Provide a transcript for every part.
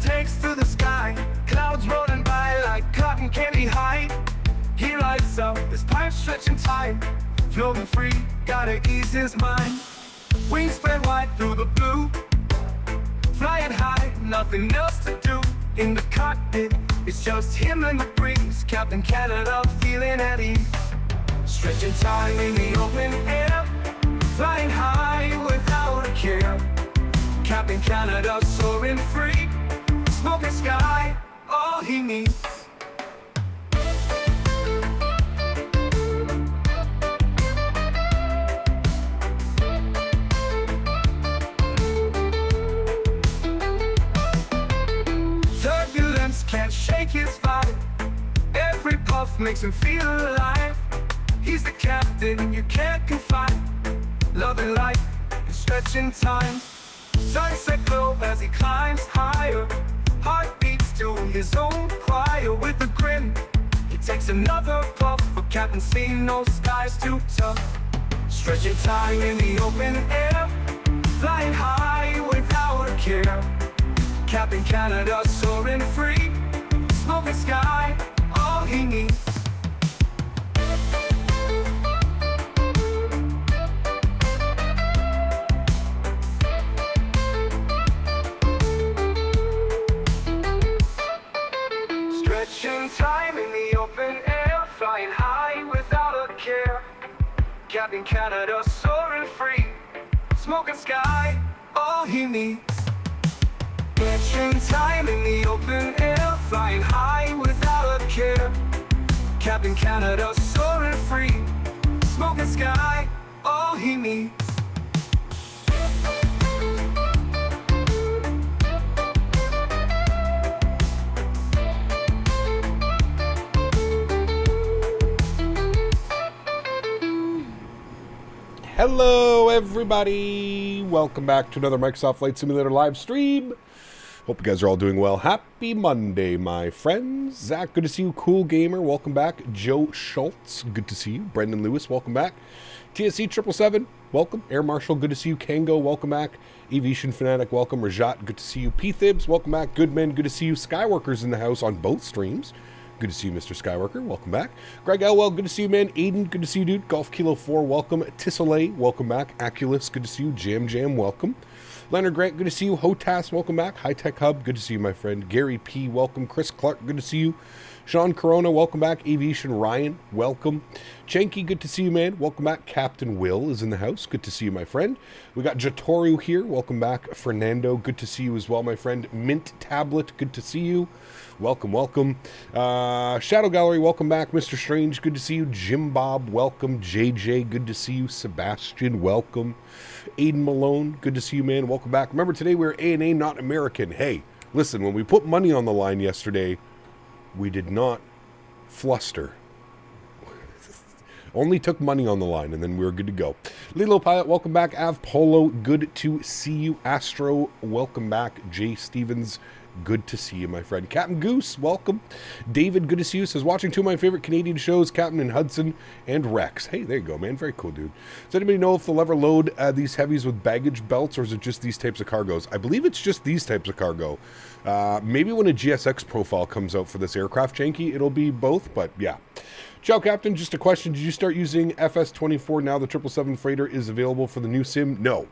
takes to the sky, clouds rolling by like cotton candy hide. He lights up, his pipe stretching tight, floating free, gotta ease his mind. Wings spread wide through the blue, flying high, nothing else to do. In the cockpit, it's just him and the breeze, Captain Canada feeling at ease. Stretching time in the open air, flying high without a care. Captain Canada soaring free, smoking sky, all he needs. Turbulence can't shake his vibe, every puff makes him feel alive. He's the captain you can't confide, loving life and stretching time. Sunset glow as he climbs higher, heart beats to his own choir. With a grin, he takes another puff, for Captain seen no skies too tough. Stretching time in the open air, flying high without a care. Captain Canada soaring free, smoking sky, all he needs. Time in the open air, flying high without a care. Captain Canada soaring free, smoking sky, all he needs. Stretching time in the open air, flying high without a care. Captain Canada soaring free, smoking sky, all he needs. Hello everybody, welcome back to another Microsoft Flight Simulator live stream. Hope you guys are all doing well. Happy Monday, my friends. Zach, good to see you. Cool Gamer, welcome back. Joe Schultz, good to see you. Brendan Lewis, welcome back. TSC 777, welcome. Air Marshal, good to see you. Kango, welcome back. Aviation Fanatic, welcome. Rajat, good to see you. P-Thibs, welcome back. Goodman, good to see you. Skyworkers in the house on both streams. Good to see you, Mr. Skyworker. Welcome back. Greg Elwell, good to see you, man. Aiden, good to see you, dude. Golf Kilo 4, welcome. Tissolet, welcome back. Aculus, good to see you. Jam, welcome. Leonard Grant, good to see you. Hotas, welcome back. High Tech Hub, good to see you, my friend. Gary P, welcome. Chris Clark, good to see you. Sean Corona, welcome back. Aviation Ryan, welcome. Chanky, good to see you, man. Welcome back. Captain Will is in the house. Good to see you, my friend. We got Jatoru here. Welcome back. Fernando, good to see you as well, my friend. Mint Tablet, good to see you. Welcome, welcome. Shadow Gallery, welcome back. Mr. Strange, good to see you. Jim Bob, welcome. JJ, good to see you. Sebastian, welcome. Aiden Malone, good to see you, man. Welcome back. Remember, today we're ANA, not American. Hey, listen, when we put money on the line yesterday, we did not fluster. Only took money on the line, and then we were good to go. Lilo Pilot, welcome back. Av Polo, good to see you. Astro, welcome back. Jay Stevens, good to see you, my friend. Captain Goose, welcome. David, good to see you. Says, watching two of my favorite Canadian shows, Captain and Hudson and Rex. Hey, there you go, man. Very cool, dude. Does anybody know if they'll ever load these heavies with baggage belts, or is it just these types of cargoes? I believe it's just these types of cargo. Maybe when a GSX profile comes out for this aircraft, Janky, it'll be both, but yeah. Ciao, Captain. Just a question. Did you start using FS24 now the 777 freighter is available for the new sim? No.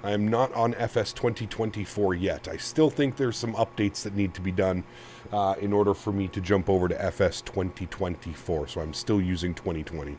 I am not on FS 2024 yet. I still think there's some updates that need to be done in order for me to jump over to FS 2024. So I'm still using 2020.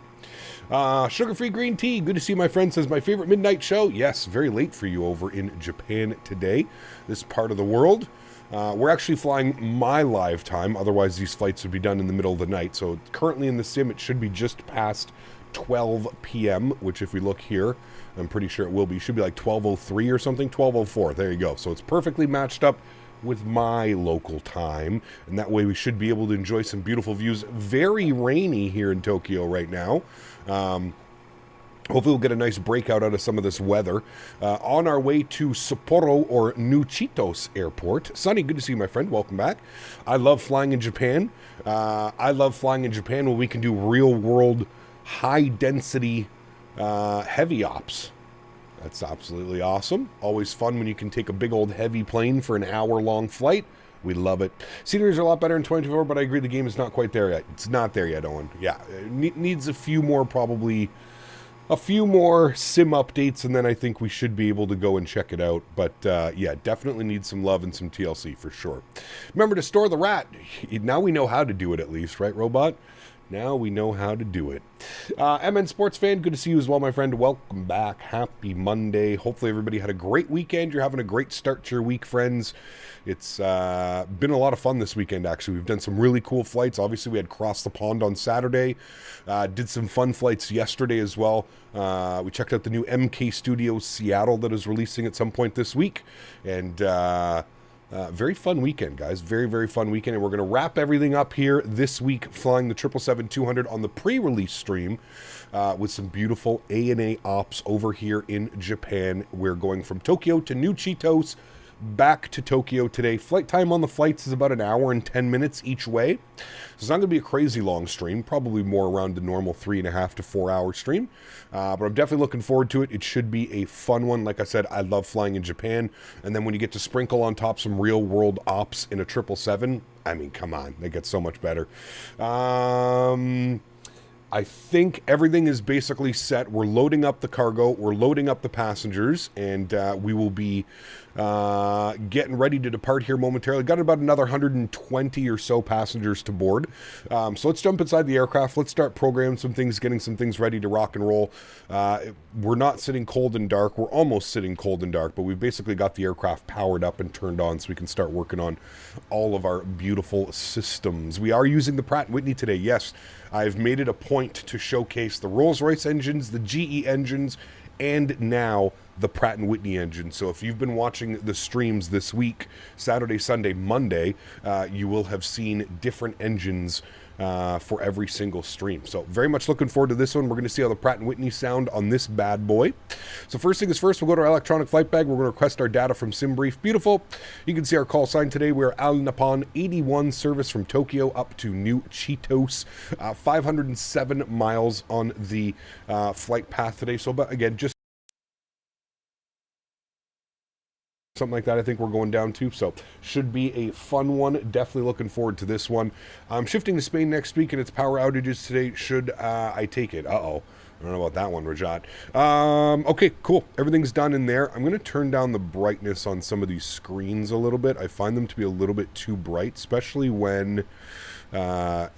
Sugar-free green tea. Good to see my friend. Says, my favorite midnight show. Yes, very late for you over in Japan today. This part of the world. We're actually flying my live time. Otherwise, these flights would be done in the middle of the night. So currently in the sim, it should be just past 12 p.m., which if we look here, I'm pretty sure it will be. It should be like 12:03 or something. 12:04. There you go. So it's perfectly matched up with my local time. And that way we should be able to enjoy some beautiful views. Very rainy here in Tokyo right now. Hopefully we'll get a nice breakout out of some of this weather. On our way to Sapporo or Nuchitos Airport. Sunny, good to see you, my friend. Welcome back. I love flying in Japan. I love flying in Japan when we can do real-world, high-density, heavy ops. That's absolutely awesome. Always fun when you can take a big old heavy plane for an hour-long flight. We love it. Sceneries are a lot better in 2024, but I agree the game is not quite there yet. It's not there yet, Owen. Yeah, it needs a few more, probably a few more sim updates, and then I think we should be able to go and check it out. But yeah, definitely needs some love and some TLC for sure. Remember to store the rat. Now we know how to do it at least, right, Robot? Now we know how to do it. MN Sports Fan, good to see you as well, my friend. Welcome back. Happy Monday. Hopefully everybody had a great weekend. You're having a great start to your week, friends. It's been a lot of fun this weekend, actually. We've done some really cool flights. Obviously, we had Cross the Pond on Saturday. Did some fun flights yesterday as well. We checked out the new MK Studios Seattle that is releasing at some point this week. And very fun weekend, guys. Very, very fun weekend. And we're going to wrap everything up here this week, flying the 777-200 on the pre-release stream with some beautiful ANA ops over here in Japan. We're going from Tokyo to New Chitos, back to Tokyo today. Flight time on the flights is about an hour and 10 minutes each way. So it's not going to be a crazy long stream, probably more around the normal 3.5 to 4 hour stream. But I'm definitely looking forward to it. It should be a fun one. Like I said, I love flying in Japan. And then when you get to sprinkle on top some real world ops in a 777, I mean, come on, they get so much better. I think everything is basically set. We're loading up the cargo, we're loading up the passengers, and we will be getting ready to depart here momentarily. Got about another 120 or so passengers to board. So let's jump inside the aircraft. Let's start programming some things, getting some things ready to rock and roll. We're not sitting cold and dark. We're almost sitting cold and dark, but we've basically got the aircraft powered up and turned on so we can start working on all of our beautiful systems. We are using the Pratt & Whitney today. Yes, I've made it a point to showcase the Rolls-Royce engines, the GE engines, and now the Pratt & Whitney engine. So if you've been watching the streams this week, Saturday, Sunday, Monday, you will have seen different engines for every single stream. So very much looking forward to this one. We're going to see how the Pratt & Whitney sound on this bad boy. So first thing is first, we'll go to our electronic flight bag. We're going to request our data from SimBrief. Beautiful. You can see our call sign today. We are Al Nippon 81 service from Tokyo up to New Chitos. 507 miles on the flight path today. So but again, just something like that I think we're going down to, so should be a fun one. Definitely looking forward to this one. I'm shifting to Spain next week and it's power outages today. Should I take it? Uh-oh. I don't know about that one, Rajat. Okay, cool. Everything's done in there. I'm going to turn down the brightness on some of these screens a little bit. I find them to be a little bit too bright, especially when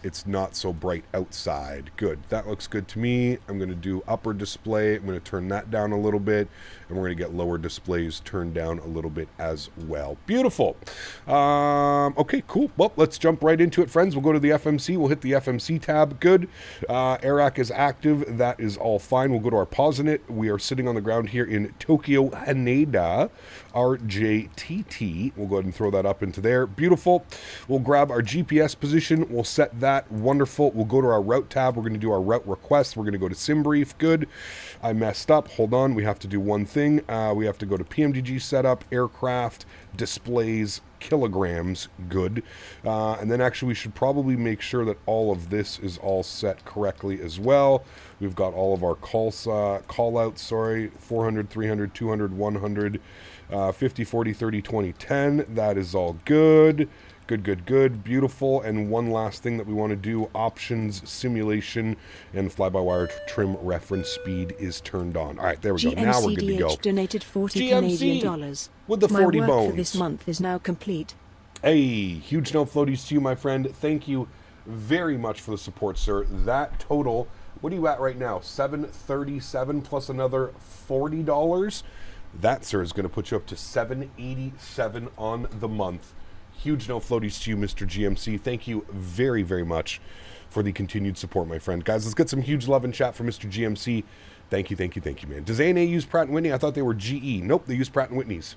it's not so bright outside. Good. That looks good to me. I'm going to do upper display. I'm going to turn that down a little bit, and we're going to get lower displays turned down a little bit as well. Beautiful. Okay, cool. Well, let's jump right into it, friends. We'll go to the FMC. We'll hit the FMC tab. Good. AIRAC is active. That is all fine. We'll go to our pause in it. We are sitting on the ground here in Tokyo, Haneda, RJTT. We'll go ahead and throw that up into there. Beautiful. We'll grab our GPS position. We'll set that. Wonderful. We'll go to our route tab. We're going to do our route request. We're going to go to SimBrief. Good. I messed up. Hold on. We have to do one thing. We have to go to PMDG setup, aircraft, displays, kilograms. Good. And then actually we should probably make sure that all of this is all set correctly as well. We've got all of our call outs, sorry, 400, 300, 200, 100, 50, 40, 30, 20, 10. That is all good. Good, good, good. Beautiful. And one last thing that we want to do, options, simulation, and fly-by-wire trim reference speed is turned on. All right, there we go. Now we're good to go. Donated 40 GMC Canadian dollars. With the 40 My work bones. for this month is now complete. Hey, huge no floaties to you, my friend. Thank you very much for the support, sir. That total, what are you at right now? $737 plus another $40. That, sir, is going to put you up to $787 on the month. Huge no floaties to you, Mr. GMC. Thank you very, very much for the continued support, my friend. Guys, let's get some huge love and chat from Mr. GMC. Thank you, thank you, thank you, man. Does ANA use Pratt & Whitney? I thought they were GE. Nope, they use Pratt & Whitney's.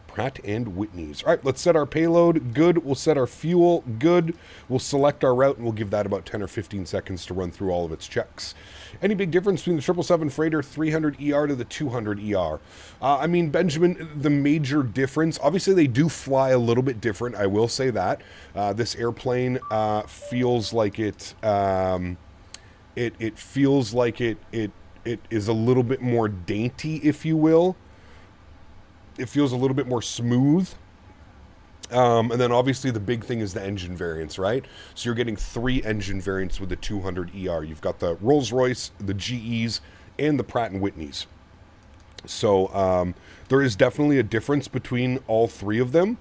Pratt & Whitney's. All right, let's set our payload. Good. We'll set our fuel. Good. We'll select our route, and we'll give that about 10 or 15 seconds to run through all of its checks. Any big difference between the 777 Freighter 300ER to the 200ER? I mean, Benjamin, the major difference, obviously they do fly a little bit different. I will say that. This airplane feels like it feels like it is a little bit more dainty, if you will. It feels a little bit more smooth. And then obviously the big thing is the engine variants, right? So you're getting 3 engine variants with the 200 ER. You've got the Rolls-Royce, the GEs, and the Pratt & Whitneys. So there is definitely a difference between all 3 of them.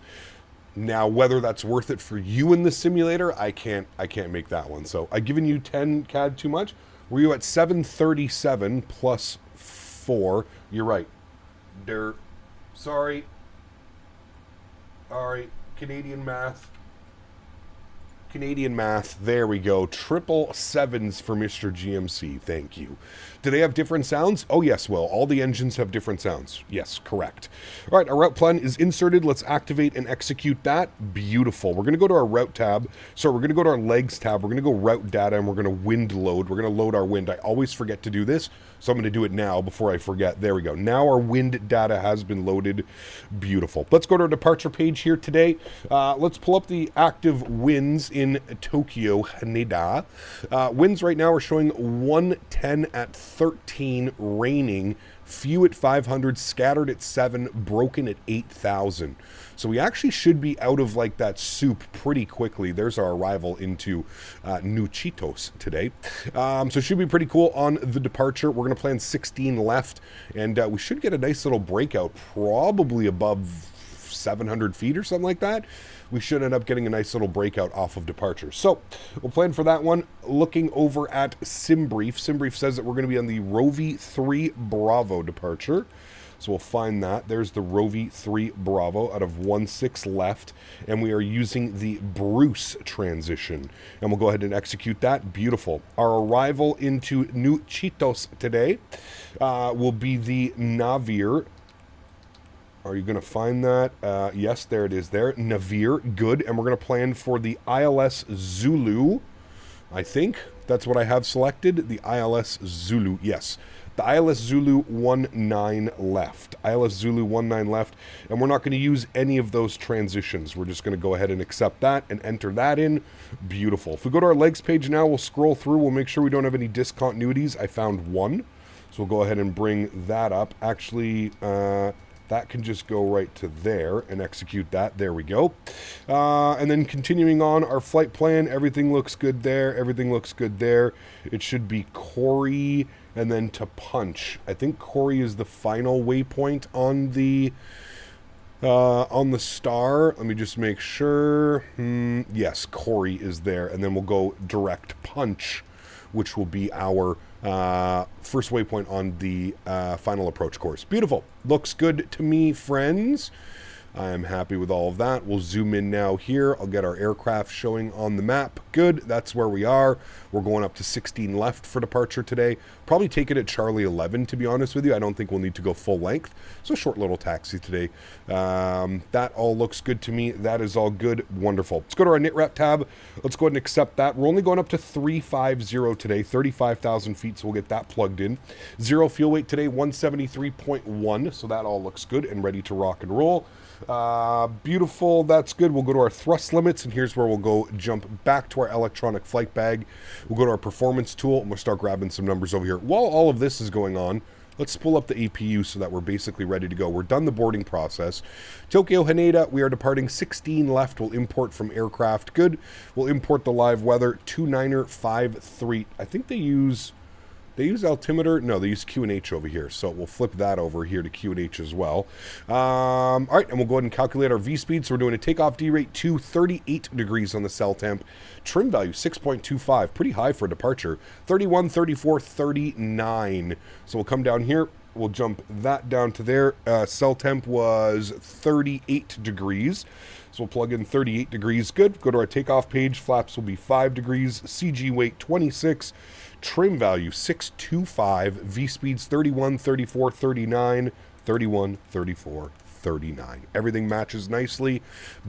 Now, whether that's worth it for you in the simulator, I can't make that one. So I've given you 10 CAD too much. Were you at 737 plus 4? You're right. Sorry. All right, Canadian math. There we go. 777s for Mr. GMC. Thank you. Do they have different sounds? Oh, yes, Will. All the engines have different sounds. Yes, correct. All right, our route plan is inserted. Let's activate and execute that. Beautiful. We're going to go to our route tab. So we're going to go to our legs tab. We're going to go route data, and we're going to wind load. We're going to load our wind. I always forget to do this, so I'm going to do it now before I forget. There we go. Now our wind data has been loaded. Beautiful. Let's go to our departure page here today. Let's pull up the active winds in Tokyo, Haneda. Winds right now are showing 110 at 13, raining, few at 500, scattered at 7, broken at 8,000. So we actually should be out of like that soup pretty quickly. There's our arrival into Nuchitos today. So it should be pretty cool on the departure. We're going to plan 16 left, and we should get a nice little breakout, probably above 700 feet or something like that. We should end up getting a nice little breakout off of departure. So we'll plan for that one. Looking over at SimBrief. SimBrief says that we're going to be on the Rovi 3 Bravo departure. So we'll find that. There's the Rovi 3 Bravo out of 16 left. And we are using the Bruce transition. And we'll go ahead and execute that. Beautiful. Our arrival into Nuchitos today will be the Navir. Are you going to find that? Yes, there it is there. Navir, good. And we're going to plan for the ILS Zulu. I think that's what I have selected. The ILS Zulu, yes. The ILS Zulu 19 left. ILS Zulu 19 left. And we're not going to use any of those transitions. We're just going to go ahead and accept that and enter that in. Beautiful. If we go to our legs page now, we'll scroll through. We'll make sure we don't have any discontinuities. I found one. So we'll go ahead and bring that up. Actually, that can just go right to there and execute that. There we go. And then continuing on our flight plan, everything looks good there. Everything looks good there. It should be Corey and then to Punch. I think Corey is the final waypoint on the star. Let me just make sure. Yes, Corey is there. And then we'll go direct Punch, which will be our first waypoint on the final approach course. Beautiful. Looks good to me, friends. I am happy with all of that. We'll zoom in now here. I'll get our aircraft showing on the map. Good. That's where we are. We're going up to 16 left for departure today. Probably take it at Charlie 11, to be honest with you. I don't think we'll need to go full length. So short little taxi today. That all looks good to me. That is all good. Wonderful. Let's go to our NitRep tab. Let's go ahead and accept that. We're only going up to 350 today, 35,000 feet. So we'll get that plugged in. Zero fuel weight today, 173.1. So that all looks good and ready to rock and roll. Beautiful. That's good. We'll go to our thrust limits, and here's where we'll go jump back to our electronic flight bag. We'll go to our performance tool, and we'll start grabbing some numbers over here. While all of this is going on, let's pull up the APU so that we're basically ready to go. We're done the boarding process. Tokyo Haneda, we are departing 16 left. We'll import from aircraft. Good. We'll import the live weather 2953. I think they use altimeter. No, they use QNH over here. So we'll flip that over here to QNH as well. All right, and we'll go ahead and calculate our V-speed. So we're doing a takeoff D-rate 38 degrees on the cell temp. Trim value 6.25, pretty high for departure. 31, 34, 39. So we'll come down here. We'll jump that down to there. Cell temp was 38 degrees. So we'll plug in 38 degrees. Good. Go to our takeoff page. Flaps will be 5 degrees. CG weight 26. Trim value 625. V speeds 31, 34, 39. 31, 34, 39. Everything matches nicely.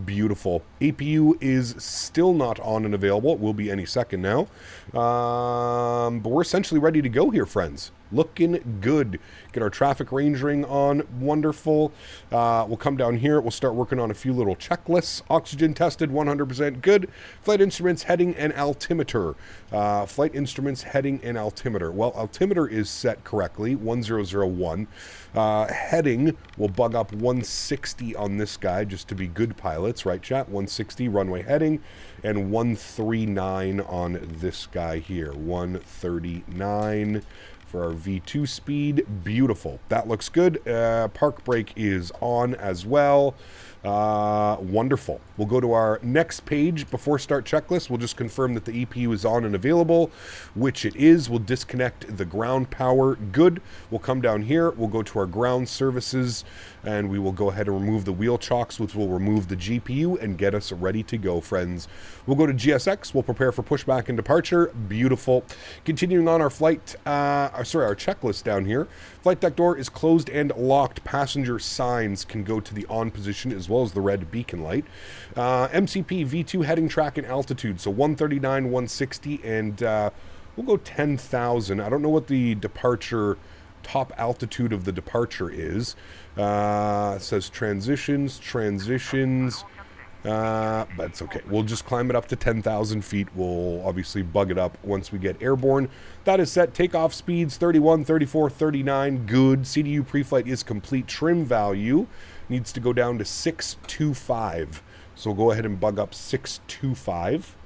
Beautiful. APU is still not on and available. It will be any second now. But we're essentially ready to go here, friends. Looking good. Get our traffic range ring on. Wonderful. We'll come down here. We'll start working on a few little checklists. Oxygen tested, 100% good. Flight instruments, heading, and altimeter. Flight instruments, heading, and altimeter. Well, altimeter is set correctly, 1001. Heading, we'll bug up 160 on this guy just to be good pilots, right, chat? 160 runway heading, and 139 on this guy here. 139 for our V2 speed. Beautiful. That looks good. Park brake is on as well. Wonderful. We'll go to our next page before start checklist. We'll just confirm that the EPU is on and available, which it is. We'll disconnect the ground power. Good. We'll come down here. We'll go to our ground services, and we will go ahead and remove the wheel chocks, which will remove the GPU and get us ready to go, friends. We'll go to GSX. We'll prepare for pushback and departure. Beautiful. Continuing on our flight, our checklist down here. Flight deck door is closed and locked. Passenger signs can go to the on position as well as the red beacon light. MCP V2 heading track and altitude. So 139, 160, and we'll go 10,000. I don't know what the departure top altitude of the departure is. It says transitions, but it's okay. We'll just climb it up to 10,000 feet. We'll obviously bug it up once we get airborne. That is set. Takeoff speeds 31, 34, 39. Good. CDU pre-flight is complete. Trim value needs to go down to 625. So we'll go ahead and bug up 625.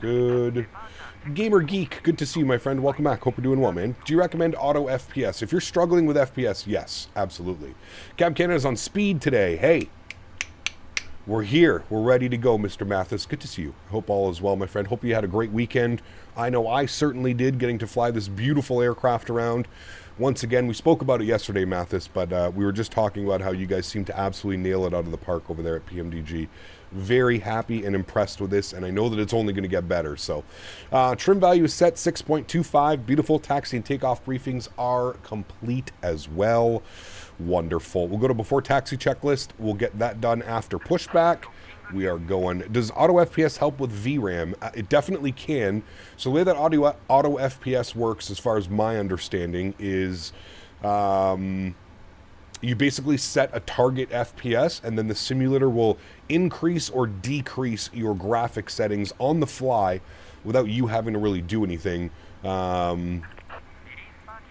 Good. Gamer Geek, good to see you, my friend. Welcome back. Hope you're doing well, man. Do you recommend auto FPS? If you're struggling with FPS, yes, absolutely. Cab Canada's on speed today. Hey, we're here. We're ready to go, Mr. Mathis. Good to see you. Hope all is well, my friend. Hope you had a great weekend. I know I certainly did, getting to fly this beautiful aircraft around. Once again, we spoke about it yesterday, Mathis, but we were just talking about how you guys seem to absolutely nail it out of the park over there at PMDG. Very happy and impressed with this, and I know that it's only going to get better. So trim value is set 6.25. Beautiful. Taxi and takeoff briefings are complete as well. Wonderful. We'll go to before taxi checklist. We'll get that done after pushback. We are going. Does auto FPS help with VRAM? It definitely can. So the way that auto FPS works, as far as my understanding, is you basically set a target FPS, and then the simulator will increase or decrease your graphic settings on the fly without you having to really do anything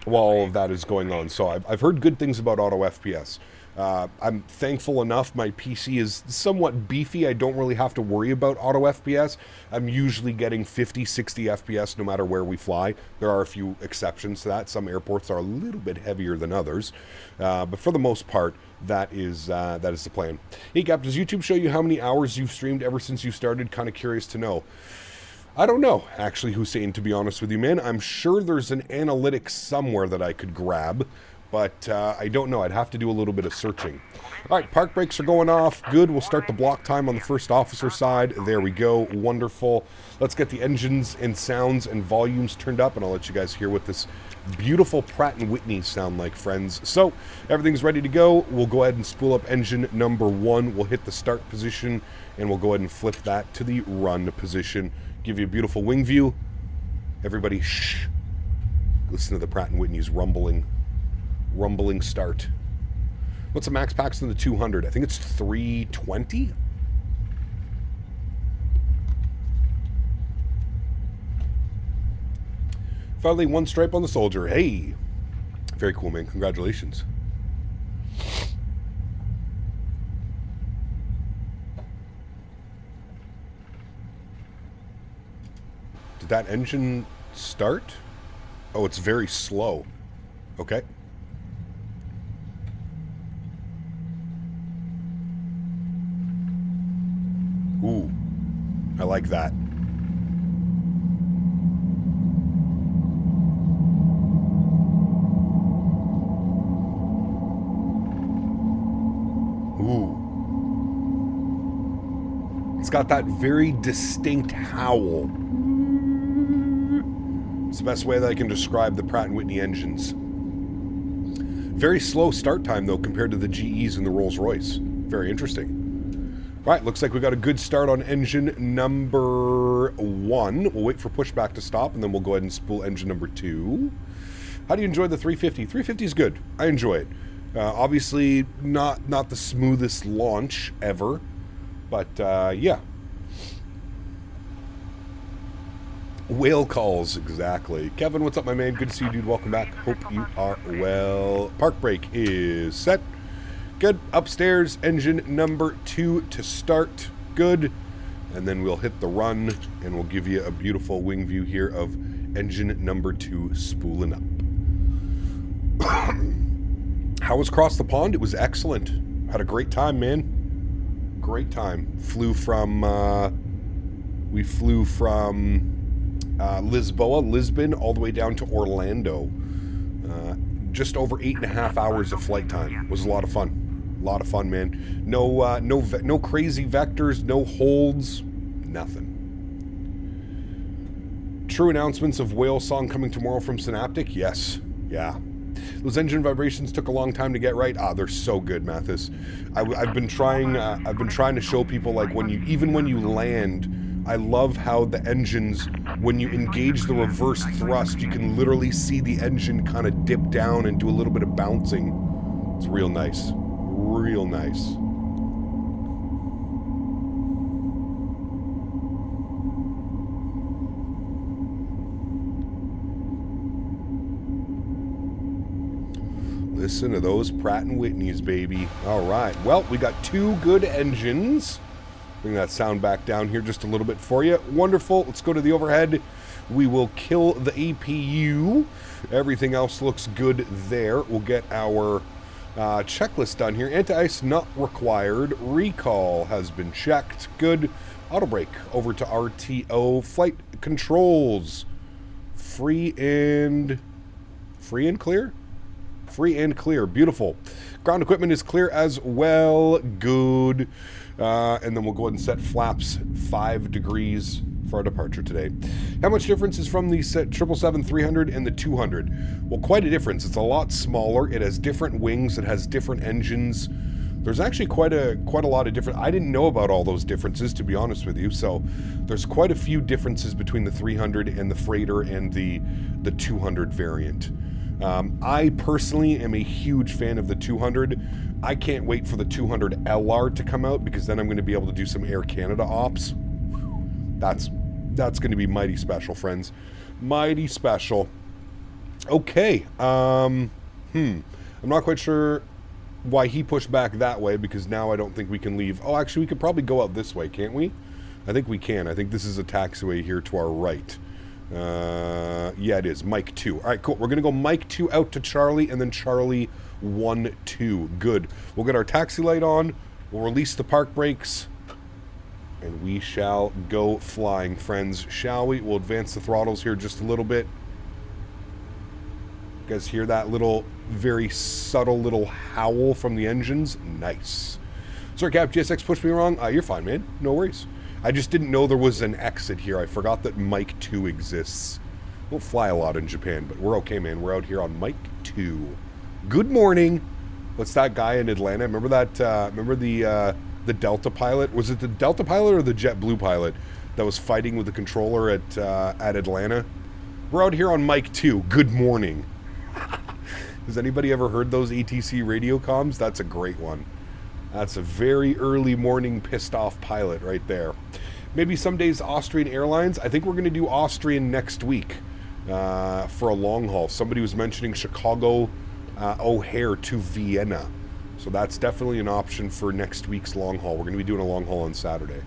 while all of that is going on. So I've heard good things about auto FPS. I'm thankful enough my PC is somewhat beefy. I don't really have to worry about auto FPS. I'm usually getting 50, 60 FPS no matter where we fly. There are a few exceptions to that. Some airports are a little bit heavier than others. But for the most part, that is the plan. Hey, Cap, does YouTube show you how many hours you've streamed ever since you started? Kind of curious to know. I don't know, actually, Hussein, to be honest with you, man. I'm sure there's an analytics somewhere that I could grab. But I don't know. I'd have to do a little bit of searching. All right, park brakes are going off. Good. We'll start the block time on the first officer side. There we go. Wonderful. Let's get the engines and sounds and volumes turned up, and I'll let you guys hear what this beautiful Pratt & Whitney sound like, friends. So everything's ready to go. We'll go ahead and spool up engine number 1. We'll hit the start position, and we'll go ahead and flip that to the run position. Give you a beautiful wing view. Everybody, shh. Listen to the Pratt & Whitney's rumbling start. What's the max packs in the 200? I think it's 320. Finally, 1 stripe on the soldier. Hey, very cool, man. Congratulations. Did that engine start? Oh, it's very slow. Okay. Ooh, I like that. Ooh. It's got that very distinct howl. It's the best way that I can describe the Pratt & Whitney engines. Very slow start time, though, compared to the GEs and the Rolls-Royce. Very interesting. Right, looks like we got a good start on engine number 1. We'll wait for pushback to stop, and then we'll go ahead and spool engine number 2. How do you enjoy the 350? 350 is good. I enjoy it. Obviously, not the smoothest launch ever, but yeah. Whale calls, exactly. Kevin, what's up, my man? Good to see you, dude. Welcome back. Hope you are well. Park brake is set. Good. Upstairs, engine number 2 to start. Good. And then we'll hit the run, and we'll give you a beautiful wing view here of engine number 2 spooling up. How was Cross the Pond? It was excellent. Had a great time, man. Great time. We flew from Lisbon, all the way down to Orlando. Just over 8.5 hours of flight time. It was a lot of fun. A lot of fun, man. No crazy vectors, no holds, nothing. True announcements of Whale Song coming tomorrow from Synaptic? Yes. Yeah. Those engine vibrations took a long time to get right. They're so good, Mathis. I've been trying to show people, like, even when you land, I love how the engines, when you engage the reverse thrust, you can literally see the engine kind of dip down and do a little bit of bouncing. It's real nice. Real nice. Listen to those Pratt & Whitneys, baby. All right. Well, we got 2 good engines. Bring that sound back down here just a little bit for you. Wonderful. Let's go to the overhead. We will kill the APU. Everything else looks good there. We'll get our checklist done here. Anti-ice not required. Recall has been checked. Good. Auto brake over to RTO. Flight controls. Free and clear? Free and clear. Beautiful. Ground equipment is clear as well. Good. And then we'll go ahead and set flaps 5 degrees for our departure today. How much difference is from the 777-300 and the 200? Well, quite a difference. It's a lot smaller. It has different wings. It has different engines. There's actually quite a lot of different... I didn't know about all those differences, to be honest with you. So there's quite a few differences between the 300 and the freighter and the 200 variant. I personally am a huge fan of the 200. I can't wait for the 200 LR to come out, because then I'm going to be able to do some Air Canada ops. That's going to be mighty special, friends. Mighty special. Okay. I'm not quite sure why he pushed back that way, because now I don't think we can leave. Oh, actually, we could probably go out this way, can't we? I think we can. I think this is a taxiway here to our right. Yeah, it is. Mike 2. All right, cool. We're going to go Mike 2 out to Charlie, and then Charlie 1, 2. Good. We'll get our taxi light on. We'll release the park brakes, and we shall go flying, friends. Shall we? We'll advance the throttles here just a little bit. You guys hear that little, very subtle little howl from the engines? Nice. Sorry, Cap, GSX pushed me wrong. You're fine, man. No worries. I just didn't know there was an exit here. I forgot that Mike 2 exists. We don't fly a lot in Japan, but we're okay, man. We're out here on Mike 2. Good morning. What's that guy in Atlanta? Remember that? Remember the Delta pilot? Was it the Delta pilot or the JetBlue pilot that was fighting with the controller at Atlanta? We're out here on Mike 2. Good morning. Has anybody ever heard those ATC radio comms? That's a great one. That's a very early morning pissed off pilot right there. Maybe some days Austrian Airlines. I think we're going to do Austrian next week for a long haul. Somebody was mentioning Chicago O'Hare to Vienna. So that's definitely an option for next week's long haul. We're going to be doing a long haul on Saturday.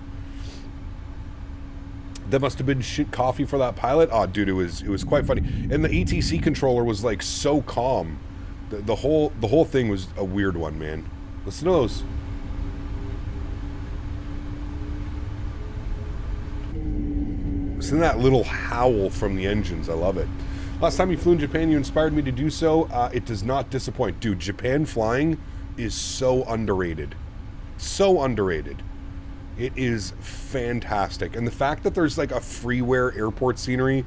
That must have been shit coffee for that pilot. Oh, dude, it was quite funny. And the ATC controller was like so calm. The whole thing was a weird one, man. Listen to those. Listen to that little howl from the engines. I love it. Last time you flew in Japan, you inspired me to do so. It does not disappoint. Dude, Japan flying is so underrated. So underrated. It is fantastic. And the fact that there's like a freeware airport scenery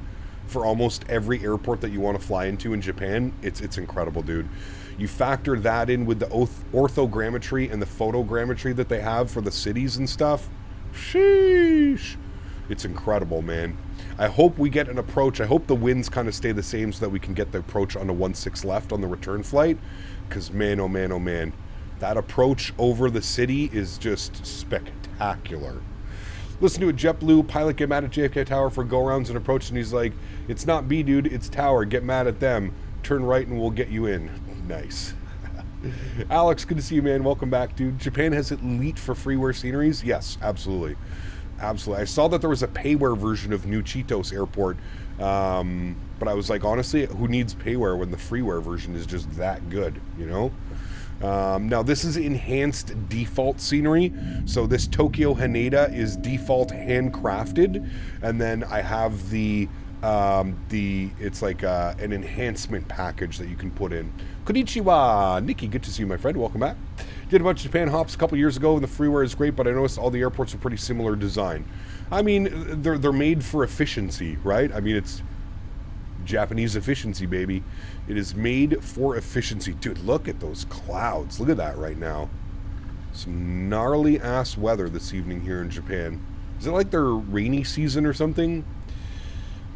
for almost every airport that you want to fly into in Japan. It's incredible, dude. You factor that in with the orthogrammetry and the photogrammetry that they have for the cities and stuff. Sheesh. It's incredible, man. I hope we get an approach. I hope the winds kind of stay the same so that we can get the approach on the 16 left on the return flight. Because, man, oh, man, oh, man. That approach over the city is just spectacular. Listen to a JetBlue pilot get mad at JFK Tower for go-arounds and approach, and he's like, it's not B, dude, it's Tower. Get mad at them. Turn right and we'll get you in. Nice. Alex, good to see you, man. Welcome back, dude. Japan has elite for freeware sceneries? Yes, absolutely. Absolutely. I saw that there was a payware version of New Chitos Airport, but I was like, honestly, who needs payware when the freeware version is just that good, you know? Now, this is enhanced default scenery. So this Tokyo Haneda is default handcrafted, and then I have it's like an enhancement package that you can put in. Konnichiwa, Nikki, good to see you, my friend. Welcome back. Did a bunch of Japan hops a couple years ago, and the freeware is great, but I noticed all the airports are pretty similar design. I mean, they're made for efficiency, right? I mean, it's Japanese efficiency, baby. It is made for efficiency. Dude, look at those clouds. Look at that right now. Some gnarly ass weather this evening here in Japan. Is it like their rainy season or something?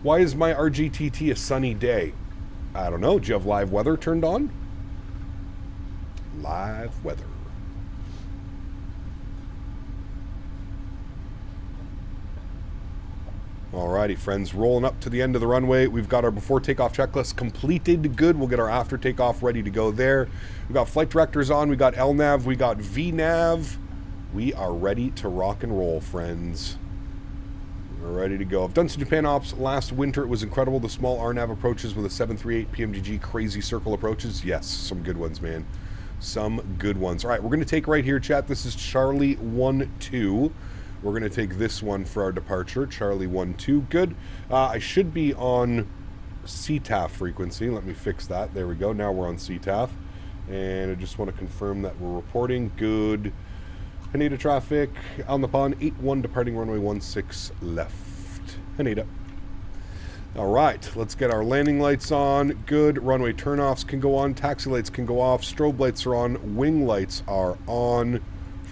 Why is my RGTT a sunny day? I don't know. Do you have live weather turned on? Live weather. Alrighty, friends, rolling up to the end of the runway. We've got our before takeoff checklist completed. Good. We'll get our after takeoff ready to go there. We've got flight directors on. We got LNAV. We got VNAV. We are ready to rock and roll, friends. We're ready to go. I've done some Japan ops last winter. It was incredible. The small RNAV approaches with a 738 PMDG crazy circle approaches. Yes, some good ones, man. Some good ones. All right, we're going to take right here, chat. This is Charlie 1-2. We're going to take this one for our departure. Charlie 1-2. Good. I should be on CTAF frequency. Let me fix that. There we go. Now we're on CTAF. And I just want to confirm that we're reporting. Good. Haneda traffic. On the pond. 81 departing runway 16 left. Haneda. All right. Let's get our landing lights on. Good. Runway turnoffs can go on. Taxi lights can go off. Strobe lights are on. Wing lights are on.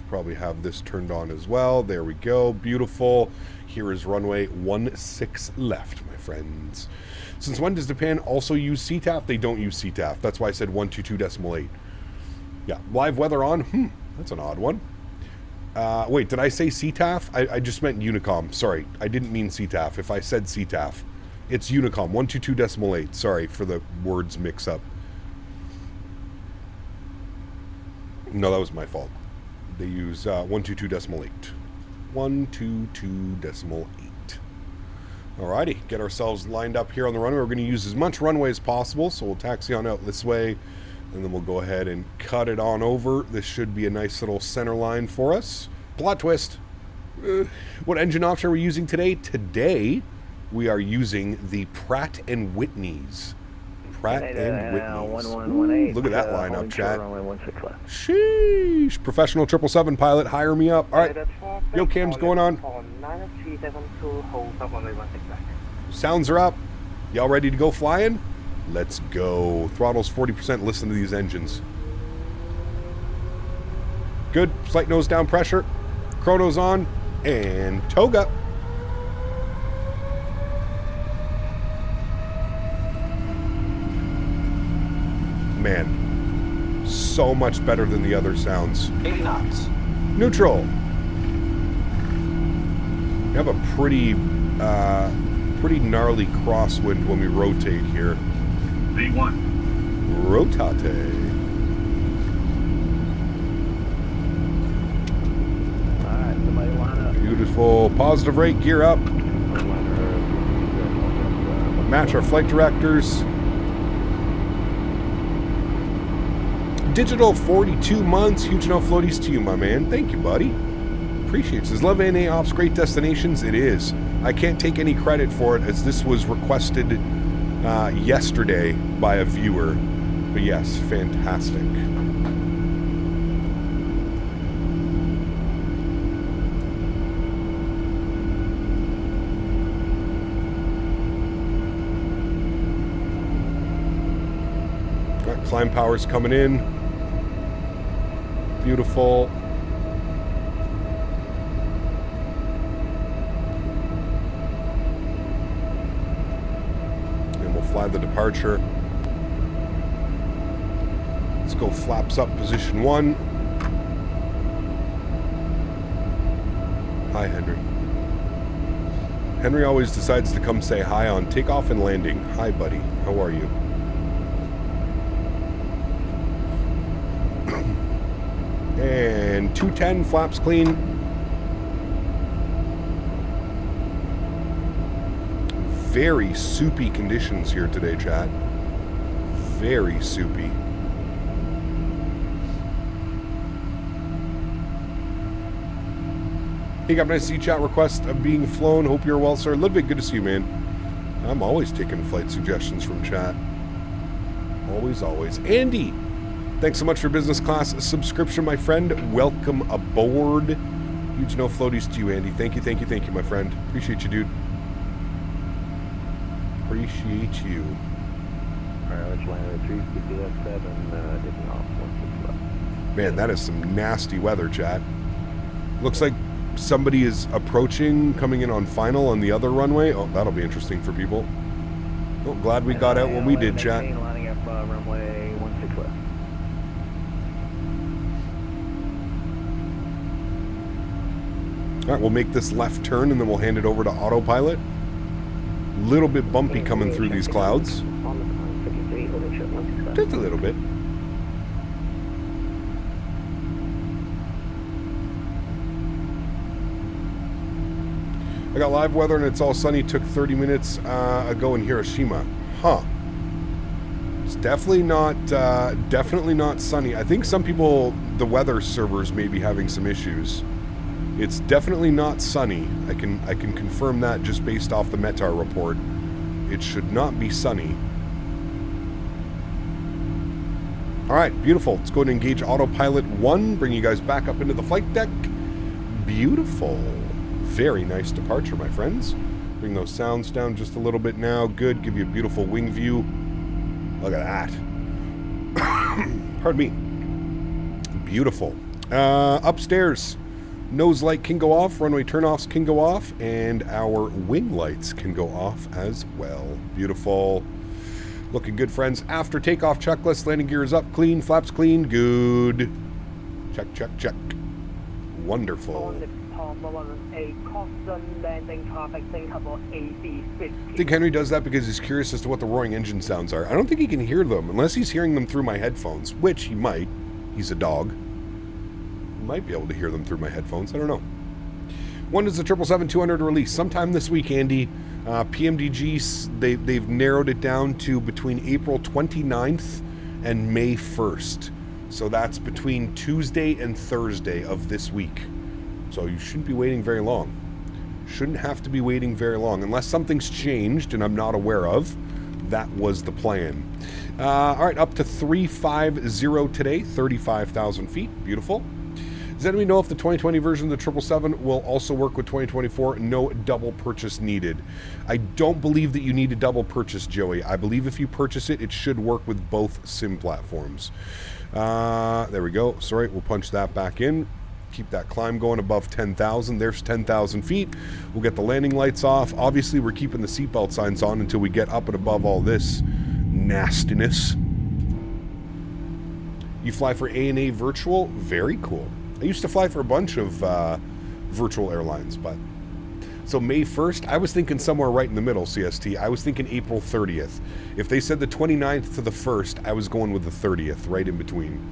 Probably have this turned on as well. There we go. Beautiful. Here is runway 16 left, my friends. Since when does Japan also use CTAF? They don't use CTAF. That's why I said 122.8. Yeah, live weather on. That's an odd one. Wait, did I say CTAF? I just meant Unicom. Sorry, I didn't mean CTAF. If I said CTAF, it's Unicom 122.8. Sorry for the words mix up. No, that was my fault. They use 122.8. 122.8. Alrighty, get ourselves lined up here on the runway. We're going to use as much runway as possible, so we'll taxi on out this way, and then we'll go ahead and cut it on over. This should be a nice little center line for us. Plot twist. What engine option are we using today? Today, we are using the Pratt & Whitney's. Pratt & Whitney's. Ooh, look at that lineup, chat. Sheesh. Professional 777 pilot, hire me up. All right. Yo, Cam's going on. Sounds are up. Y'all ready to go flying? Let's go. Throttle's 40%. Listen to these engines. Good. Slight nose down pressure. Chrono's on. And toga. Man, so much better than the other sounds. 80 knots. Neutral. We have a pretty gnarly crosswind when we rotate here. V1. Rotate. Alright, somebody line up. Beautiful. Positive rate, gear up. Match our flight directors. Digital 42 months. Huge enough floaties to you, my man. Thank you, buddy. Appreciate it. Says, love ANA Ops, great destinations. It is. I can't take any credit for it as this was requested yesterday by a viewer. But yes, fantastic. climb power's coming in. Beautiful. And we'll fly the departure. Let's go flaps up, position 1. Hi, Henry. Henry always decides to come say hi on takeoff and landing. Hi, buddy. How are you? And 210, flaps clean. Very soupy conditions here today, chat. Very soupy. Hey, got a nice to see chat request of being flown. Hope you're well, sir. Ludwig, good to see you, man. I'm always taking flight suggestions from chat. Always, always. Andy, thanks so much for business class subscription, my friend. Welcome aboard. Huge no floaties to you, Andy. Thank you, my friend. Appreciate you, dude. Appreciate you. Alright, let's land at 350 left 7, taking off 16 left. Man, that is some nasty weather, chat. Looks like somebody is approaching, coming in on final on the other runway. Oh, that'll be interesting for people. Oh, glad we got out when we did, chat. Lining up runway 16 left. All right, we'll make this left turn and then we'll hand it over to autopilot. Little bit bumpy coming through these clouds. Just a little bit. I got live weather and it's all sunny. Took 30 minutes ago in Hiroshima. Huh. It's definitely not sunny. I think some people, the weather servers may be having some issues. It's definitely not sunny. I can confirm that just based off the METAR report. It should not be sunny. All right, beautiful. Let's go ahead and engage autopilot 1. Bring you guys back up into the flight deck. Beautiful. Very nice departure, my friends. Bring those sounds down just a little bit now. Good. Give you a beautiful wing view. Look at that. Pardon me. Beautiful. Upstairs. Nose light can go off, runway turnoffs can go off, and our wing lights can go off as well. Beautiful. Looking good, friends. After takeoff checklist, landing gear is up, clean, flaps clean, good. Check, check, check. Wonderful. A constant landing traffic Singapore AC-50. I think Henry does that because he's curious as to what the roaring engine sounds are. I don't think he can hear them unless he's hearing them through my headphones, which he might. He's a dog. Might be able to hear them through my headphones. I don't know. When does the 777-200 release? Sometime this week, Andy. PMDG, they've narrowed it down to between April 29th and May 1st. So that's between Tuesday and Thursday of this week. So you shouldn't be waiting very long. Shouldn't have to be waiting very long. Unless something's changed and I'm not aware of. That was the plan. All right, up to 350 today. 35,000 feet. Beautiful. Does anybody know if the 2020 version of the 777 will also work with 2024? No double purchase needed. I don't believe that you need a double purchase, Joey. I believe if you purchase it, it should work with both SIM platforms. There we go. Sorry, we'll punch that back in. Keep that climb going above 10,000. There's 10,000 feet. We'll get the landing lights off. Obviously, we're keeping the seatbelt signs on until we get up and above all this nastiness. You fly for ANA Virtual? Very cool. I used to fly for a bunch of virtual airlines, but... So May 1st, I was thinking somewhere right in the middle, CST. I was thinking April 30th. If they said the 29th to the 1st, I was going with the 30th, right in between.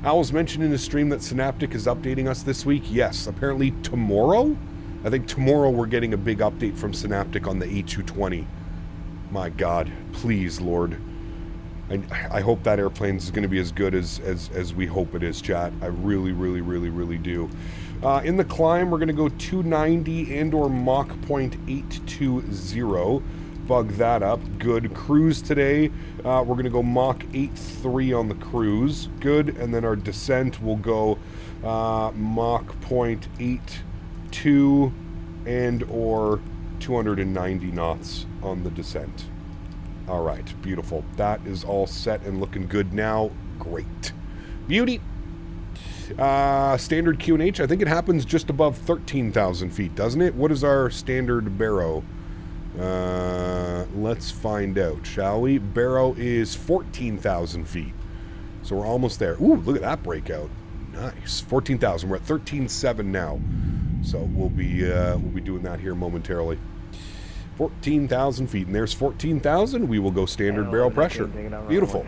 Owls mentioned in his stream that Synaptic is updating us this week. Yes, apparently tomorrow? I think tomorrow we're getting a big update from Synaptic on the A220. My God, please, Lord. I hope that airplane is going to be as good as we hope it is, chat. I really, really, really, really do. In the climb, we're going to go 290 and or Mach 0.820. Bug that up. Good. Cruise today, we're going to go Mach 8.3 on the cruise. Good. And then our descent will go Mach 0.82 and or 290 knots on the descent. All right, beautiful. That is all set and looking good now. Great. Beauty. Standard QNH, I think it happens just above 13,000 feet, doesn't it? What is our standard barrow? Let's find out, shall we? Barrow is 14,000 feet. So we're almost there. Ooh, look at that breakout. Nice. 14,000. We're at 13.7 now. So we'll be doing that here momentarily. 14,000 feet, and there's 14,000. We will go standard barrel pressure. Beautiful.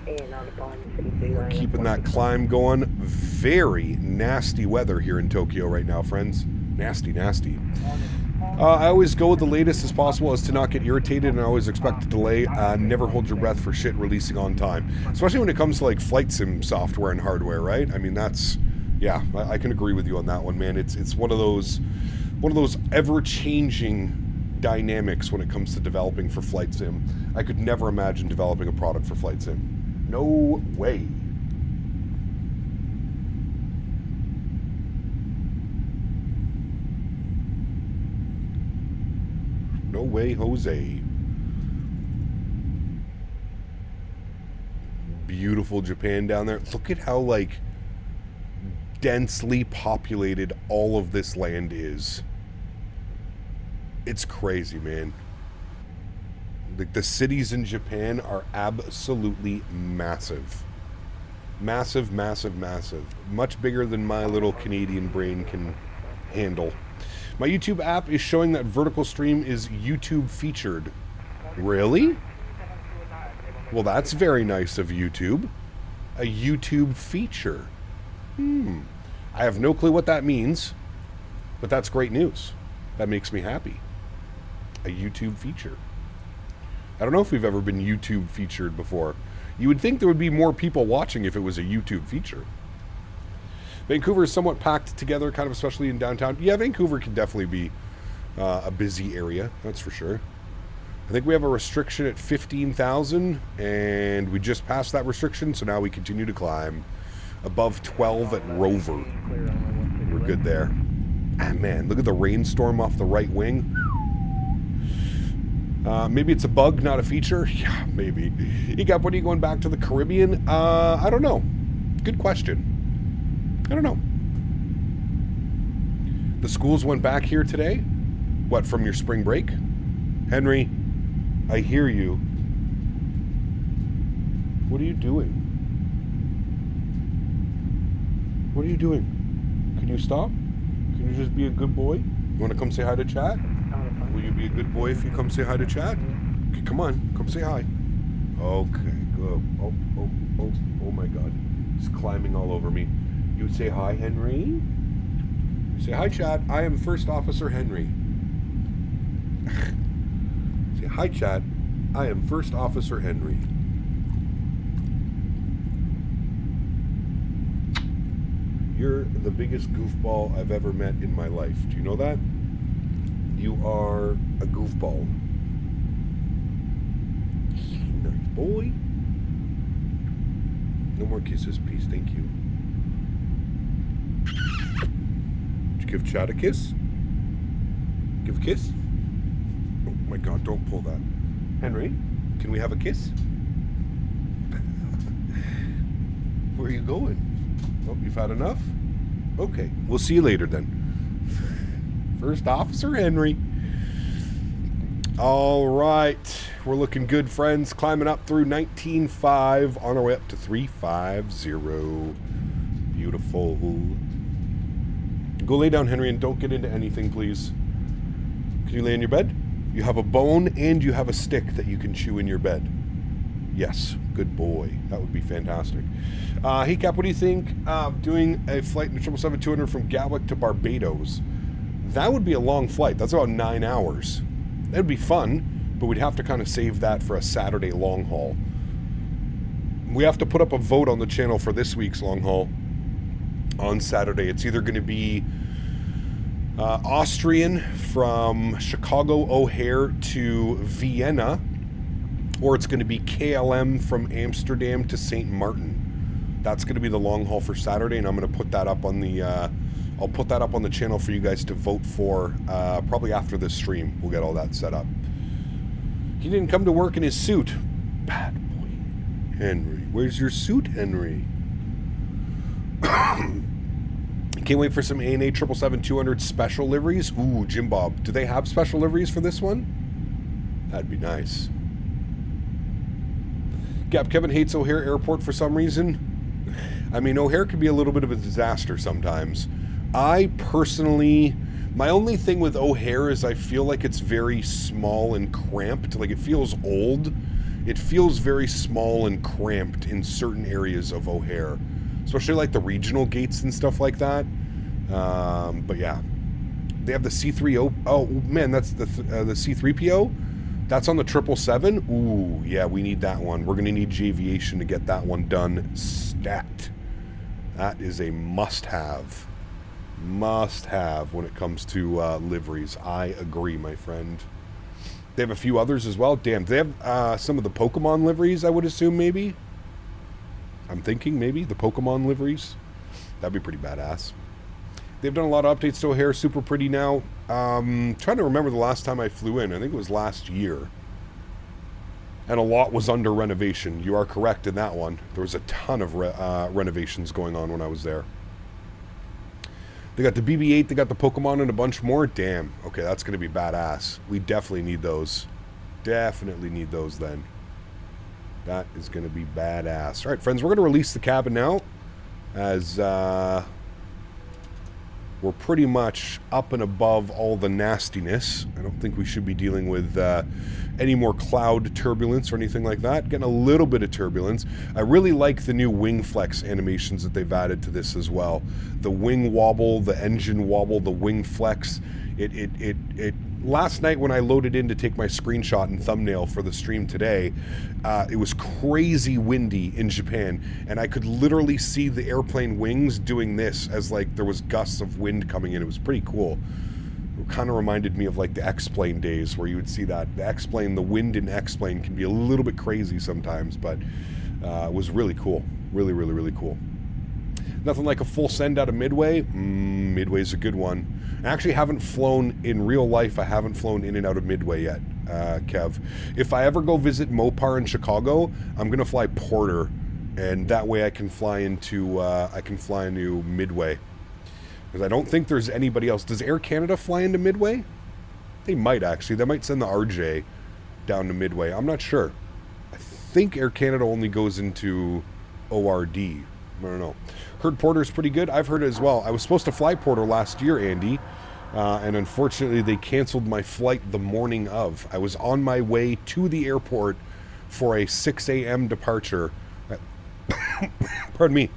We're keeping that climb going. Very nasty weather here in Tokyo right now, friends. Nasty, nasty. I always go with the latest as possible as to not get irritated, and I always expect a delay. Never hold your breath for shit releasing on time. Especially when it comes to like flight sim software and hardware, right? I mean, that's, yeah, I can agree with you on that one, man. It's one of those ever-changing dynamics when it comes to developing for flight sim. I could never imagine developing a product for flight sim. No way. No way, Jose. Beautiful Japan down there. Look at how, like, densely populated all of this land is. It's crazy, man. Like, the cities in Japan are absolutely massive. Massive, massive, massive. Much bigger than my little Canadian brain can handle. My YouTube app is showing that vertical stream is YouTube featured. Really? Well, that's very nice of YouTube. A YouTube feature. I have no clue what that means, but that's great news. That makes me happy. A YouTube feature. I don't know if we've ever been YouTube featured before. You would think there would be more people watching if it was a YouTube feature. Vancouver is somewhat packed together, kind of especially in downtown. Yeah, Vancouver can definitely be a busy area, that's for sure. I think we have a restriction at 15,000, and we just passed that restriction, so now we continue to climb. Above 12 at Rover. We're good there. Ah, man, look at the rainstorm off the right wing. Maybe it's a bug, not a feature. Yeah, maybe. Ecap, when are you going back to the Caribbean? I don't know. Good question. I don't know. The schools went back here today? What, from your spring break? Henry, I hear you. What are you doing? What are you doing? Can you stop? Can you just be a good boy? You want to come say hi to chat? Will you be a good boy if you come say hi to chat? Okay, come on, come say hi. Okay, good. Oh my God. He's climbing all over me. You say hi, Henry? Say hi, chat. I am First Officer Henry. Say hi, chat. I am First Officer Henry. You're the biggest goofball I've ever met in my life. Do you know that? You are a goofball. Nice boy. No more kisses, please. Thank you. Did you give Chad a kiss? Give a kiss? Oh my God, don't pull that. Henry, can we have a kiss? Where are you going? Oh, you've had enough? Okay, we'll see you later then. First Officer Henry. All right, we're looking good, friends. Climbing up through 19.5 on our way up to 350. Beautiful. Go lay down, Henry, and don't get into anything, please. Can you lay in your bed? You have a bone and you have a stick that you can chew in your bed. Yes, good boy. That would be fantastic. Hey, Cap, what do you think of doing a flight in the 777-200 from Gatwick to Barbados? That would be a long flight. That's about 9 hours. That would be fun, but we'd have to kind of save that for a Saturday long haul. We have to put up a vote on the channel for this week's long haul on Saturday. It's either going to be Austrian from Chicago O'Hare to Vienna, or it's going to be KLM from Amsterdam to St. Martin. That's going to be the long haul for Saturday, and I'm going to put that up on the I'll put that up on the channel for you guys to vote for probably after this stream. We'll get all that set up. He didn't come to work in his suit. Bad boy. Henry. Where's your suit, Henry? Can't wait for some ANA 777-200 special liveries. Ooh, Jim Bob. Do they have special liveries for this one? That'd be nice. Gap Kevin hates O'Hare Airport for some reason. I mean, O'Hare can be a little bit of a disaster sometimes. I personally... My only thing with O'Hare is I feel like it's very small and cramped. Like, it feels old. It feels very small and cramped in certain areas of O'Hare. Especially like the regional gates and stuff like that. But yeah. They have the C3O... Oh, man, that's the C3PO? That's on the 777? Ooh, yeah, we need that one. We're going to need J-Aviation to get that one done stat. That is a must-have. Must-have when it comes to liveries. I agree, my friend. They have a few others as well. Damn, they have some of the Pokemon liveries, I would assume, maybe? I'm thinking, maybe, the Pokemon liveries. That'd be pretty badass. They've done a lot of updates to O'Hare. Super pretty now. Trying to remember the last time I flew in. I think it was last year. And a lot was under renovation. You are correct in that one. There was a ton of renovations going on when I was there. They got the BB-8, they got the Pokemon, and a bunch more. Damn. Okay, that's going to be badass. We definitely need those. Definitely need those then. That is going to be badass. All right, friends, we're going to release the cabin now. As we're pretty much up and above all the nastiness. I don't think we should be dealing with any more cloud turbulence or anything like that. Getting a little bit of turbulence. I really like the new wing flex animations that they've added to this as well. The wing wobble, the engine wobble, the wing flex. It last night when I loaded in to take my screenshot and thumbnail for the stream today, it was crazy windy in Japan, and I could literally see the airplane wings doing this as like there was gusts of wind coming in. It was pretty cool. It kind of reminded me of like the X-Plane days where you would see that. The X-Plane, the wind in X-Plane can be a little bit crazy sometimes, but it was really cool. Really, really, really cool. Nothing like a full send out of Midway. Midway's a good one. I actually haven't flown in real life. I haven't flown in and out of Midway yet, Kev. If I ever go visit Mopar in Chicago, I'm gonna fly Porter, and that way I can fly into Midway. Because I don't think there's anybody else. Does Air Canada fly into Midway? They might actually. They might send the RJ down to Midway. I'm not sure. I think Air Canada only goes into ORD. I don't know. Heard Porter's pretty good. I've heard it as well. I was supposed to fly Porter last year, Andy, and unfortunately they canceled my flight the morning of. I was on my way to the airport for a 6 a.m. departure. Pardon me.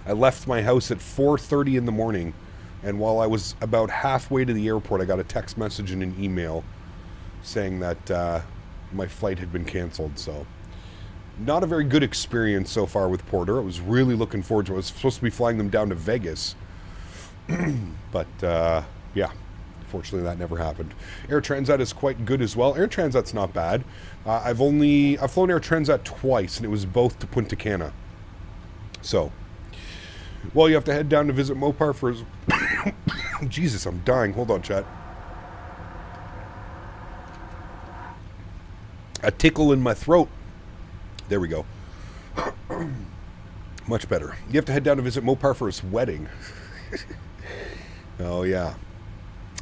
I left my house at 4:30 in the morning, and while I was about halfway to the airport, I got a text message and an email saying that my flight had been canceled, so... Not a very good experience so far with Porter. I was really looking forward to it. I was supposed to be flying them down to Vegas. But, yeah. Fortunately, that never happened. Air Transat is quite good as well. Air Transat's not bad. I've flown Air Transat twice, and it was both to Punta Cana. So, well, you have to head down to visit Mopar for his... Jesus, I'm dying. Hold on, chat. A tickle in my throat. There we go. Much better. You have to head down to visit Mopar for his wedding. Oh, yeah.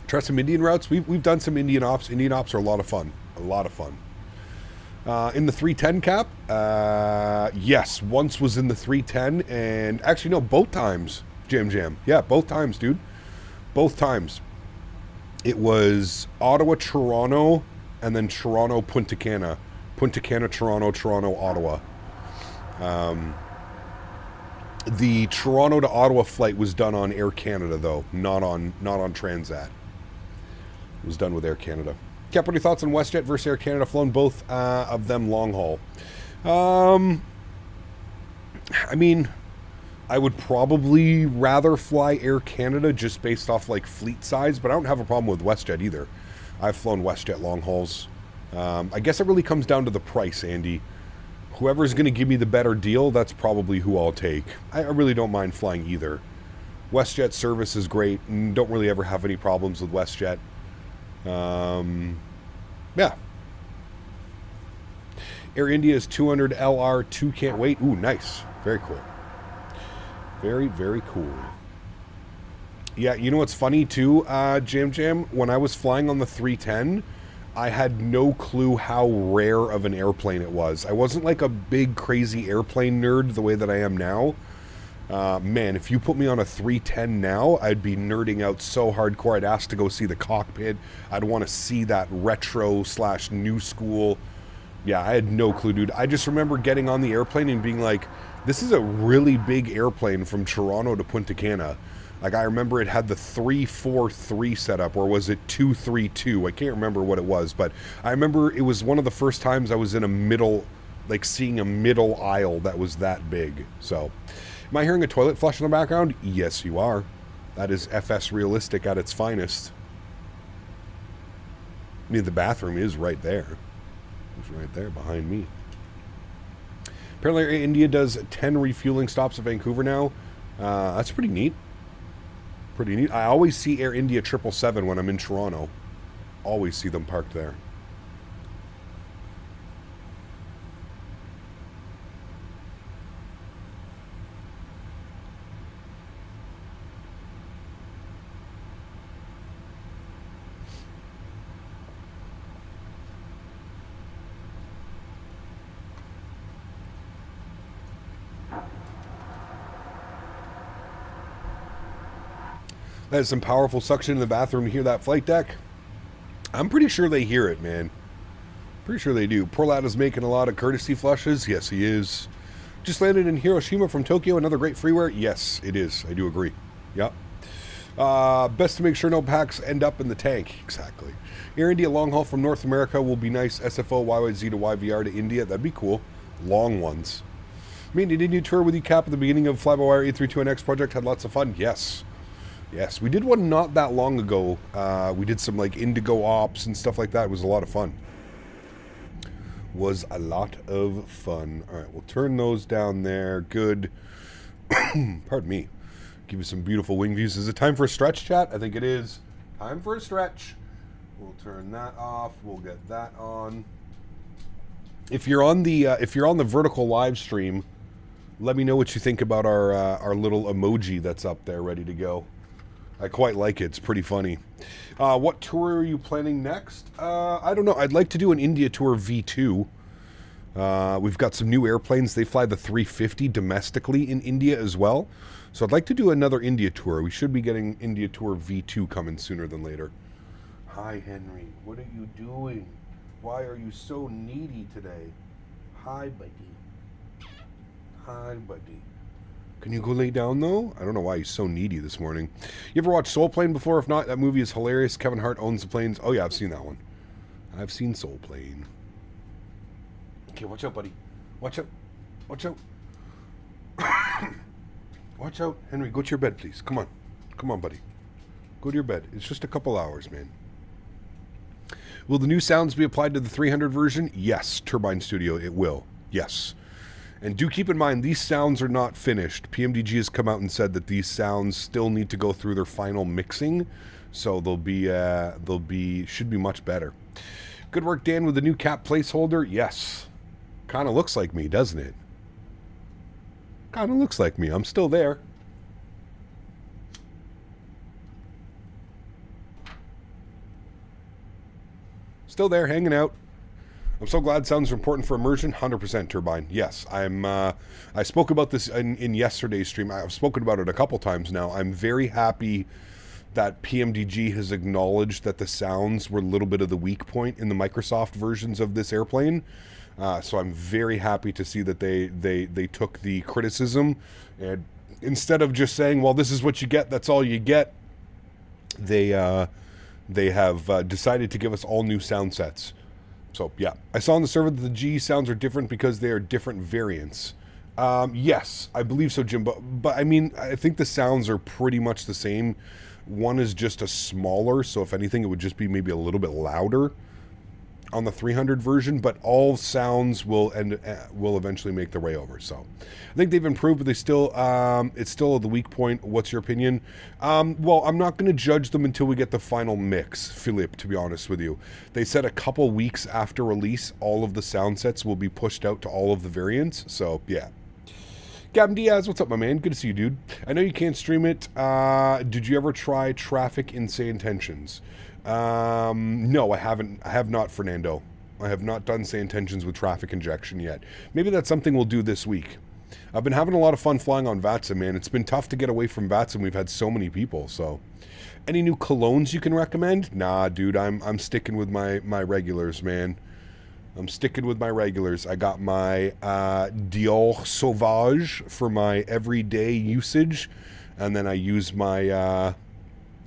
Try some Indian routes. We've done some Indian ops. Indian ops are a lot of fun. A lot of fun. In the 310 cap? Yes. Once was in the 310. And actually, no, both times. Jam. Yeah, both times, dude. Both times. It was Ottawa, Toronto, and then Toronto, Punta Cana. Punta Cana, Toronto, Toronto, Ottawa. The Toronto to Ottawa flight was done on Air Canada, though, not on Transat. It was done with Air Canada. Cap, what are your thoughts on WestJet versus Air Canada? Flown both of them long haul. I mean, I would probably rather fly Air Canada just based off like fleet size, but I don't have a problem with WestJet either. I've flown WestJet long hauls. I guess it really comes down to the price, Andy. Whoever's going to give me the better deal, that's probably who I'll take. I really don't mind flying either. WestJet service is great, and don't really ever have any problems with WestJet. Yeah. Air India's 200 LR2 can't wait. Ooh, nice. Very cool. Very, very cool. Yeah, you know what's funny too, Jam Jam? When I was flying on the 310, I had no clue how rare of an airplane it was. I wasn't like a big, crazy airplane nerd the way that I am now. Man, if you put me on a 310 now, I'd be nerding out so hardcore. I'd ask to go see the cockpit. I'd want to see that retro / new school. Yeah, I had no clue, dude. I just remember getting on the airplane and being like, this is a really big airplane from Toronto to Punta Cana. Like, I remember it had the 343 setup, or was it 232? I can't remember what it was, but I remember it was one of the first times I was in a middle, like seeing a middle aisle that was that big. So, am I hearing a toilet flush in the background? Yes, you are. That is FS realistic at its finest. I mean, the bathroom is right there. It's right there behind me. Apparently, Air India does 10 refueling stops at Vancouver now. That's pretty neat. Pretty neat. I always see Air India 777 when I'm in Toronto. Always see them parked there. That is some powerful suction in the bathroom to hear that flight deck. I'm pretty sure they hear it, man. Pretty sure they do. Poor lad is making a lot of courtesy flushes. Yes, he is. Just landed in Hiroshima from Tokyo. Another great freeware. Yes, it is. I do agree. Yep. Best to make sure no packs end up in the tank. Exactly. Air India long haul from North America will be nice. SFO, YYZ to YVR to India. That'd be cool. Long ones. I mean, did you tour with you, Cap, at the beginning of Fly-by-Wire 832NX project? Had lots of fun. Yes. Yes, we did one not that long ago. We did some like Indigo ops and stuff like that. It was a lot of fun. Was a lot of fun. All right, we'll turn those down there. Good. Pardon me. Give you some beautiful wing views. Is it time for a stretch, chat? I think it is. Time for a stretch. We'll turn that off. We'll get that on. If you're on the vertical live stream, let me know what you think about our little emoji that's up there ready to go. I quite like it. It's pretty funny. What tour are you planning next? I don't know. I'd like to do an India tour V2. We've got some new airplanes. They fly the 350 domestically in India as well. So I'd like to do another India tour. We should be getting India tour V2 coming sooner than later. Hi, Henry. What are you doing? Why are you so needy today? Hi, buddy. Hi, buddy. Can you go lay down, though? I don't know why he's so needy this morning. You ever watched Soul Plane before? If not, that movie is hilarious. Kevin Hart owns the planes. Oh, yeah, I've seen that one. I've seen Soul Plane. Okay, watch out, buddy. Watch out. Watch out. Watch out. Henry, go to your bed, please. Come on. Come on, buddy. Go to your bed. It's just a couple hours, man. Will the new sounds be applied to the 300 version? Yes, Turbine Studio, it will. Yes. And do keep in mind, these sounds are not finished. PMDG has come out and said that these sounds still need to go through their final mixing, so should be much better. Good work, Dan, with the new cap placeholder. Yes, kind of looks like me, doesn't it? Kind of looks like me. I'm still there. Still there, hanging out. I'm so glad sounds are important for immersion. 100% Turbine. Yes, I spoke about this in yesterday's stream. I've spoken about it a couple times now. I'm very happy that PMDG has acknowledged that the sounds were a little bit of the weak point in the Microsoft versions of this airplane. So I'm very happy to see that they took the criticism, and instead of just saying, well, this is what you get, that's all you get, they have decided to give us all new sound sets. So, yeah. I saw on the server that the G sounds are different because they are different variants. Yes, I believe so, Jim. But I mean, I think the sounds are pretty much the same. One is just a smaller, so if anything, it would just be maybe a little bit louder. on the 300 version, but all sounds will eventually make their way over. So I think they've improved, but they still it's still the weak point. What's your opinion? Well, I'm not going to judge them until we get the final mix, Philippe, to be honest with you. They said a couple weeks after release, all of the sound sets will be pushed out to all of the variants. So yeah. Gavin Diaz, what's up, my man? Good to see you, dude. I know you can't stream it. Did you ever try Traffic Insane Tensions? No, I haven't. I have not, Fernando. I have not done Say Intentions with traffic injection yet. Maybe that's something we'll do this week. I've been having a lot of fun flying on Vatsa, man. It's been tough to get away from Vatsa, and we've had so many people. So, any new colognes you can recommend? Nah, dude, I'm sticking with my regulars, man. I'm sticking with my regulars. I got my Dior Sauvage for my everyday usage, and then I use my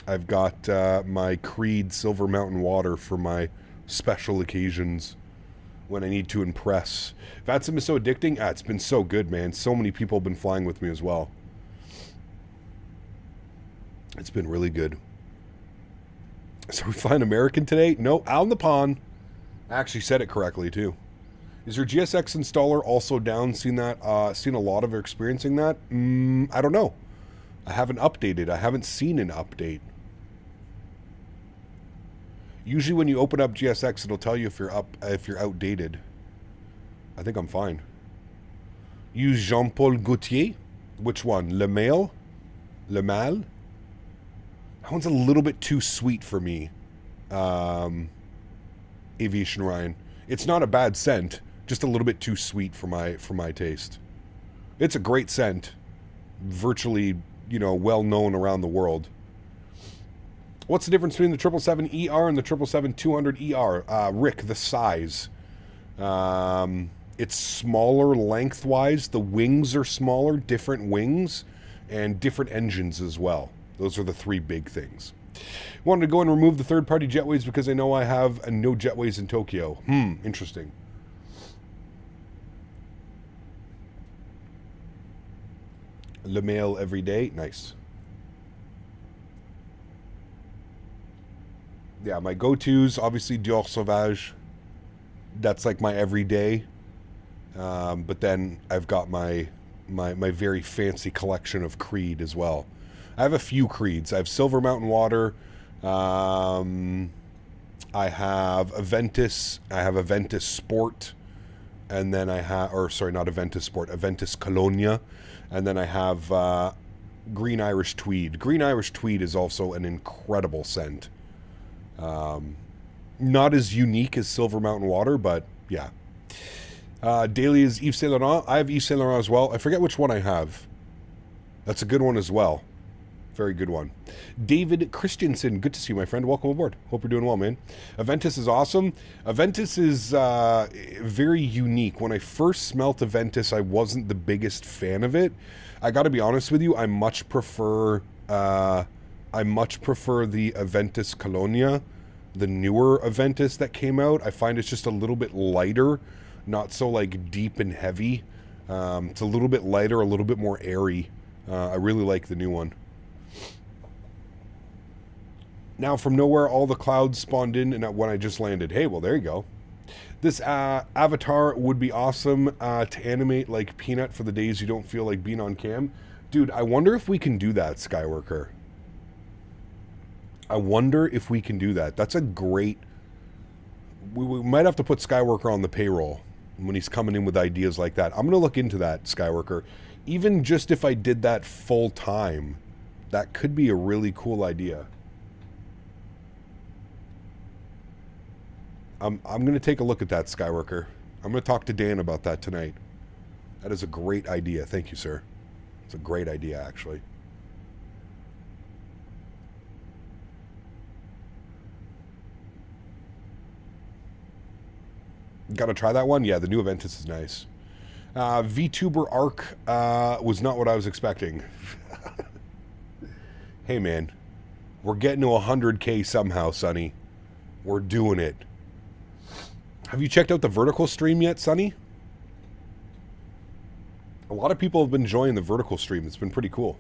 I've got my Creed Silver Mountain Water for my special occasions when I need to impress. Vatsum is so addicting. It's been so good, man. So many people have been flying with me as well. It's been really good. So we flying American today? No, out in the pond. I actually said it correctly too. Is your GSX installer also down? Seen that? Seen a lot of experiencing that? I don't know. I haven't updated. I haven't seen an update. Usually when you open up GSX, it'll tell you if you're outdated. I think I'm fine. Use Jean-Paul Gaultier. Which one? Le Male? Le Mal? That one's a little bit too sweet for me. Aviation Ryan. It's not a bad scent, just a little bit too sweet for my taste. It's a great scent. Virtually, well known around the world. What's the difference between the 777ER and the 777-200ER? Rick, the size. It's smaller lengthwise. The wings are smaller, different wings, and different engines as well. Those are the three big things. Wanted to go and remove the third-party jetways because I know I have no jetways in Tokyo. Interesting. Le Mail every day. Nice. Yeah, my go-tos, obviously Dior Sauvage. That's like my everyday. But then I've got my very fancy collection of Creed as well. I have a few Creeds. I have Silver Mountain Water. I have Aventus. I have Aventus Sport. And then I have, or sorry, not Aventus Sport, Aventus Colonia. And then I have Green Irish Tweed. Green Irish Tweed is also an incredible scent. Not as unique as Silver Mountain Water, but yeah. Daily is Yves Saint Laurent. I have Yves Saint Laurent as well. I forget which one I have. That's a good one as well. Very good one. David Christensen, good to see you, my friend. Welcome aboard. Hope you're doing well, man. Aventus is awesome. Aventus is very unique. When I first smelt Aventus, I wasn't the biggest fan of it. I got to be honest with you. I much prefer the Aventus Colonia, the newer Aventus that came out. I find it's just a little bit lighter, not so like deep and heavy. It's a little bit lighter, a little bit more airy. I really like the new one. Now from nowhere, all the clouds spawned in and when I just landed. Hey, well, there you go. This avatar would be awesome to animate like Peanut for the days you don't feel like being on cam. Dude, I wonder if we can do that, Skyworker. I wonder if we can do that. That's a great... We might have to put Skyworker on the payroll when he's coming in with ideas like that. I'm going to look into that, Skyworker. Even just if I did that full time, that could be a really cool idea. I'm going to take a look at that, Skyworker. I'm going to talk to Dan about that tonight. That is a great idea. Thank you, sir. It's a great idea, actually. Got to try that one? Yeah, the new Aventus is nice. VTuber Arc was not what I was expecting. Hey, man. We're getting to 100K somehow, Sonny. We're doing it. Have you checked out the vertical stream yet, Sonny? A lot of people have been enjoying the vertical stream. It's been pretty cool.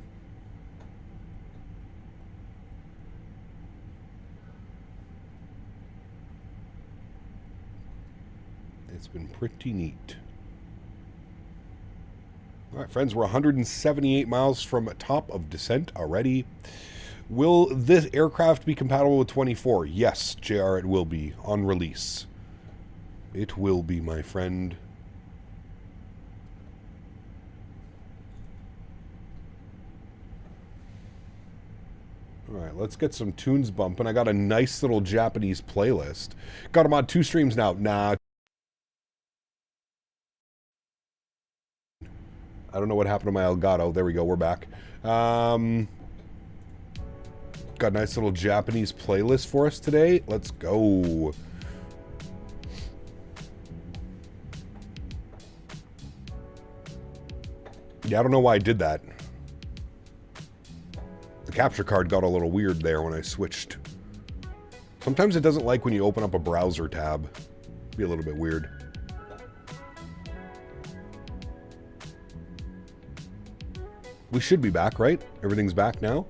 It's been pretty neat. All right, friends, we're 178 miles from top of descent already. Will this aircraft be compatible with 24? Yes, JR, it will be on release. It will be, my friend. All right, let's get some tunes bumping. I got a nice little Japanese playlist. Got them on 2 streams now. Nah. I don't know what happened to my Elgato. There we go. We're back. Got a nice little Japanese playlist for us today. Let's go. Yeah, I don't know why I did that. The capture card got a little weird there when I switched. Sometimes it doesn't like when you open up a browser tab. Be a little bit weird. We should be back, right? Everything's back now.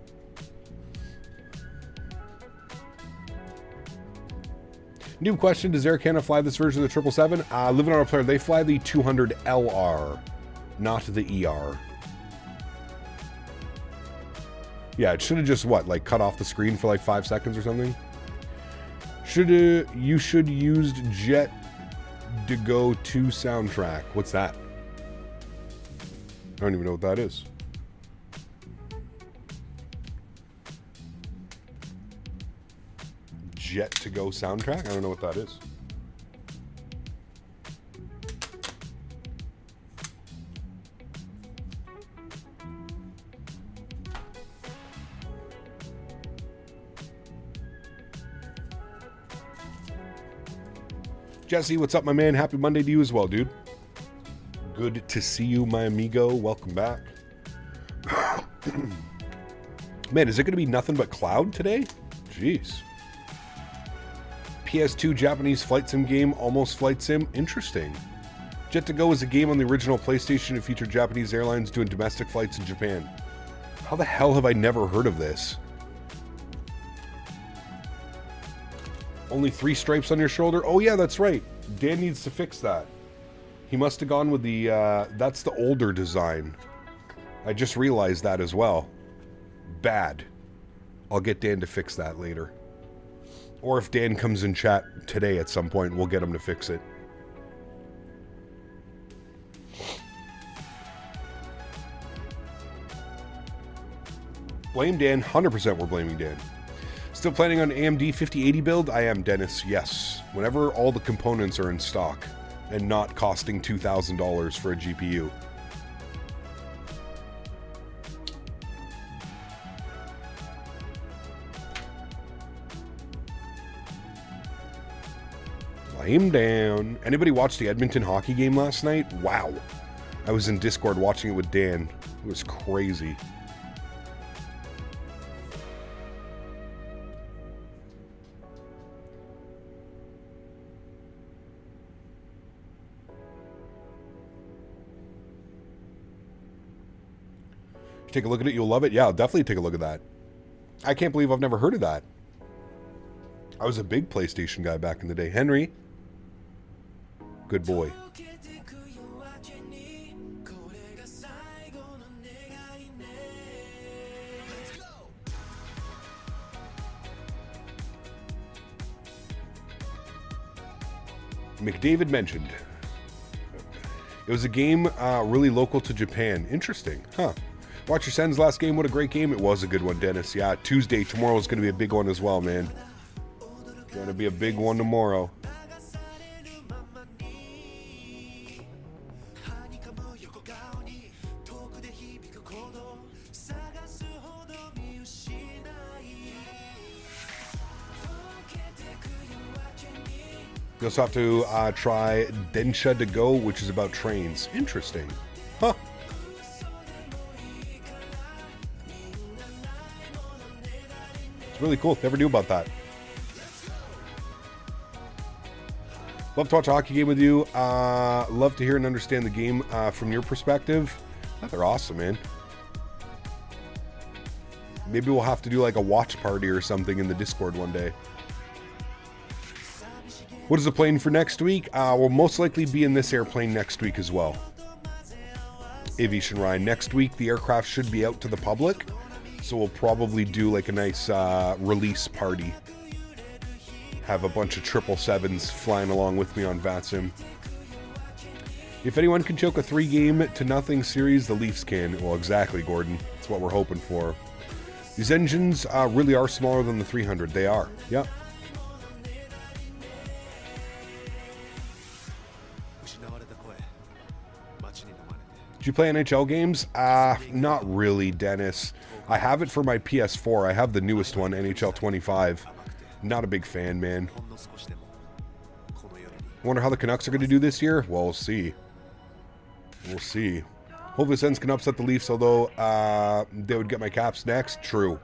New question, does Air Canada fly this version of the 777? Living on a player, they fly the 200LR, not the ER. Yeah, it should have just, what, like cut off the screen for like 5 seconds or something? You should used Jet to Go 2 soundtrack. What's that? I don't even know what that is. Jet to Go soundtrack? I don't know what that is. Jesse, what's up, my man? Happy Monday to you as well, dude. Good to see you, my amigo. Welcome back. Man, is it going to be nothing but cloud today? Jeez. PS2 Japanese flight sim game, almost flight sim. Interesting. Jet to Go is a game on the original PlayStation. It featured Japanese airlines doing domestic flights in Japan. How the hell have I never heard of this? Only 3 stripes on your shoulder? Oh yeah, that's right. Dan needs to fix that. He must have gone with the, that's the older design. I just realized that as well. Bad. I'll get Dan to fix that later. Or if Dan comes in chat today at some point, we'll get him to fix it. Blame Dan. 100% we're blaming Dan. Still planning on AMD 5080 build? I am, Denis. Yes. Whenever all the components are in stock and not costing $2,000 for a GPU. Blame down. Anybody watch the Edmonton hockey game last night? Wow. I was in Discord watching it with Dan. It was crazy. Take a look at it, you'll love it. Yeah, I'll definitely take a look at that. I can't believe I've never heard of that. I was a big PlayStation guy back in the day. Henry. Good boy. McDavid mentioned. It was a game really local to Japan. Interesting. Huh. Watch your son's last game. What a great game. It was a good one, Denis. Yeah, Tuesday. Tomorrow is going to be a big one as well, man. Going to be a big one tomorrow. You also have to try Densha to Go, which is about trains. Interesting. Huh. Really cool. Never knew about that. Love to watch a hockey game with you. Love to hear and understand the game from your perspective. They're awesome, man. Maybe we'll have to do like a watch party or something in the Discord one day. What is the plane for next week? We'll most likely be in this airplane next week as well. Aviation Ryan. Next week, the aircraft should be out to the public. So we'll probably do like a nice release party. Have a bunch of 777s flying along with me on VATSIM. If anyone can choke a 3-game-to-0 series, the Leafs can. Well, exactly, Gordon. That's what we're hoping for. These engines really are smaller than the 300. They are. Yep. Did you play NHL games? Not really, Dennis. I have it for my PS4. I have the newest one, NHL 25. Not a big fan, man. Wonder how the Canucks are going to do this year? Well, we'll see. We'll see. Hopefully Sens can upset the Leafs, although they would get my Caps next. True.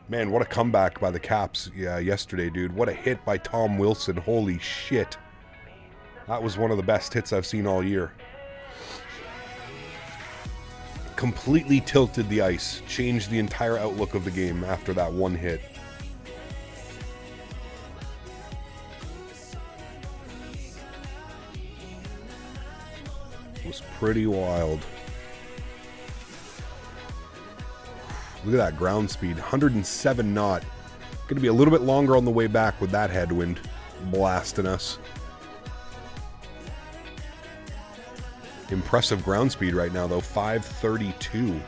Man, what a comeback by the Caps yesterday, dude. What a hit by Tom Wilson. Holy shit. That was one of the best hits I've seen all year. Completely tilted the ice. Changed the entire outlook of the game after that one hit. It was pretty wild. Look at that ground speed. 107 knot. Going to be a little bit longer on the way back with that headwind blasting us. Impressive ground speed right now, though. 532.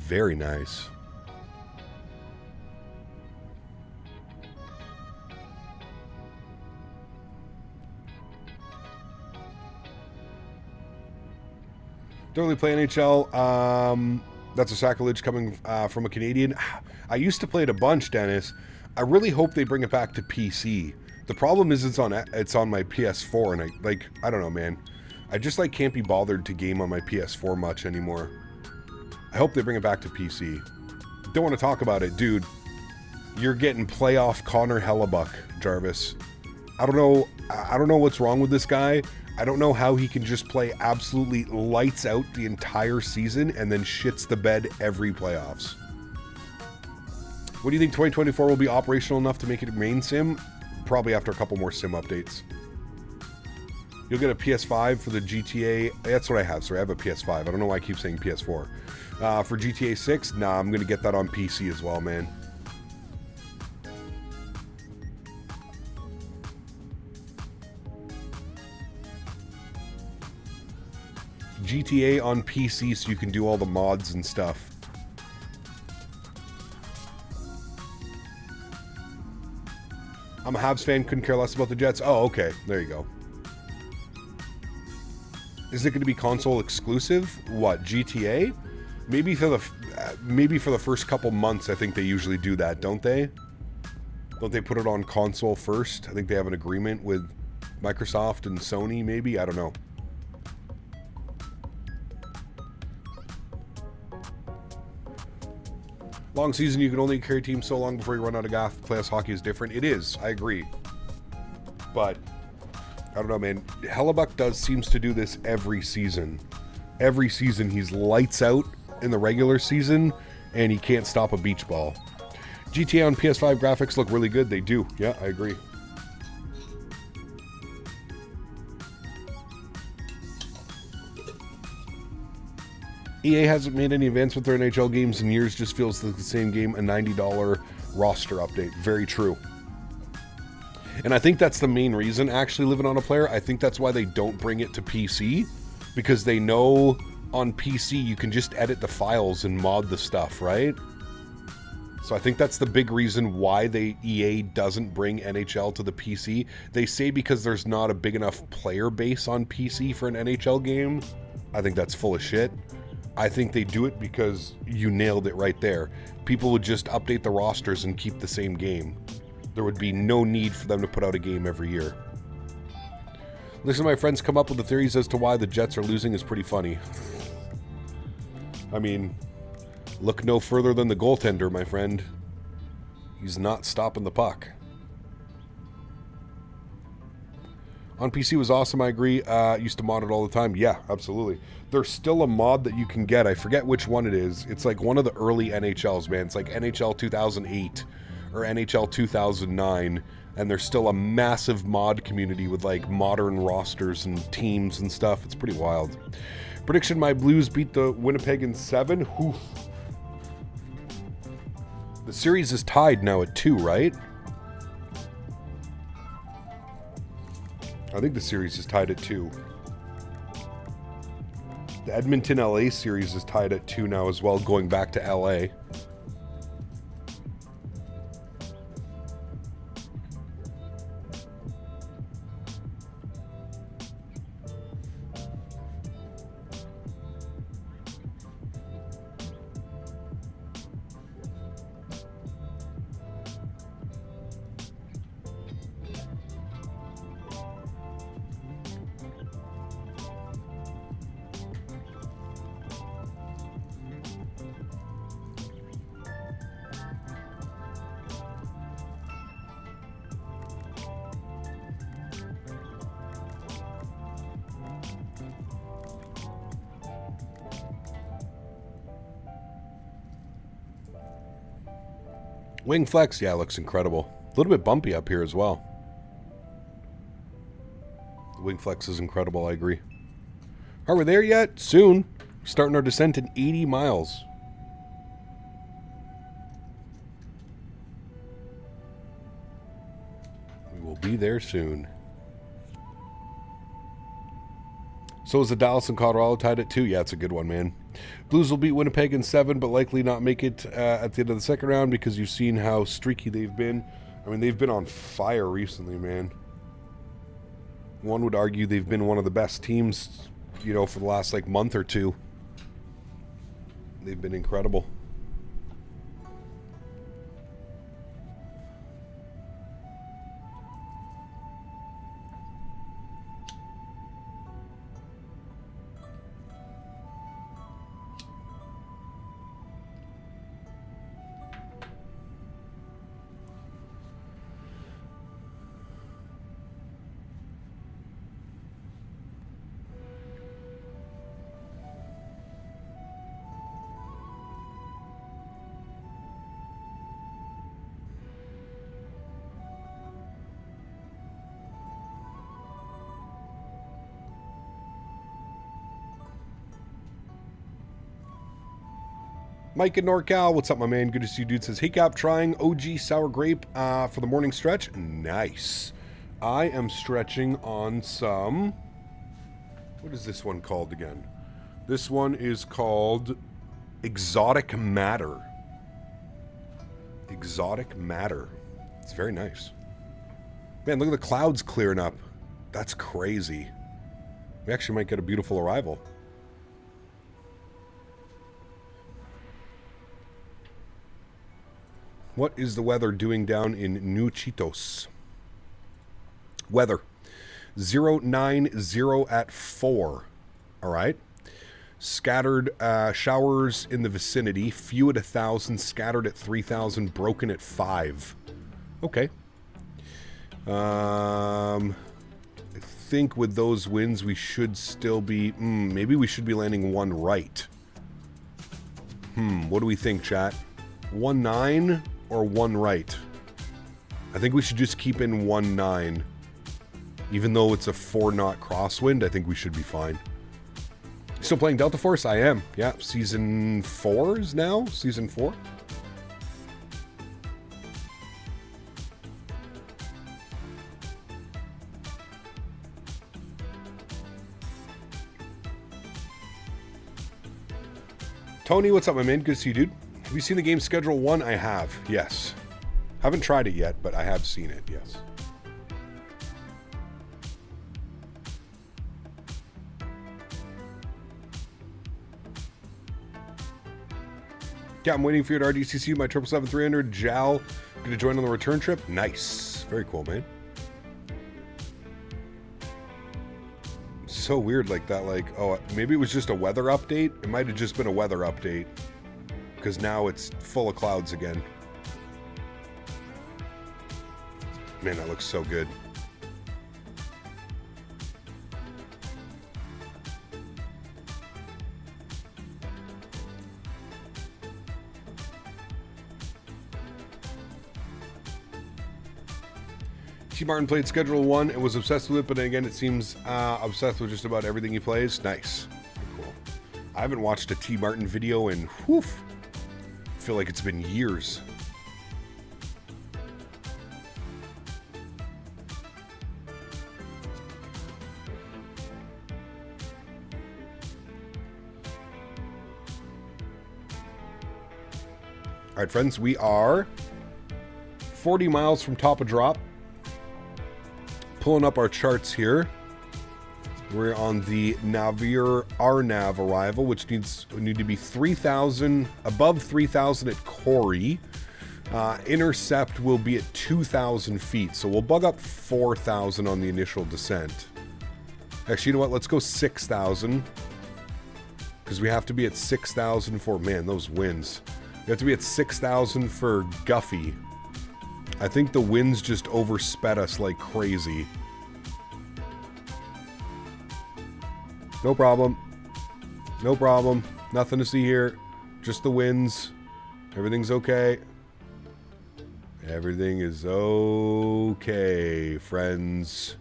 Very nice. Don't really play NHL. That's a sacrilege coming from a Canadian. I used to play it a bunch, Dennis. I really hope they bring it back to PC. The problem is it's on my PS4, and I don't know, man. I just can't be bothered to game on my PS4 much anymore. I hope they bring it back to PC. Don't want to talk about it, dude. You're getting playoff Connor Hellebuck, Jarvis. I don't know what's wrong with this guy. I don't know how he can just play absolutely lights out the entire season and then shits the bed every playoffs. What do you think 2024 will be operational enough to make it main sim? Probably after a couple more sim updates. You'll get a PS5 for the GTA. That's what I have. Sorry, I have a PS5. I don't know why I keep saying PS4. For GTA 6, nah, I'm going to get that on PC as well, man. GTA on PC so you can do all the mods and stuff. I'm a Habs fan, couldn't care less about the Jets. Oh, okay. There you go. Is it going to be console exclusive? What, GTA? Maybe for the first couple months. I think they usually do that, don't they? Don't they put it on console first? I think they have an agreement with Microsoft and Sony, maybe? I don't know. Long season, you can only carry teams so long before you run out of gas. Playoffs hockey is different. It is, I agree. But I don't know, man. Hellebuck seems to do this every season. Every season he's lights out in the regular season, and he can't stop a beach ball. GTA on PS5 graphics look really good. They do. Yeah, I agree. EA hasn't made any advancement with their NHL games in years. Just feels like the same game, a $90 roster update. Very true. And I think that's the main reason, actually, living on a player. I think that's why they don't bring it to PC, because they know on PC you can just edit the files and mod the stuff, right? So I think that's the big reason why EA doesn't bring NHL to the PC. They say because there's not a big enough player base on PC for an NHL game. I think that's full of shit. I think they do it because you nailed it right there. People would just update the rosters and keep the same game. There would be no need for them to put out a game every year. Listen to my friends come up with the theories as to why the Jets are losing is pretty funny. I mean, look no further than the goaltender, my friend. He's not stopping the puck. On PC was awesome, I agree. Used to mod it all the time. Yeah, absolutely. There's still a mod that you can get. I forget which one it is. It's like one of the early NHLs, man. It's like NHL 2008 or NHL 2009. And there's still a massive mod community with like modern rosters and teams and stuff. It's pretty wild. Prediction, my Blues beat the Winnipeg in 7. Oof. The series is tied now at 2, right? I think the series is tied at 2. The Edmonton LA series is tied at 2 now as well, going back to LA. Wing flex, yeah, looks incredible. A little bit bumpy up here as well. The wing flex is incredible, I agree. Are we there yet? Soon. Starting our descent in 80 miles. We will be there soon. So is the Dallas and Colorado tied at 2. Yeah, it's a good one, man. Blues will beat Winnipeg in 7, but likely not make it at the end of the second round because you've seen how streaky they've been. I mean, they've been on fire recently, man. One would argue they've been one of the best teams, you know, for the last, like, month or two. They've been incredible. Mike in NorCal, what's up, my man? Good to see you, dude. Says, hey, Cap, trying OG sour grape for the morning stretch. Nice. I am stretching on some... What is this one called again? This one is called Exotic Matter. Exotic Matter. It's very nice. Man, look at the clouds clearing up. That's crazy. We actually might get a beautiful arrival. What is the weather doing down in New Chitos? Weather. 090 at 4. All right. Scattered showers in the vicinity. Few at 1,000. Scattered at 3,000. Broken at 5. Okay. I think with those winds we should still be... maybe we should be landing one right. What do we think, chat? 19 or one right? I think we should just keep in 19. Even though it's a 4-knot crosswind, I think we should be fine. Still playing Delta Force? I am. Yeah, season 4 is now? Season 4? Tony, what's up, my man? Good to see you, dude. Have you seen the game Schedule 1? I have, yes. Haven't tried it yet, but I have seen it, yes. Yeah, I'm waiting for you at RDCC, my 777-300. Jal, going to join on the return trip? Nice. Very cool, man. So weird like that, like, oh, maybe it was just a weather update. It might have just been a weather update. Because now it's full of clouds again. Man, that looks so good. T. Martin played Schedule 1 and was obsessed with it, but then again, it seems obsessed with just about everything he plays. Nice. Cool. I haven't watched a T. Martin video in, I feel like it's been years. All right, friends, we are 40 miles from top of drop. Pulling up our charts here. We're on the Navier RNAV arrival, which need to be 3,000, above 3,000 at Corey. Intercept will be at 2,000 feet, so we'll bug up 4,000 on the initial descent. Actually, you know what? Let's go 6,000. Because we have to be at 6,000 for, man, those winds. We have to be at 6,000 for Guffey. I think the winds just oversped us like crazy. No problem. No problem. Nothing to see here. Just the winds. Everything's okay. Everything is okay, friends.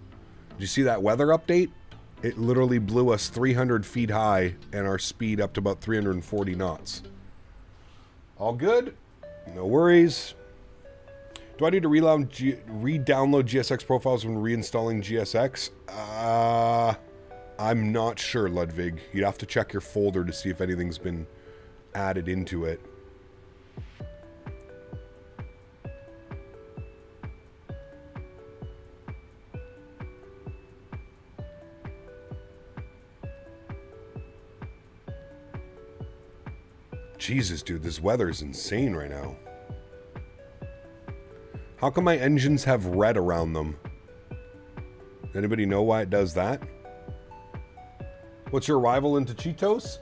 Did you see that weather update? It literally blew us 300 feet high and our speed up to about 340 knots. All good. No worries. Do I need to re-download GSX profiles when reinstalling GSX? I'm not sure, Ludwig. You'd have to check your folder to see if anything's been added into it. Jesus, dude, this weather is insane right now. How come my engines have red around them? Anybody know why it does that? What's your arrival into Cheetos?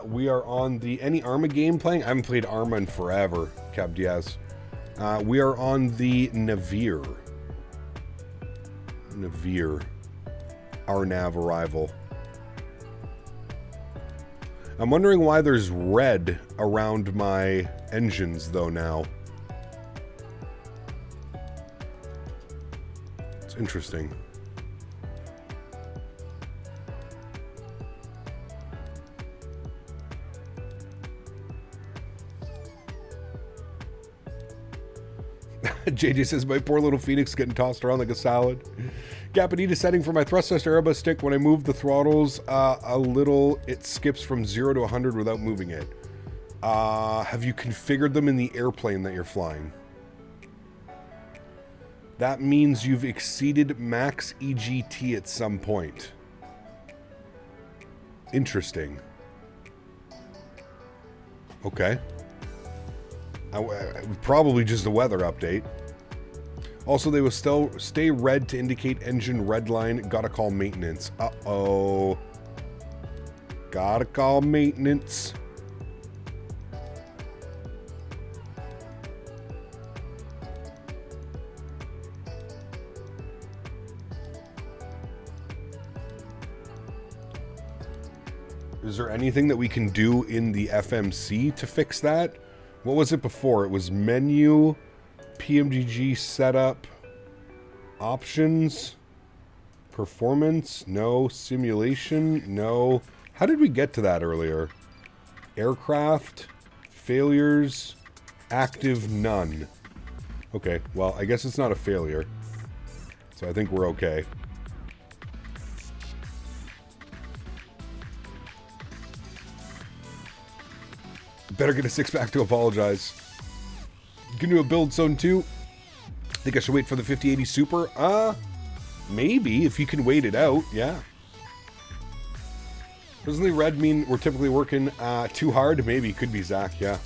We are on the any Arma game playing. I haven't played Arma in forever, Cab Diaz. We are on the Navier. Our nav arrival. I'm wondering why there's red around my engines though now. It's interesting. JJ says, my poor little Phoenix getting tossed around like a salad. Gapanita setting for my thrust tester Airbus stick. When I move the throttles a little, it skips from 0 to 100 without moving it. Have you configured them in the airplane that you're flying? That means you've exceeded max EGT at some point. Interesting. Okay. Probably just the weather update. Also, they will still stay red to indicate engine red line. Gotta call maintenance. Uh-oh. Gotta call maintenance. Is there anything that we can do in the FMC to fix that? What was it before? It was menu, PMDG setup, options, performance, no, simulation, no. How did we get to that earlier? Aircraft, failures, active, none. Okay, well, I guess it's not a failure. So I think we're okay. Better get a six-pack to apologize. Can do a build zone 2. Think I should wait for the 5080 Super? Maybe, if you can wait it out, yeah. Doesn't the red mean we're typically working too hard? Maybe, could be Zach, yeah.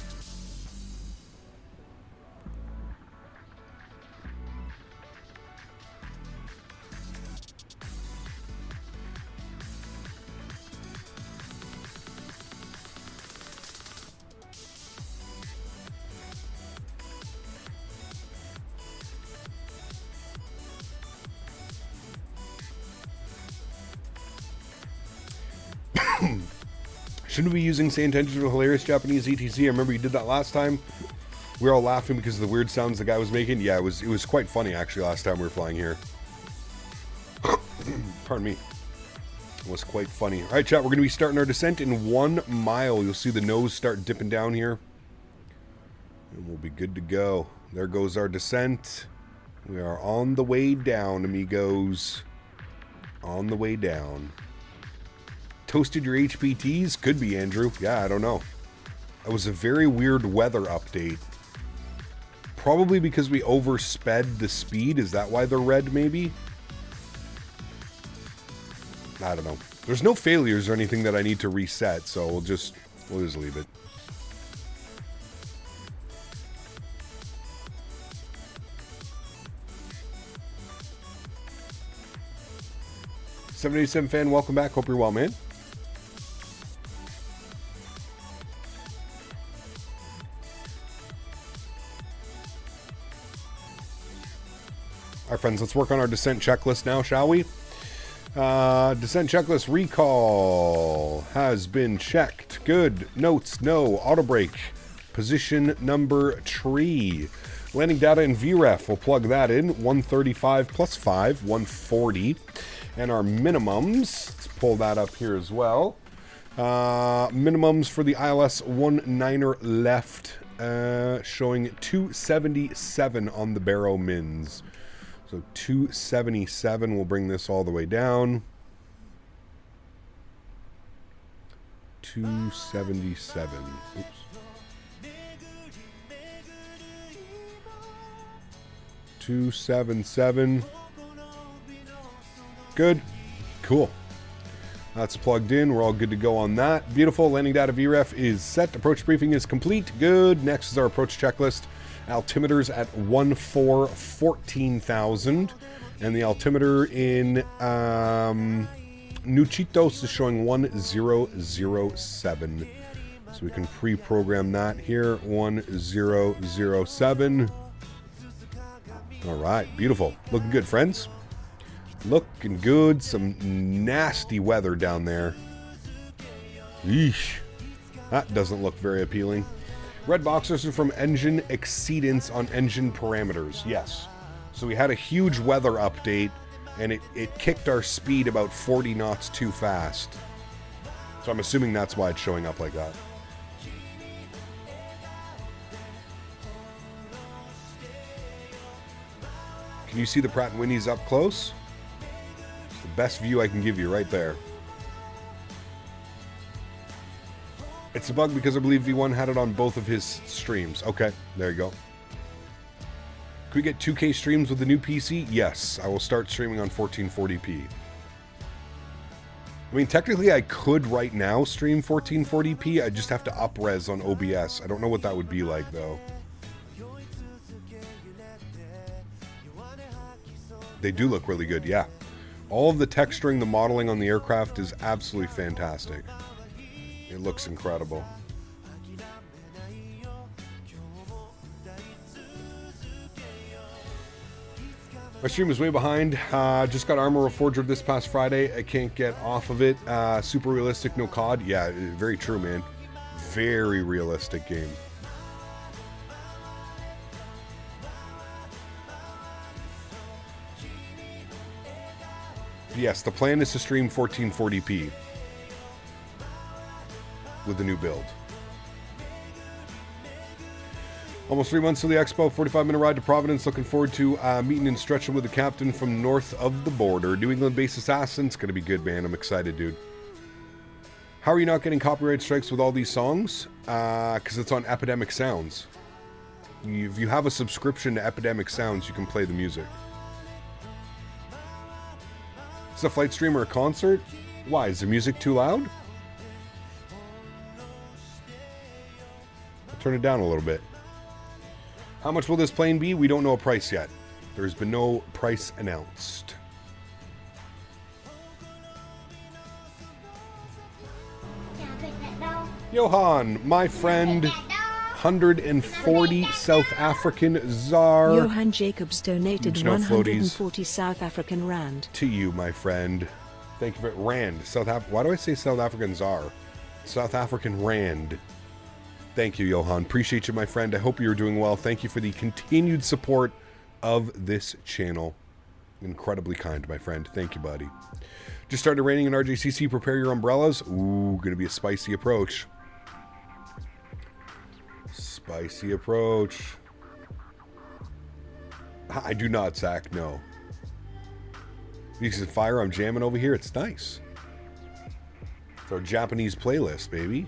Shouldn't we be using say intentional hilarious Japanese ETC? I remember you did that last time. We were all laughing because of the weird sounds the guy was making. Yeah, it was quite funny actually last time we were flying here. Pardon me. It was quite funny. All right, chat, we're going to be starting our descent in 1 mile. You'll see the nose start dipping down here. And we'll be good to go. There goes our descent. We are on the way down, amigos. On the way down. Toasted your HPTs? Could be, Andrew. Yeah, I don't know. It was a very weird weather update. Probably because we oversped the speed. Is that why they're red, maybe? I don't know. There's no failures or anything that I need to reset, so we'll just leave it. $787 fan, welcome back. Hope you're well, man. All right, friends, let's work on our descent checklist now, shall we? Descent checklist recall has been checked. Good. Notes, no. Auto brake. Position number tree. Landing data in VREF. We'll plug that in. 135 plus 5, 140. And our minimums. Let's pull that up here as well. Minimums for the ILS 19er left. Showing 277 on the Barrow mins. So 277, we'll bring this all the way down. 277. Oops. $277. Good. Cool. That's plugged in. We're all good to go on that. Beautiful. Landing data VREF is set. Approach briefing is complete. Good. Next is our approach checklist. Altimeters at 14,000, and the altimeter in Nuchitos is showing 1007. So we can pre-program that here. 1007. All right, beautiful. Looking good, friends. Looking good. Some nasty weather down there. Yeesh. That doesn't look very appealing. Red boxes are from engine exceedance on engine parameters. Yes. So we had a huge weather update, and it kicked our speed about 40 knots too fast. So I'm assuming that's why it's showing up like that. Can you see the Pratt & Whitney's up close? It's the best view I can give you right there. It's a bug because I believe V1 had it on both of his streams. Okay, there you go. Can we get 2K streams with the new PC? Yes, I will start streaming on 1440p. I mean, technically I could right now stream 1440p. I just have to up-res on OBS. I don't know what that would be like, though. They do look really good, yeah. All of the texturing, the modeling on the aircraft is absolutely fantastic. It looks incredible. My stream is way behind. Just got Armor Reforger this past Friday. I can't get off of it. Super realistic, no COD. Yeah, very true, man. Very realistic game. Yes, the plan is to stream 1440p with the new build. Almost 3 months to the expo, 45-minute ride to Providence. Looking forward to meeting and stretching with the captain from north of the border. New England-based assassin. It's going to be good, man. I'm excited, dude. How are you not getting copyright strikes with all these songs? Because it's on Epidemic Sounds. If you have a subscription to Epidemic Sounds, you can play the music. Is it a flight stream or a concert? Why? Is the music too loud? I'll turn it down a little bit. How much will this plane be? We don't know a price yet. There's been no price announced. Johan, my friend, 140 South African ZAR. Johan Jacobs donated 140 South African Rand. To you, my friend. Thank you for Rand. Why do I say South African ZAR? South African Rand. Thank you, Johan. Appreciate you, my friend. I hope you're doing well. Thank you for the continued support of this channel. Incredibly kind, my friend. Thank you, buddy. Just started raining in RJCC. Prepare your umbrellas. Ooh, gonna be a spicy approach. Spicy approach. I do not, Zach, no. Because of fire, I'm jamming over here. It's nice. It's our Japanese playlist, baby.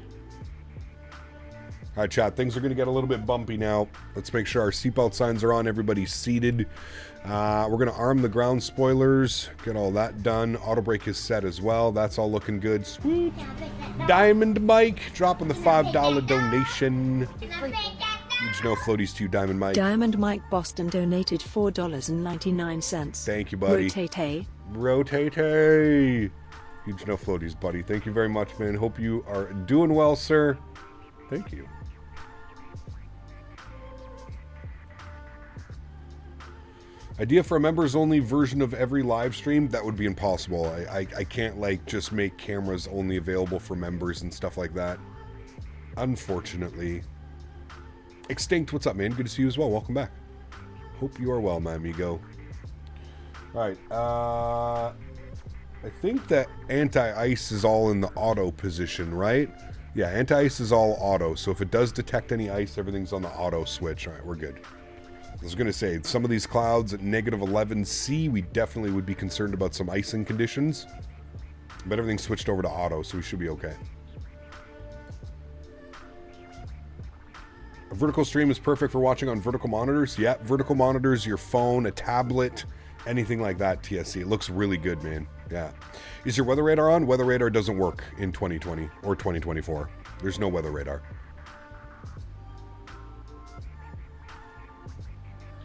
All right, chat. Things are going to get a little bit bumpy now. Let's make sure our seatbelt signs are on. Everybody's seated. We're going to arm the ground spoilers. Get all that done. Auto brake is set as well. That's all looking good. Sweet. Diamond Mike dropping the $5 donation. Huge no floaties to you, Diamond Mike. Diamond Mike Boston donated $4.99. Thank you, buddy. Rotate. Rotate. Huge no floaties, buddy. Thank you very much, man. Hope you are doing well, sir. Thank you. Idea for a members-only version of every live stream? That would be impossible. I can't, like, just make cameras only available for members and stuff like that. Unfortunately. Extinct, what's up, man? Good to see you as well. Welcome back. Hope you are well, my amigo. Alright, I think that anti-ice is all in the auto position, right? Yeah, anti-ice is all auto, so if it does detect any ice, everything's on the auto switch. Alright, we're good. I was going to say, some of these clouds at negative 11C, we definitely would be concerned about some icing conditions. But everything's switched over to auto, so we should be okay. A vertical stream is perfect for watching on vertical monitors. Yeah, vertical monitors, your phone, a tablet, anything like that, TSC. It looks really good, man. Yeah. Is your weather radar on? Weather radar doesn't work in 2020 or 2024. There's no weather radar.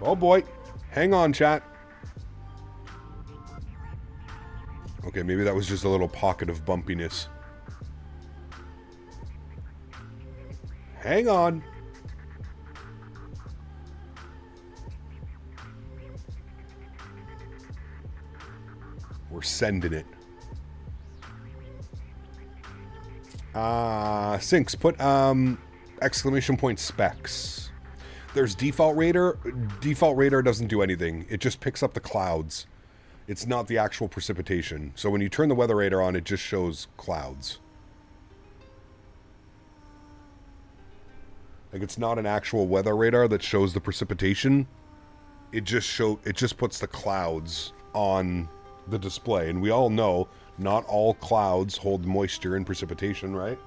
Oh boy. Hang on, chat. Okay, maybe that was just a little pocket of bumpiness. Hang on. We're sending it. Syncs, put exclamation point specs. There's default radar. Default radar doesn't do anything. It just picks up the clouds. It's not the actual precipitation. So when you turn the weather radar on, it just shows clouds. Like, it's not an actual weather radar that shows the precipitation. It just puts the clouds on the display. And we all know not all clouds hold moisture and precipitation, right?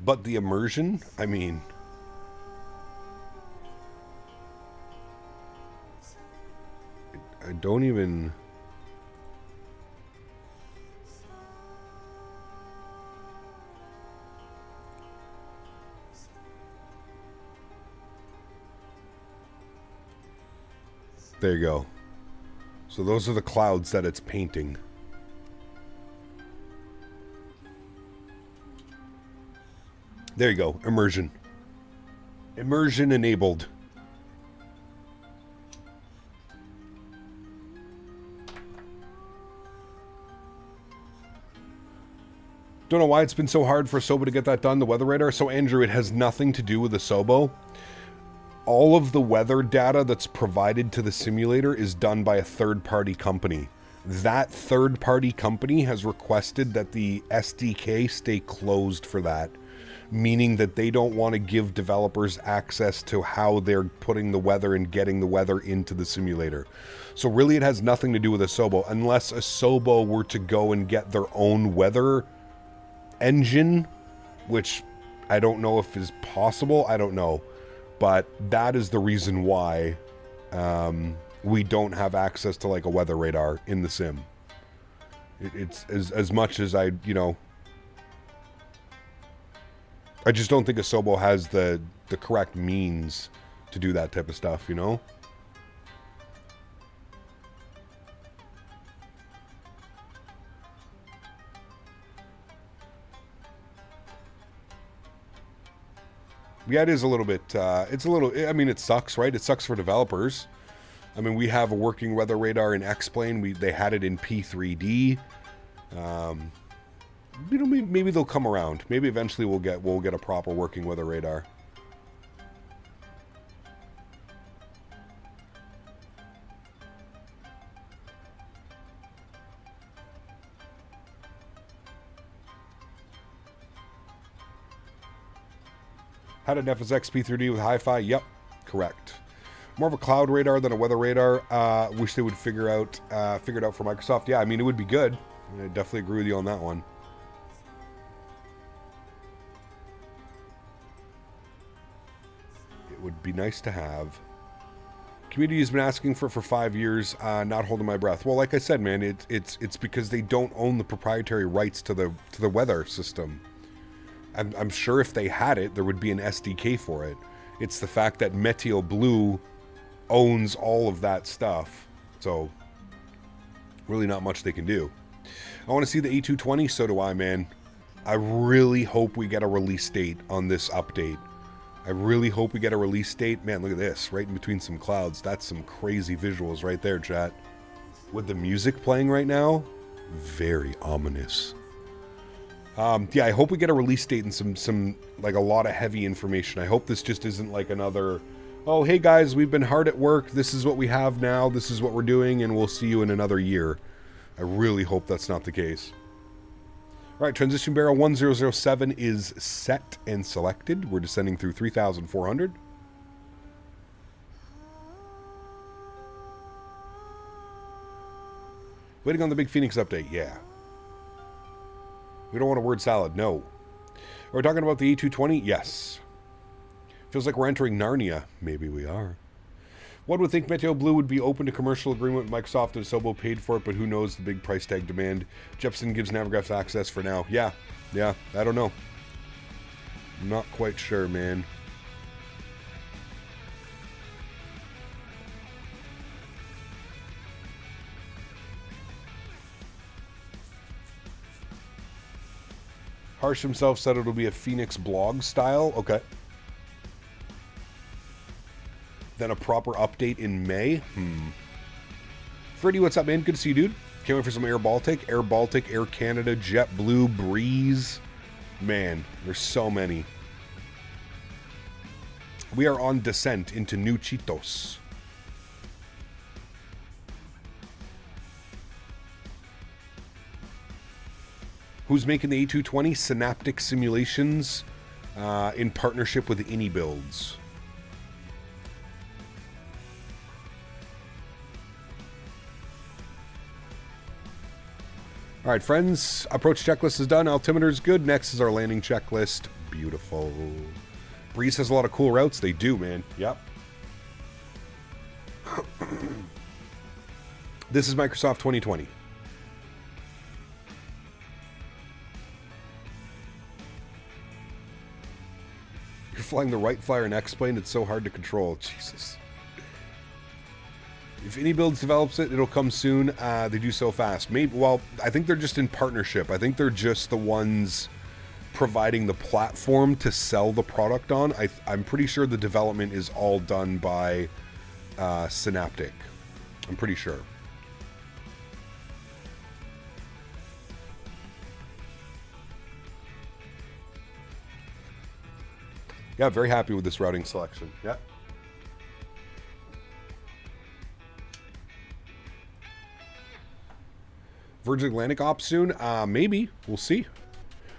But the immersion, I mean, I don't even... There you go. So those are the clouds that it's painting. There you go. Immersion. Immersion enabled. Don't know why it's been so hard for Sobo to get that done, the weather radar. So, Andrew, it has nothing to do with the Sobo. All of the weather data that's provided to the simulator is done by a third-party company. That third-party company has requested that the SDK stay closed for that, meaning that they don't want to give developers access to how they're putting the weather and getting the weather into the simulator. So really it has nothing to do with Asobo, unless Asobo were to go and get their own weather engine, which I don't know if is possible. I don't know. But that is the reason why we don't have access to like a weather radar in the sim. It's as much as I, you know, I just don't think Asobo has the correct means to do that type of stuff, you know? Yeah, it is a little bit, it's a little, I mean, it sucks, right? It sucks for developers. I mean, we have a working weather radar in X-Plane. They had it in P3D. you know, maybe they'll come around. Maybe eventually we'll get a proper working weather radar. Had an FSX P3D with Hi-Fi? Yep, correct. More of a cloud radar than a weather radar. Wish they would figure it out for Microsoft. Yeah, I mean, it would be good. I definitely agree with you on that one. It would be nice to have. Community has been asking for 5 years, not holding my breath. Well, like I said, man, it's because they don't own the proprietary rights to the weather system. I'm sure if they had it, there would be an SDK for it. It's the fact that MatthewO owns all of that stuff. So, really not much they can do. I want to see the A220, so do I, man. I really hope we get a release date on this update. I really hope we get a release date. Man, look at this, right in between some clouds. That's some crazy visuals right there, chat. With the music playing right now, very ominous. Yeah, I hope we get a release date and some like a lot of heavy information. I hope this just isn't like another, oh, hey guys, we've been hard at work. This is what we have now. This is what we're doing, and we'll see you in another year. I really hope that's not the case. All right, transition barrel 1007 is set and selected. We're descending through 3,400. Waiting on the big Phoenix update, yeah. We don't want a word salad, no. Are we talking about the A220? Yes. Feels like we're entering Narnia. Maybe we are. One would think MatthewO would be open to commercial agreement with Microsoft and Sobo paid for it, but who knows the big price tag demand. Jepson gives Navigraph access for now. Yeah, I don't know. I'm not quite sure, man. Harsh himself said it'll be a Phoenix blog style. Okay. Then a proper update in May. Freddie, what's up, man? Good to see you, dude. Can't wait for some Air Baltic, Air Canada, JetBlue, Breeze. Man, there's so many. We are on descent into New Chitos. Who's making the A220? Synaptic Simulations in partnership with AnyBuilds. All right, friends. Approach checklist is done. Altimeter is good. Next is our landing checklist. Beautiful. Breeze has a lot of cool routes. They do, man. Yep. This is Microsoft 2020. You're flying the right flyer in X-Plane. It's so hard to control. Jesus. If AnyBuilds develops it, it'll come soon. They do so fast. Maybe. Well, I think they're just in partnership. I think they're just the ones providing the platform to sell the product on. I'm pretty sure the development is all done by Synaptic. I'm pretty sure. Yeah, very happy with this routing selection. Yeah. Virgin Atlantic op soon? Maybe. We'll see.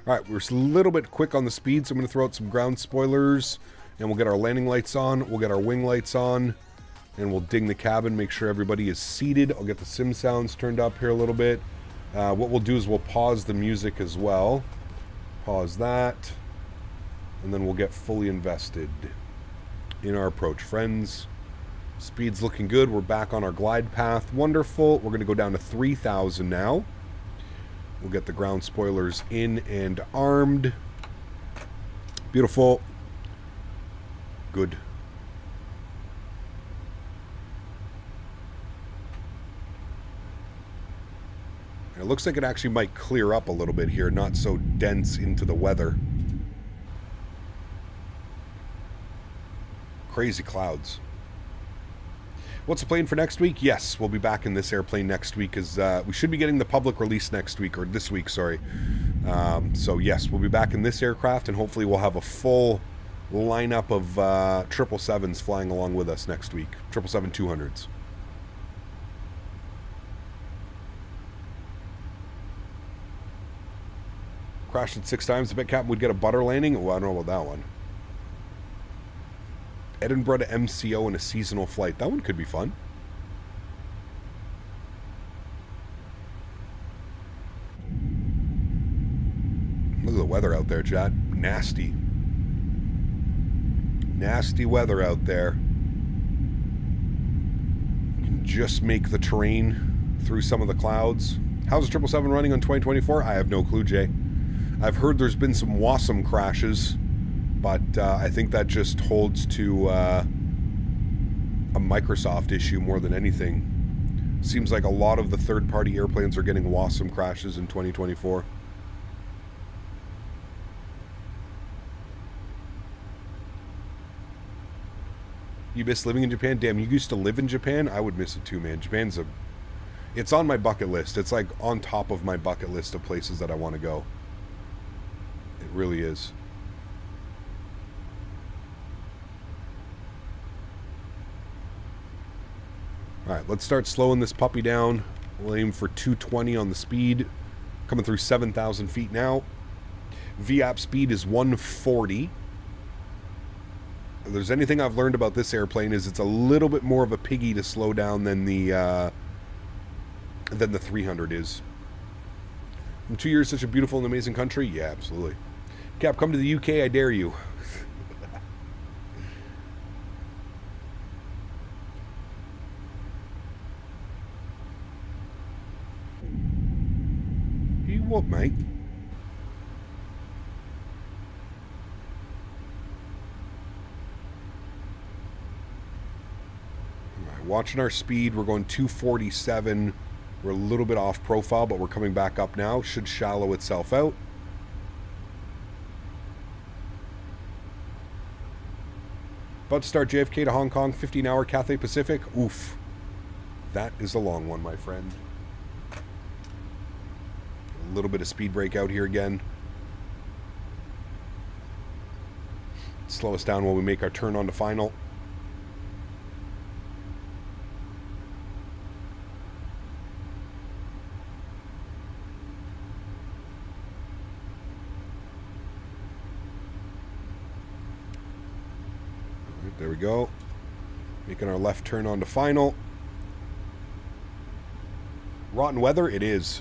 All right, we're a little bit quick on the speed, so I'm going to throw out some ground spoilers, and we'll get our landing lights on. We'll get our wing lights on, and we'll ding the cabin, make sure everybody is seated. I'll get the sim sounds turned up here a little bit. What we'll do is we'll pause the music as well. Pause that, and then we'll get fully invested in our approach, friends. Speed's looking good. We're back on our glide path. Wonderful. We're going to go down to 3,000 now. We'll get the ground spoilers in and armed. Beautiful. Good. It looks like it actually might clear up a little bit here, not so dense into the weather. Crazy clouds. What's the plan for next week? Yes, we'll be back in this airplane next week, as we should be getting the public release next week, or this week, sorry. So yes, we'll be back in this aircraft, and hopefully we'll have a full lineup of 777s flying along with us next week. 777-200s. Crashed it 6 times. I bet Captain would get a butter landing. Oh, I don't know about that one. Edinburgh to MCO in a seasonal flight. That one could be fun. Look at the weather out there, Chad. Nasty. Nasty weather out there. You can just make the terrain through some of the clouds. How's the 777 running on 2024? I have no clue, Jay. I've heard there's been some awesome crashes, but I think that just holds to a Microsoft issue more than anything. Seems like a lot of the third-party airplanes are getting awesome crashes in 2024. You miss living in Japan? Damn, you used to live in Japan? I would miss it too, man. It's on my bucket list. It's like on top of my bucket list of places that I want to go. It really is. Alright, let's start slowing this puppy down. We'll aim for 220 on the speed. Coming through 7,000 feet now. VAP speed is 140. If there's anything I've learned about this airplane is it's a little bit more of a piggy to slow down than the 300 is. In 2 years, such a beautiful and amazing country? Yeah, absolutely. Cap, come to the UK, I dare you. You what, mate? Alright, watching our speed, we're going 247. We're a little bit off profile, but we're coming back up now. Should shallow itself out. About to start JFK to Hong Kong, 15-hour Cathay Pacific. Oof. That is a long one, my friend. A little bit of speed break out here again. Slow us down while we make our turn on to final. There we go. Making our left turn onto final. Rotten weather? It is.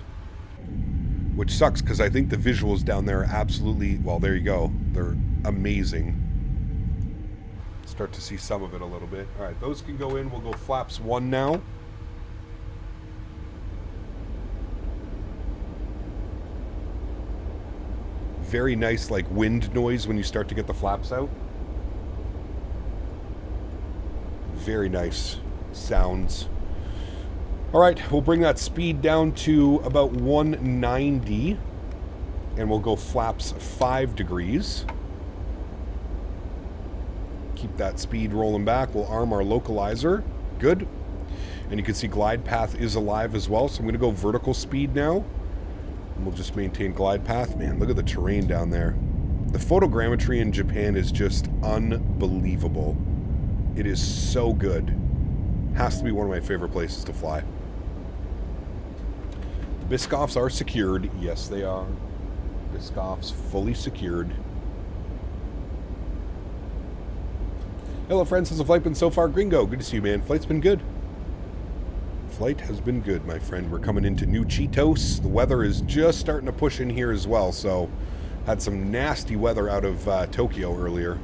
Which sucks because I think the visuals down there are absolutely... Well, there you go. They're amazing. Start to see some of it a little bit. Alright, those can go in. We'll go flaps 1 now. Very nice, like, wind noise when you start to get the flaps out. Very nice sounds. All right, we'll bring that speed down to about 190, and we'll go flaps 5 degrees. Keep that speed rolling back. We'll arm our localizer. Good. And you can see glide path is alive as well, so I'm going to go vertical speed now. And we'll just maintain glide path. Man, look at the terrain down there. The photogrammetry in Japan is just unbelievable. It is so good. Has to be one of my favorite places to fly. The Biscoffs are secured. Yes, they are. Biscoffs fully secured. Hello, friends. How's the flight been so far? Gringo, good to see you, man. Flight's been good. Flight has been good, my friend. We're coming into New Cheetos. The weather is just starting to push in here as well, so had some nasty weather out of Tokyo earlier.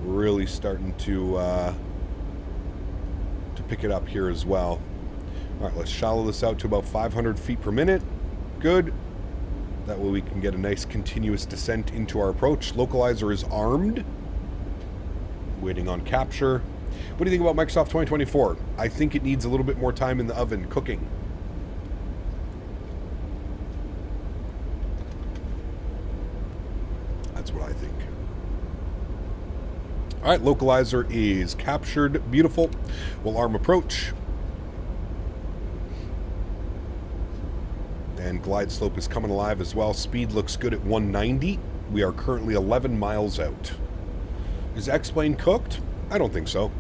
Really starting to pick it up here as well. All right, let's shallow this out to about 500 feet per minute. Good. That way we can get a nice continuous descent into our approach. Localizer is armed. Waiting on capture. What do you think about Microsoft 2024? I think it needs a little bit more time in the oven cooking. That's what I think. All right, localizer is captured. Beautiful. We'll arm approach. And glide slope is coming alive as well. Speed looks good at 190. We are currently 11 miles out. Is X-Plane cooked? I don't think so.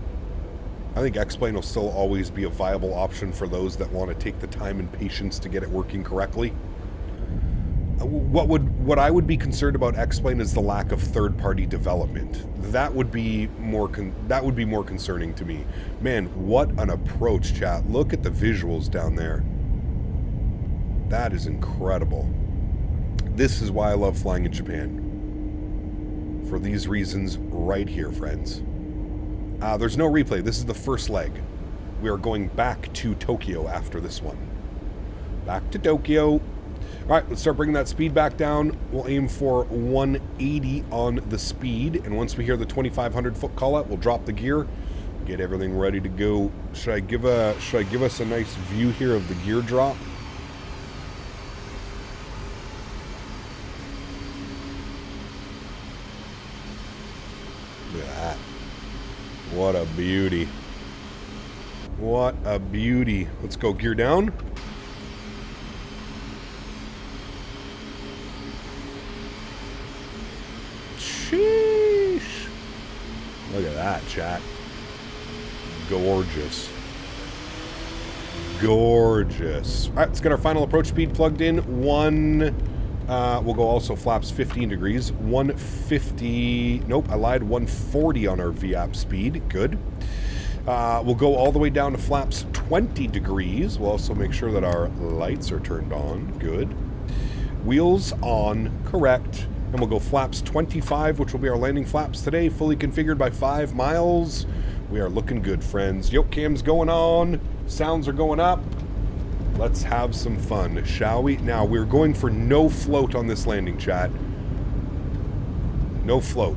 I think X-Plane will still always be a viable option for those that want to take the time and patience to get it working correctly. What I would be concerned about X-Plane is the lack of third-party development. That would be more concerning to me. Man, what an approach, chat. Look at the visuals down there. That is incredible. This is why I love flying in Japan. For these reasons right here, friends. There's no replay. This is the first leg. We are going back to Tokyo after this one. Back to Tokyo. All right, let's start bringing that speed back down. We'll aim for 180 on the speed. And once we hear the 2,500 foot call out, we'll drop the gear, get everything ready to go. Should I give us a nice view here of the gear drop? Look at that. What a beauty. What a beauty. Let's go gear down. Sheesh. Look at that, chat. Gorgeous. Gorgeous. All right, let's get our final approach speed plugged in. We'll go also flaps 15 degrees. 150. Nope, I lied. 140 on our VAP speed. Good. We'll go all the way down to flaps 20 degrees. We'll also make sure that our lights are turned on. Good. Wheels on. Correct. And we'll go flaps 25, which will be our landing flaps today, fully configured by 5 miles. We are looking good, friends. Yoke cam's going on. Sounds are going up. Let's have some fun, shall we? Now, we're going for no float on this landing, chat. No float.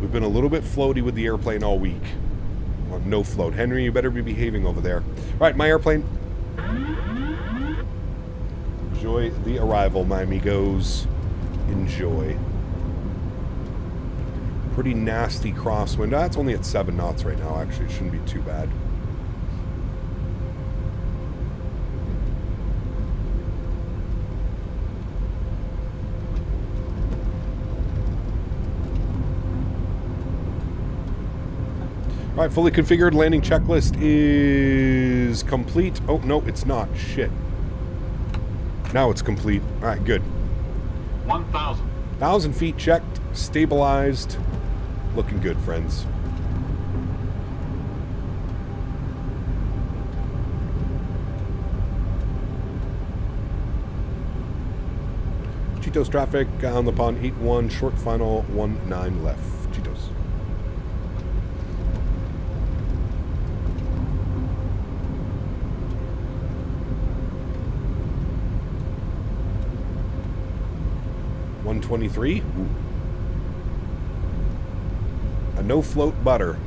We've been a little bit floaty with the airplane all week. Well, no float. Henry, you better be behaving over there. All right, my airplane. Enjoy the arrival, my amigos. Enjoy. Pretty nasty crosswind. That's only at 7 knots right now, actually. It shouldn't be too bad. All right, fully configured. Landing checklist is complete. Oh, no, it's not. Shit. Now it's complete. All right, good. 1,000. 1,000 feet checked, stabilized. Looking good, friends. Cheetos traffic on the pond 8-1, short final 1-9 left. Cheetos. $123. A no float butter.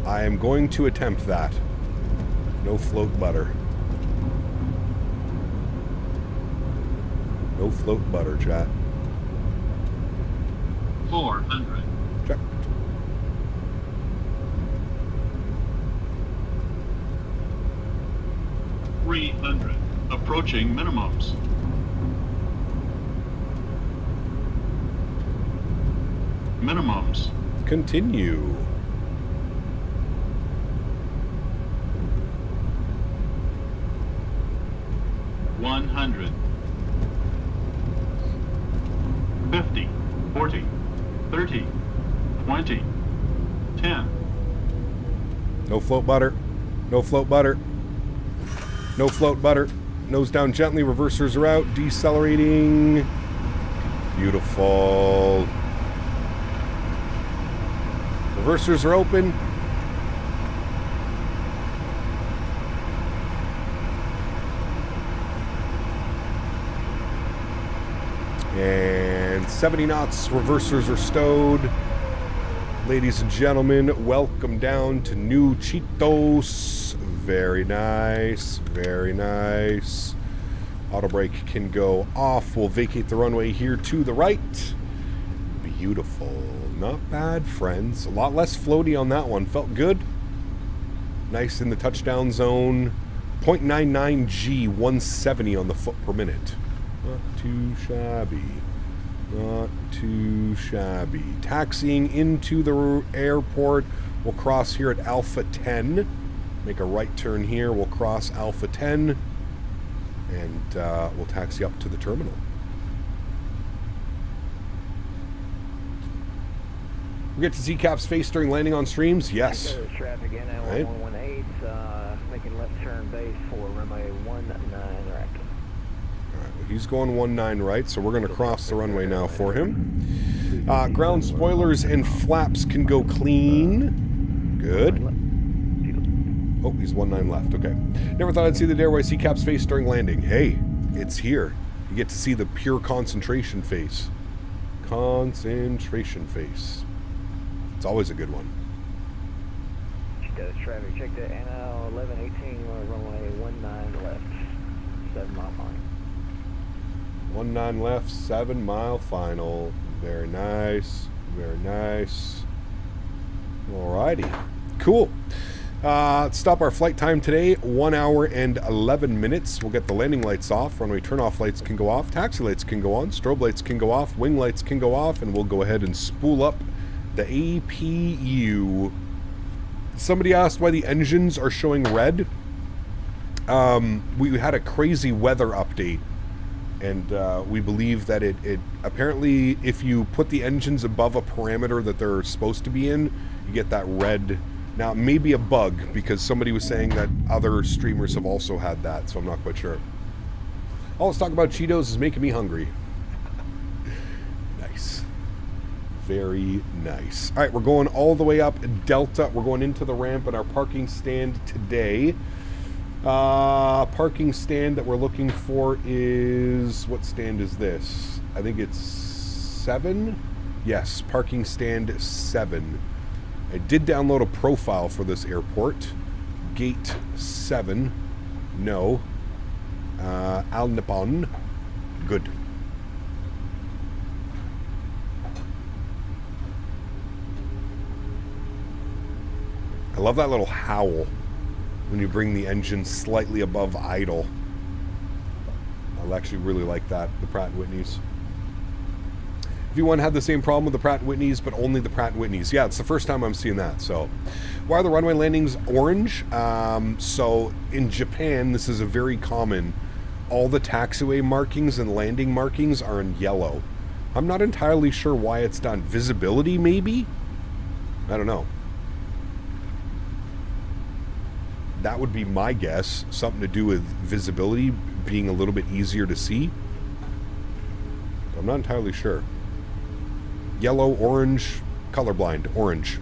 I am going to attempt that. No float butter. No float butter, chat. 400. Check. $300. Approaching minimums. Minimums. Continue. $100. 50, 40, 30, 20, 10. No float butter. No float butter. No float butter. Nose down gently. Reversers are out. Decelerating. Beautiful. Reversers are open. And 70 knots. Reversers are stowed. Ladies and gentlemen, welcome down to New Cheetos. Very nice. Very nice. Auto brake can go off. We'll vacate the runway here to the right. Beautiful. Not bad, friends. A lot less floaty on that one. Felt good. Nice in the touchdown zone. 0.99 G, 170 on the foot per minute. Not too shabby. Not too shabby. Taxiing into the airport. We'll cross here at Alpha 10. Make a right turn here. We'll cross Alpha 10. And we'll taxi up to the terminal. We get to see Cap's face during landing on streams? Yes. Traffic in Right. 1118, making left turn base for runway 19 right. Alright, he's going 19 right, so we're going to cross the runway now for him. Ground spoilers and flaps can go clean. Good. Oh, he's 19 left. Okay. Never thought I'd see the day where I see Cap's face during landing. Hey, it's here. You get to see the pure concentration face. Concentration face. It's always a good one. Childerz traffic, check the NL 1118, runway 19 left, 7 mile final. 19 left, 7 mile final. Very nice. Very nice. Alrighty. Cool. Let's stop our flight time today. 1 hour and 11 minutes. We'll get the landing lights off. Runway turn-off lights can go off. Taxi lights can go on. Strobe lights can go off. Wing lights can go off. And we'll go ahead and spool up the APU. Somebody asked why the engines are showing red. We had a crazy weather update. And we believe that it apparently, if you put the engines above a parameter that they're supposed to be in, you get that red. Now, it may be a bug, because somebody was saying that other streamers have also had that, so I'm not quite sure. All this talk about Cheetos is making me hungry. Nice. Very nice. All right, we're going all the way up Delta. We're going into the ramp at our parking stand today. Parking stand that we're looking for is... What stand is this? I think it's 7? Yes, parking stand 7. I did download a profile for this airport. Gate 7. No. Al Nippon. Good. I love that little howl when you bring the engine slightly above idle. I actually really like that, the Pratt & Whitneys. V1 had the same problem with the Pratt & Whitneys, but only the Pratt & Whitneys. Yeah, it's the first time I'm seeing that. So, why are the runway landings orange? So, in Japan, this is a very common. All the taxiway markings and landing markings are in yellow. I'm not entirely sure why it's done. Visibility, maybe? I don't know. That would be my guess. Something to do with visibility being a little bit easier to see. I'm not entirely sure. Yellow, orange, colorblind, orange.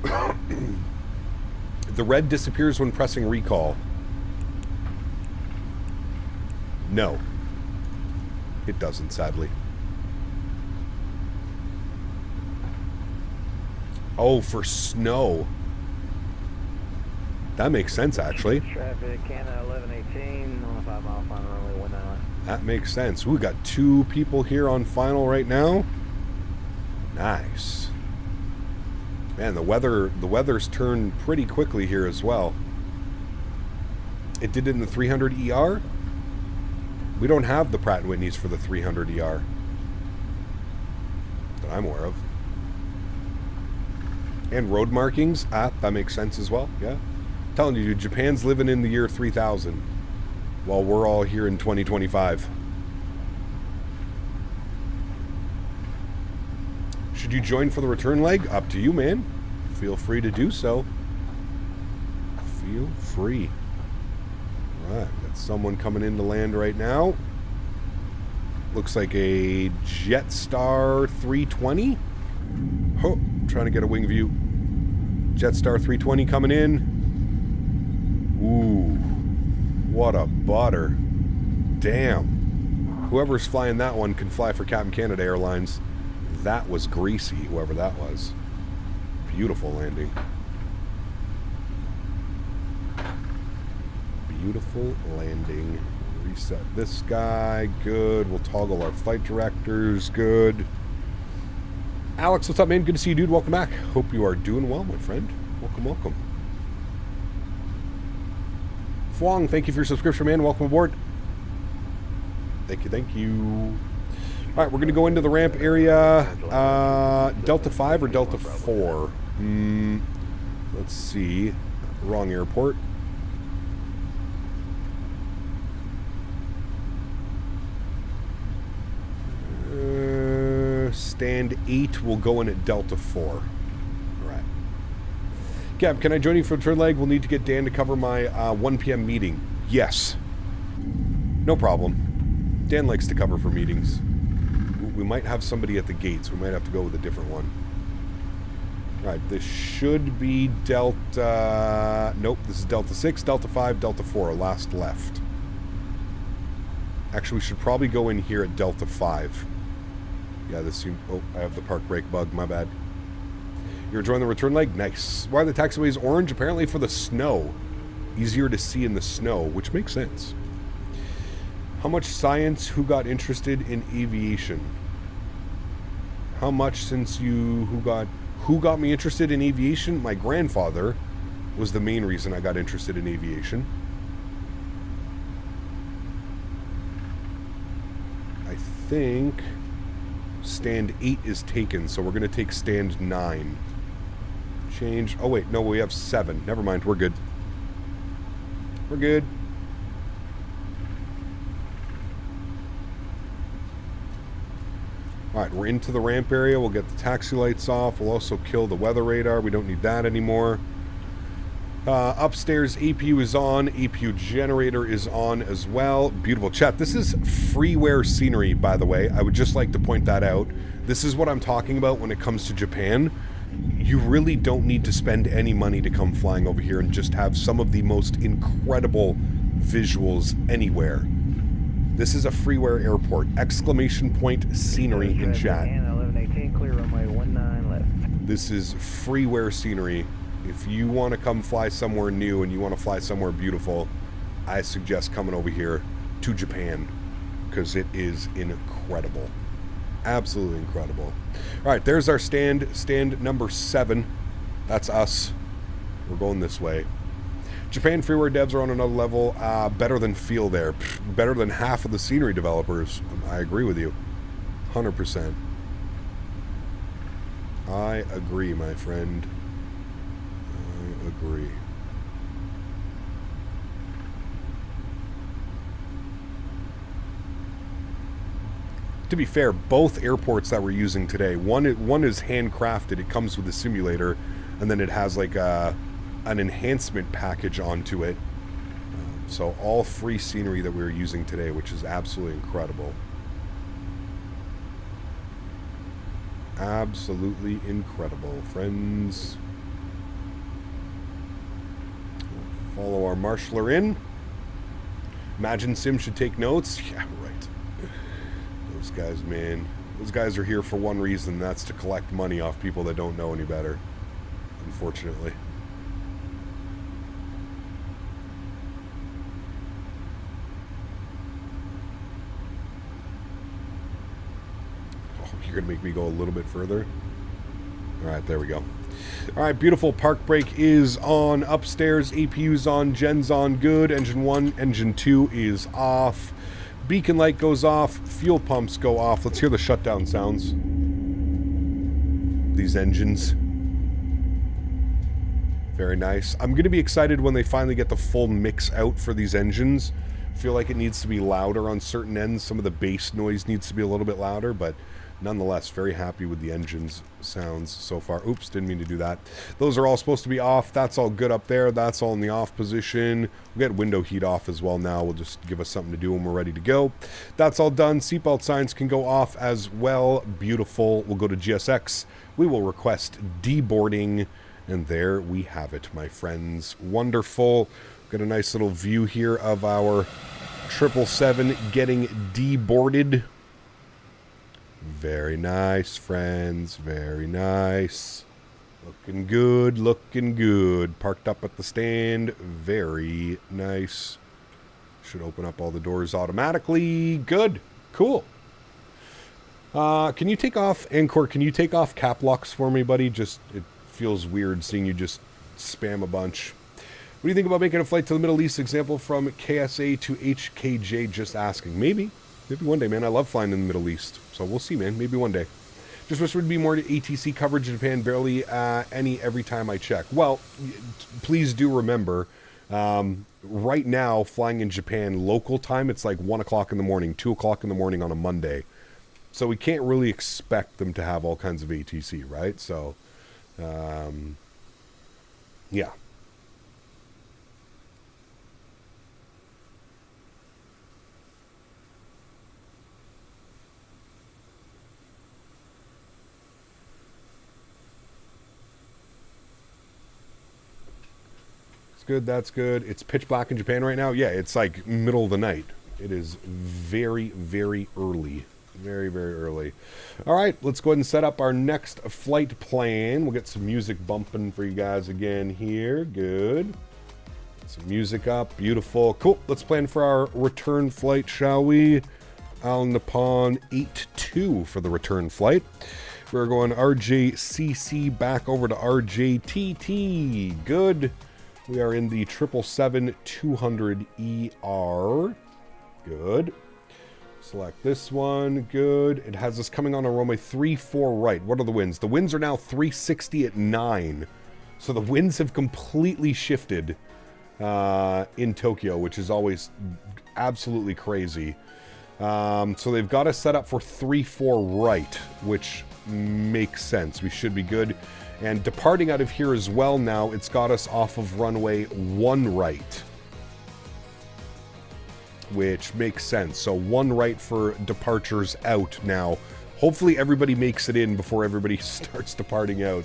The red disappears when pressing recall. No. It doesn't, sadly. Oh, for snow. That makes sense, actually. Traffic, Canada 1118, on a 5 mile final runway 19 left. That makes sense. We got 2 people here on final right now. Nice. Man, the weather's turned pretty quickly here as well. It did it in the 300 ER. We don't have the Pratt & Whitneys for the 300 ER that I'm aware of. And road markings. Ah, that makes sense as well. Yeah. I'm telling you, Japan's living in the year 3000 while we're all here in 2025. Should you join for the return leg? Up to you, man. Feel free to do so. Feel free. All right, got someone coming in to land right now. Looks like a Jetstar 320. Oh, trying to get a wing view. Jetstar 320 coming in. Ooh, what a butter. Damn. Whoever's flying that one can fly for Captain Canada Airlines. That was greasy, whoever that was. Beautiful landing. Beautiful landing. Reset this guy. Good. We'll toggle our flight directors. Good. Alex, what's up, man? Good to see you, dude. Welcome back. Hope you are doing well, my friend. Welcome, welcome. Fwong, thank you for your subscription, man. Welcome aboard. Thank you, thank you. All right, we're going to go into the ramp area. Delta 5 or Delta 4? Let's see. Wrong airport. Stand 8 will go in at Delta 4. All right. Cap, can I join you for a turn leg? We'll need to get Dan to cover my 1 p.m. meeting. Yes. No problem. Dan likes to cover for meetings. We might have somebody at the gates. We might have to go with a different one. All right, this should be Delta... Nope, this is Delta 6, Delta 5, Delta 4, last left. Actually, we should probably go in here at Delta 5. Yeah, this seems... Oh, I have the park brake bug, my bad. You're enjoying the return leg? Nice. Why are the taxiways orange? Apparently for the snow. Easier to see in the snow, which makes sense. How much science? Who got interested in aviation? How much since you... Who got me interested in aviation? My grandfather was the main reason I got interested in aviation. I think stand 8 is taken, so we're going to take stand 9. Change. Oh, wait. No, we have 7. Never mind. We're good. We're good. Alright, we're into the ramp area. We'll get the taxi lights off. We'll also kill the weather radar. We don't need that anymore. Upstairs, APU is on. APU generator is on as well. Beautiful. Chat, this is freeware scenery, by the way. I would just like to point that out. This is what I'm talking about when it comes to Japan. You really don't need to spend any money to come flying over here and just have some of the most incredible visuals anywhere. This is a freeware airport. Exclamation point scenery in chat. 1118, clear runway 19 left. This is freeware scenery. If you want to come fly somewhere new and you want to fly somewhere beautiful, I suggest coming over here to Japan because it is incredible. Absolutely incredible. All right, there's our stand. Stand number 7. That's us. We're going this way. Japan freeware devs are on another level. Better than feel there. Better than half of the scenery developers. I agree with you. 100%. I agree, my friend. I agree. To be fair, both airports that we're using today, one is handcrafted. It comes with a simulator, and then it has like an enhancement package onto it. So all free scenery that we're using today, which is absolutely incredible. Absolutely incredible, friends. Follow our marshaller in. Imagine Sim should take notes. Yeah, right. Those guys, man. Those guys are here for one reason. That's to collect money off people that don't know any better. Unfortunately. Oh, you're going to make me go a little bit further? Alright, there we go. Alright, beautiful. Park brake is on. Upstairs, APU's on. Gen's on. Good. Engine 1, engine 2 is off. Beacon light goes off. Fuel pumps go off. Let's hear the shutdown sounds. These engines. Very nice. I'm going to be excited when they finally get the full mix out for these engines. I feel like it needs to be louder on certain ends. Some of the bass noise needs to be a little bit louder, but nonetheless, very happy with the engine's sounds so far. Oops, didn't mean to do that. Those are all supposed to be off. That's all good up there. That's all in the off position. We'll get window heat off as well now. We'll just give us something to do when we're ready to go. That's all done. Seatbelt signs can go off as well. Beautiful. We'll go to GSX. We will request deboarding. And there we have it, my friends. Wonderful. Got a nice little view here of our 777 getting deboarded. Very nice, friends. Very nice. Looking good, looking good. Parked up at the stand. Very nice. Should open up all the doors automatically. Good. Cool. Can you take off, Anchor, can you take off cap locks for me, buddy? Just, it feels weird seeing you just spam a bunch. What do you think about making a flight to the Middle East? Example from KSA to HKJ, just asking. Maybe. Maybe one day, man. I love flying in the Middle East. So we'll see, man. Maybe one day. Just wish there would be more ATC coverage in Japan. Barely any every time I check. Well, please do remember, right now, flying in Japan local time, it's like 1 o'clock in the morning, 2 o'clock in the morning on a Monday. So we can't really expect them to have all kinds of ATC, right? So, yeah. Good, that's good. It's pitch black in Japan right now. Yeah, it's like middle of the night. It is very, very early. Very, very early. All right, let's go ahead and set up our next flight plan. We'll get some music bumping for you guys again here. Good. Get some music up. Beautiful. Cool. Let's plan for our return flight, shall we? Al Nippon 82 for the return flight. We're going RJCC back over to RJTT. Good. We are in the 777-200ER. Good. Select this one. Good. It has us coming on a runway 34 right. What are the winds? The winds are now 360 at 9. So the winds have completely shifted in Tokyo, which is always absolutely crazy. So they've got us set up for 34 right, which makes sense. We should be good. And departing out of here as well now, it's got us off of runway 1 right. Which makes sense. So 1 right for departures out now. Hopefully everybody makes it in before everybody starts departing out.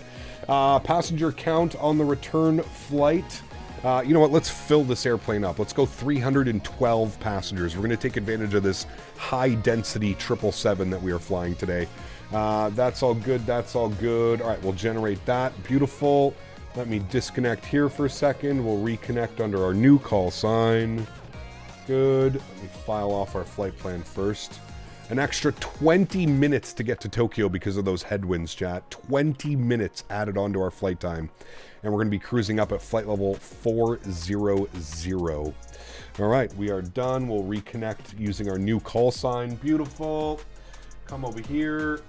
Passenger count on the return flight. You know what? Let's fill this airplane up. Let's go 312 passengers. We're going to take advantage of this high-density 777 that we are flying today. That's all good. That's all good. All right, we'll generate that. Beautiful. Let me disconnect here for a second. We'll reconnect under our new call sign. Good. Let me file off our flight plan first. An extra 20 minutes to get to Tokyo because of those headwinds, chat. 20 minutes added onto our flight time. And we're going to be cruising up at flight level 400. All right, we are done. We'll reconnect using our new call sign. Beautiful. Come over here.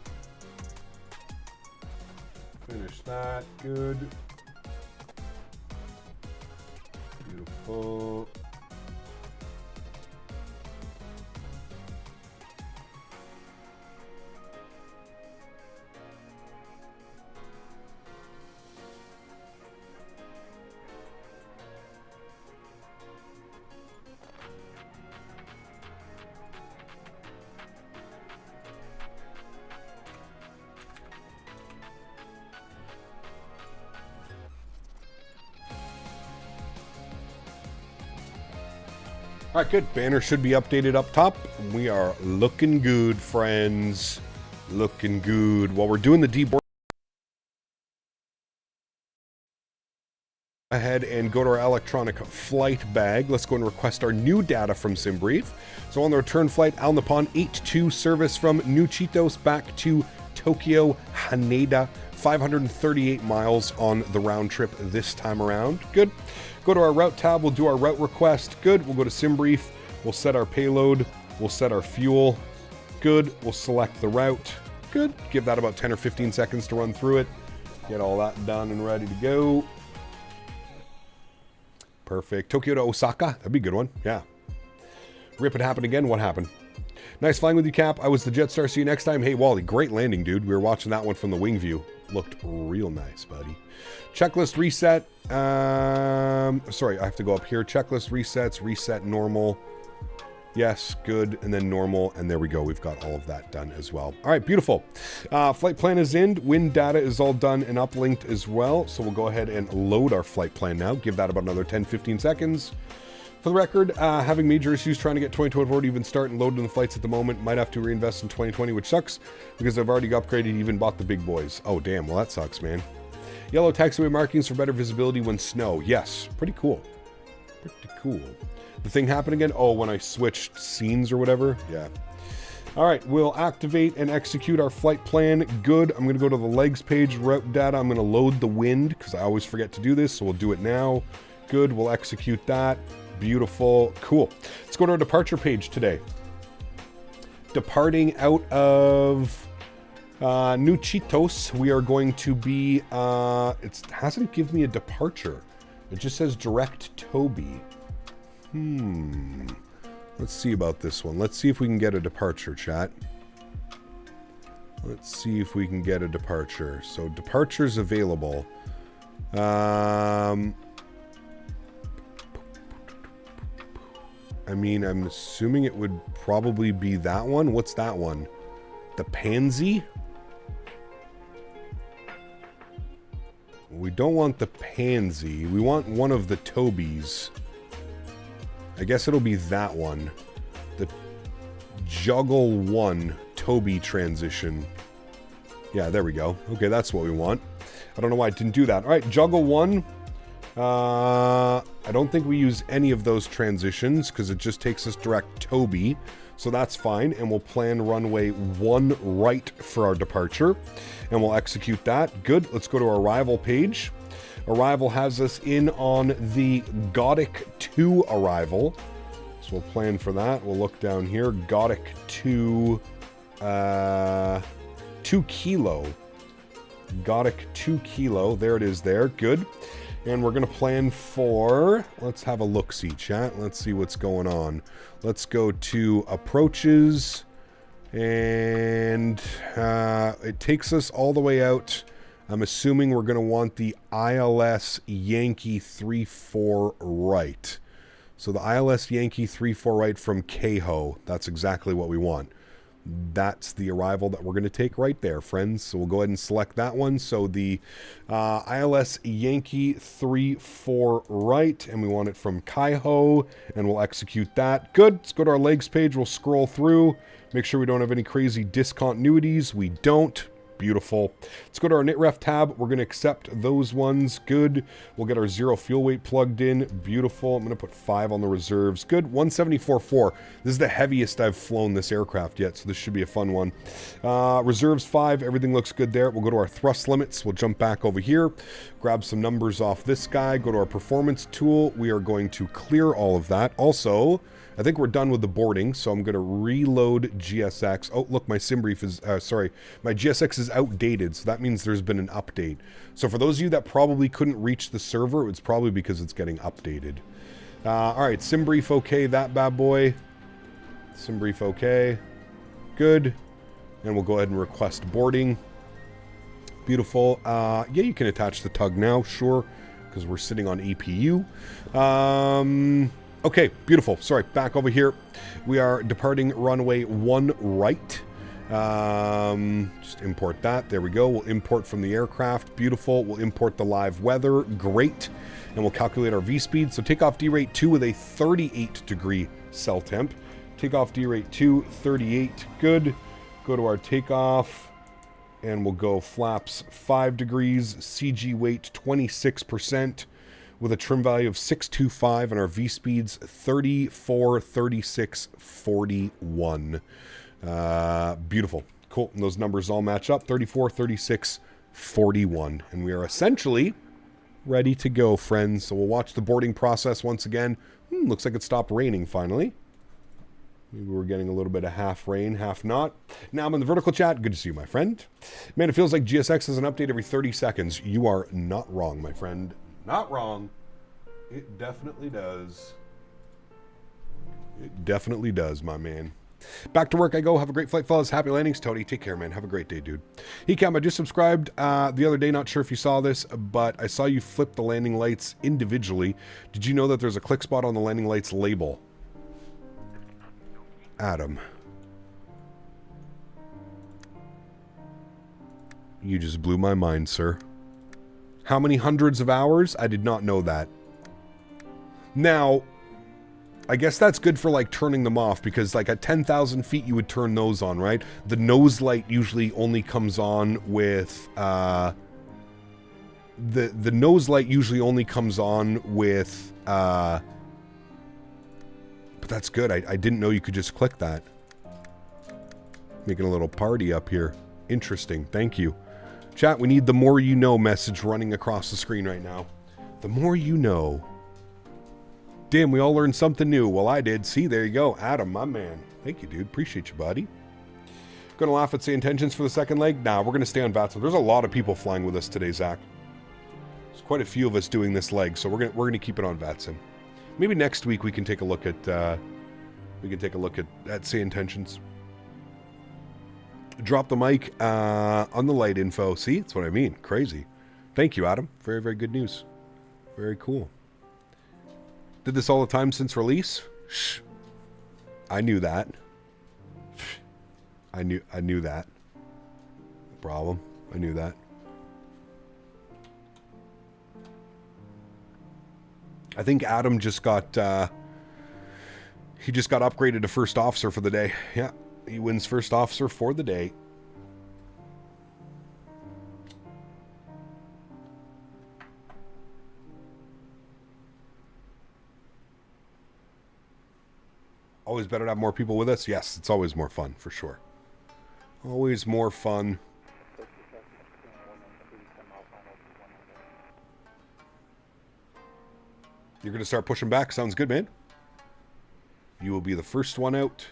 Finish that. Good. Beautiful. All right, good. Banner should be updated up top. We are looking good, friends. Looking good. While we're doing the deboard, ahead and go to our electronic flight bag. Let's go and request our new data from SimBrief. So on the return flight, Al Nippon 82 service from Nuchitos back to Tokyo Haneda. 538 miles on the round trip this time around. Good. Go to our route tab. We'll do our route request. Good. We'll go to SimBrief. We'll set our payload. We'll set our fuel. Good. We'll select the route. Good. Give that about 10 or 15 seconds to run through it. Get all that done and ready to go. Perfect. Tokyo to Osaka. That'd be a good one. Yeah. Rip it happened again. What happened? Nice flying with you, Cap. I was the Jetstar. See you next time. Hey, Wally. Great landing, dude. We were watching that one from the wing view. Looked real nice, buddy. Checklist reset. Sorry, I have to go up here. Checklist resets. Reset normal. Yes, good. And then normal. And there we go. We've got all of that done as well. All right, beautiful. Flight plan is in. Wind data is all done and uplinked as well. So we'll go ahead and load our flight plan now. Give that about another 10-15 seconds. For the record, having major issues trying to get 2024 to even start and load in the flights at the moment. Might have to reinvest in 2020, which sucks because I've already upgraded and even bought the big boys. Oh, damn. Well, that sucks, man. Yellow taxiway markings for better visibility when snow. Yes. Pretty cool. Pretty cool. The thing happened again? Oh, when I switched scenes or whatever? Yeah. All right. We'll activate and execute our flight plan. Good. I'm going to go to the legs page, route data. I'm going to load the wind because I always forget to do this, so we'll do it now. Good. We'll execute that. Beautiful. Cool. Let's go to our departure page today. departing out of Nuchitos. We are going to be, it hasn't given me a departure. It just says direct Toby. Let's see about this one. Let's see if we can get a departure, chat. Let's see if we can get a departure. So departures available. I mean, I'm assuming it would probably be that one. What's that one? The Pansy? We don't want the Pansy. We want one of the Tobys. I guess it'll be that one. The Juggle 1 Toby transition. Yeah, there we go. Okay, that's what we want. I don't know why I didn't do that. All right, Juggle 1. I don't think we use any of those transitions because it just takes us direct Toby. So that's fine. And we'll plan runway 1 right for our departure. And we'll execute that. Good. Let's go to our arrival page. Arrival has us in on the Godic 2 arrival. So we'll plan for that. We'll look down here. Godic 2, 2 kilo. Godic 2 kilo. There it is there. Good. And we're going to plan for, let's have a look-see, chat. Let's see what's going on. Let's go to approaches. And it takes us all the way out. I'm assuming we're going to want the ILS Yankee 34 right. So the ILS Yankee 34 right from Keho. That's exactly what we want. That's the arrival that we're going to take right there, friends. So we'll go ahead and select that one. So the ILS Yankee 34 right, and we want it from Kaiho, and we'll execute that. Good. Let's go to our legs page. We'll scroll through. Make sure we don't have any crazy discontinuities. We don't. Beautiful. Let's go to our NitRef tab. We're going to accept those ones. Good. We'll get our 0 fuel weight plugged in. Beautiful. I'm going to put 5 on the reserves. Good. 174.4. This is the heaviest I've flown this aircraft yet, so this should be a fun one. Reserves 5. Everything looks good there. We'll go to our thrust limits. We'll jump back over here. Grab some numbers off this guy. Go to our performance tool. We are going to clear all of that. Also, I think we're done with the boarding, so I'm going to reload GSX. Oh, look, my SimBrief is, my GSX is outdated, so that means there's been an update. So for those of you that probably couldn't reach the server, it's probably because it's getting updated. All right, SimBrief okay, that bad boy. SimBrief okay. Good. And we'll go ahead and request boarding. Beautiful. Yeah, you can attach the tug now, sure, because we're sitting on APU. Okay, beautiful. Sorry, back over here. We are departing runway 1 right. Just import that. There we go. We'll import from the aircraft. Beautiful. We'll import the live weather. Great. And we'll calculate our V-speed. So takeoff D-rate 2 with a 38 degree cell temp. Takeoff D-rate 2, 38. Good. Go to our takeoff. And we'll go flaps 5 degrees. CG weight 26%. With a trim value of 625 and our V-speeds 34, 36, 41. Beautiful. Cool. And those numbers all match up. 34, 36, 41. And we are essentially ready to go, friends. So we'll watch the boarding process once again. Looks like it stopped raining finally. Maybe we're getting a little bit of half rain, half not. Now I'm in the vertical chat. Good to see you, my friend. Man, it feels like GSX has an update every 30 seconds. You are not wrong, my friend. Not wrong. It definitely does. It definitely does, my man. Back to work I go. Have a great flight, fellas. Happy landings, Tony. Take care, man. Have a great day, dude. Hecam, I just subscribed the other day. Not sure if you saw this, but I saw you flip the landing lights individually. Did you know that there's a click spot on the landing lights label? Adam. You just blew my mind, sir. How many hundreds of hours? I did not know that. Now, I guess that's good for like turning them off because like at 10,000 feet you would turn those on, right? The nose light usually only comes on with the nose light usually only comes on with but that's good. I didn't know you could just click that. Making a little party up here. Interesting. Thank you. Chat, we need the more you know message running across the screen right now. The more you know. Damn, we all learned something new. Well, I did. See, there you go. Adam, my man. Thank you, dude. Appreciate you, buddy. Gonna laugh at say intentions for the second leg? Nah, we're gonna stay on VATSIM. There's a lot of people flying with us today, Zach. There's quite a few of us doing this leg, so we're gonna keep it on VATSIM. Maybe next week we can take a look at say intentions. Drop the mic on the light info. See, that's what I mean. Crazy. Thank you, Adam. Very, very good news. Very cool. Did this all the time since release? Shh. I knew that. I knew that. Problem. I knew that. I think Adam just got he just got upgraded to first officer for the day. Yeah, he wins first officer for the day. Always better to have more people with us. Yes, it's always more fun, for sure. Always more fun. You're going to start pushing back. Sounds good, man. You will be the first one out.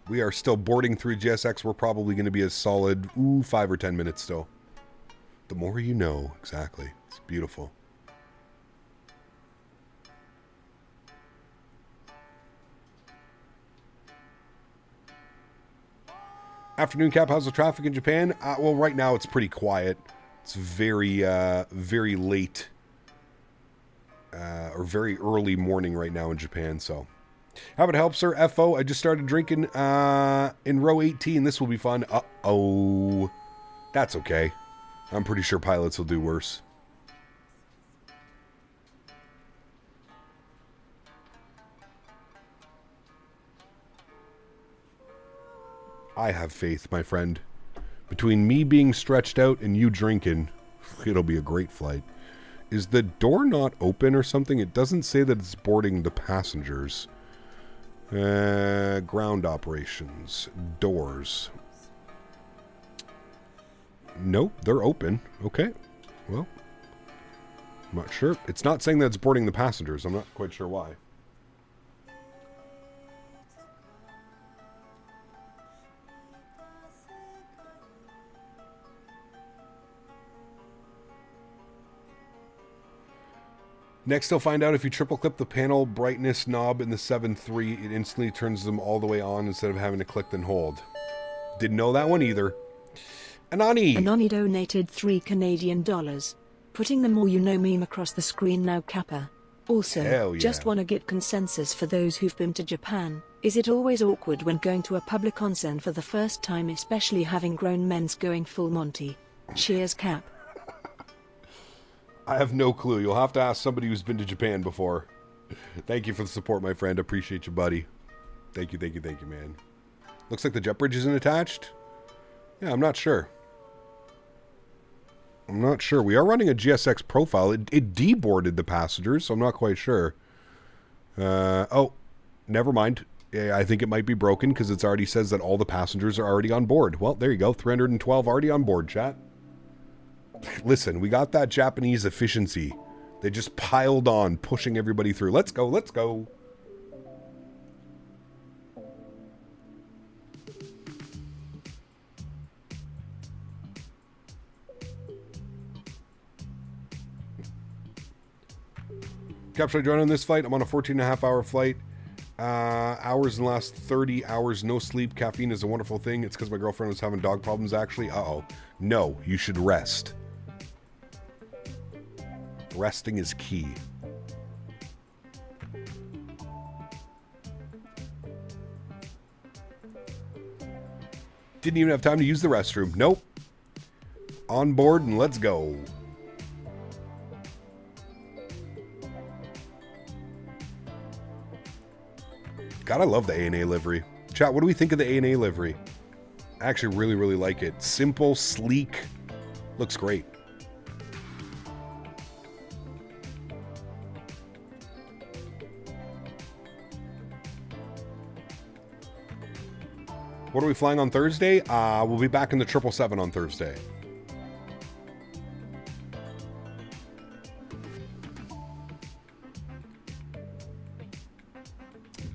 We are still boarding through GSX. We're probably going to be a solid 5 or 10 minutes still. The more you know. Exactly. It's beautiful. Afternoon, Cap. How's the traffic in Japan? Well, right now it's pretty quiet. It's very, very late or very early morning right now in Japan. So, how about help, sir? FO. I just started drinking in row 18. This will be fun. Uh-oh. That's okay. I'm pretty sure pilots will do worse. I have faith, my friend. Between me being stretched out and you drinking, it'll be a great flight. Is the door not open or something? It doesn't say that it's boarding the passengers. Ground operations. Doors. Nope, they're open. Okay. Well, I'm not sure. It's not saying that it's boarding the passengers. I'm not quite sure why. Next, they'll find out if you triple clip the panel brightness knob in the 7.3, it instantly turns them all the way on instead of having to click and hold. Didn't know that one either. Anoni donated $3 Canadian. Putting the more you know meme across the screen now, Kappa. Also, just want to get consensus for those who've been to Japan. Is it always awkward when going to a public onsen for the first time, especially having grown men's going full Monty? Cheers, Cap. I have no clue. You'll have to ask somebody who's been to Japan before. Thank you for the support, my friend. Appreciate you, buddy. Thank you, man. Looks like the jet bridge isn't attached. Yeah, I'm not sure. We are running a GSX profile. It deboarded the passengers, so I'm not quite sure. Oh, never mind. I think it might be broken because it already says that all the passengers are already on board. Well, there you go. 312 already on board, chat. Listen, we got that Japanese efficiency. They just piled on, pushing everybody through. Let's go, let's go. Cap, should I join on this flight? I'm on a 14.5-hour flight. Hours in the last 30 hours, no sleep. Caffeine is a wonderful thing. It's because my girlfriend was having dog problems, actually. Uh-oh. No, you should rest. Resting is key. Didn't even have time to use the restroom. Nope. On board and let's go. God, I love the ANA livery. Chat, what do we think of the ANA livery? I actually really, really like it. Simple, sleek. Looks great. What are we flying on Thursday? We'll be back in the 777 on Thursday.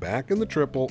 Back in the triple.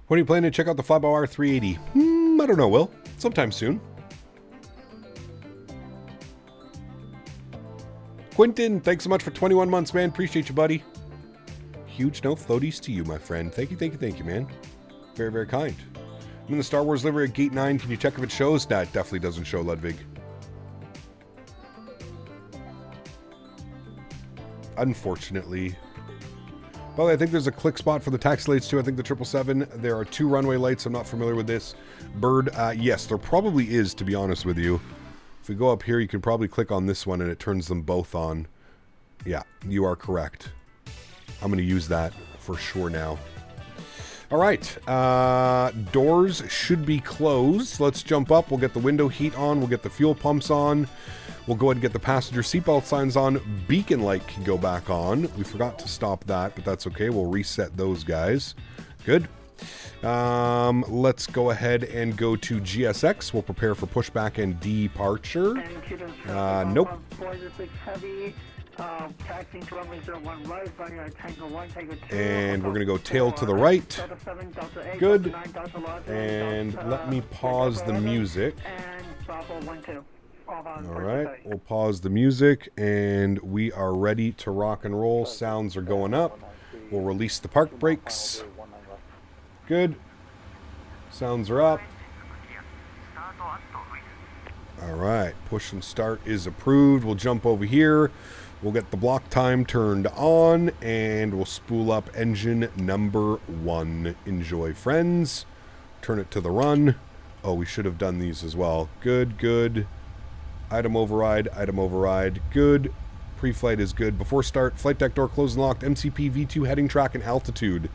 When are you planning to check out the Flyby R380? I don't know, Will. Sometime soon. Quentin, thanks so much for 21 months, man. Appreciate you, buddy. Huge no floaties to you, my friend. Thank you, man. Very, very kind. I'm in the Star Wars livery at Gate 9. Can you check if it shows? Nah, it definitely doesn't show, Ludwig. Unfortunately. By the way, I think there's a click spot for the taxi lights too. I think the 777. There are 2 runway lights. I'm not familiar with this. Bird, yes, there probably is, to be honest with you. If we go up here, you can probably click on this one and it turns them both on. Yeah, you are correct. I'm going to use that for sure now. All right, doors should be closed. Let's jump up. We'll get the window heat on. We'll get the fuel pumps on. We'll go ahead and get the passenger seatbelt signs on. Beacon light can go back on. We forgot to stop that, but that's okay. We'll reset those guys. Good. Let's go ahead and go to GSX. We'll prepare for pushback and departure. Nope. And we're going to go tail to the right. Good. And let me pause the music. All right, we'll pause the music and we are ready to rock and roll. Sounds are going up. We'll release the park brakes. Good. Sounds are up. All right, push and start is approved. We'll jump over here. We'll get the block time turned on and we'll spool up engine number 1. Enjoy, friends. Turn it to the run. Oh, we should have done these as well. Good, good. Item override, good. Pre-flight is good. Before start, flight deck door closed and locked. MCP V2 heading track and altitude.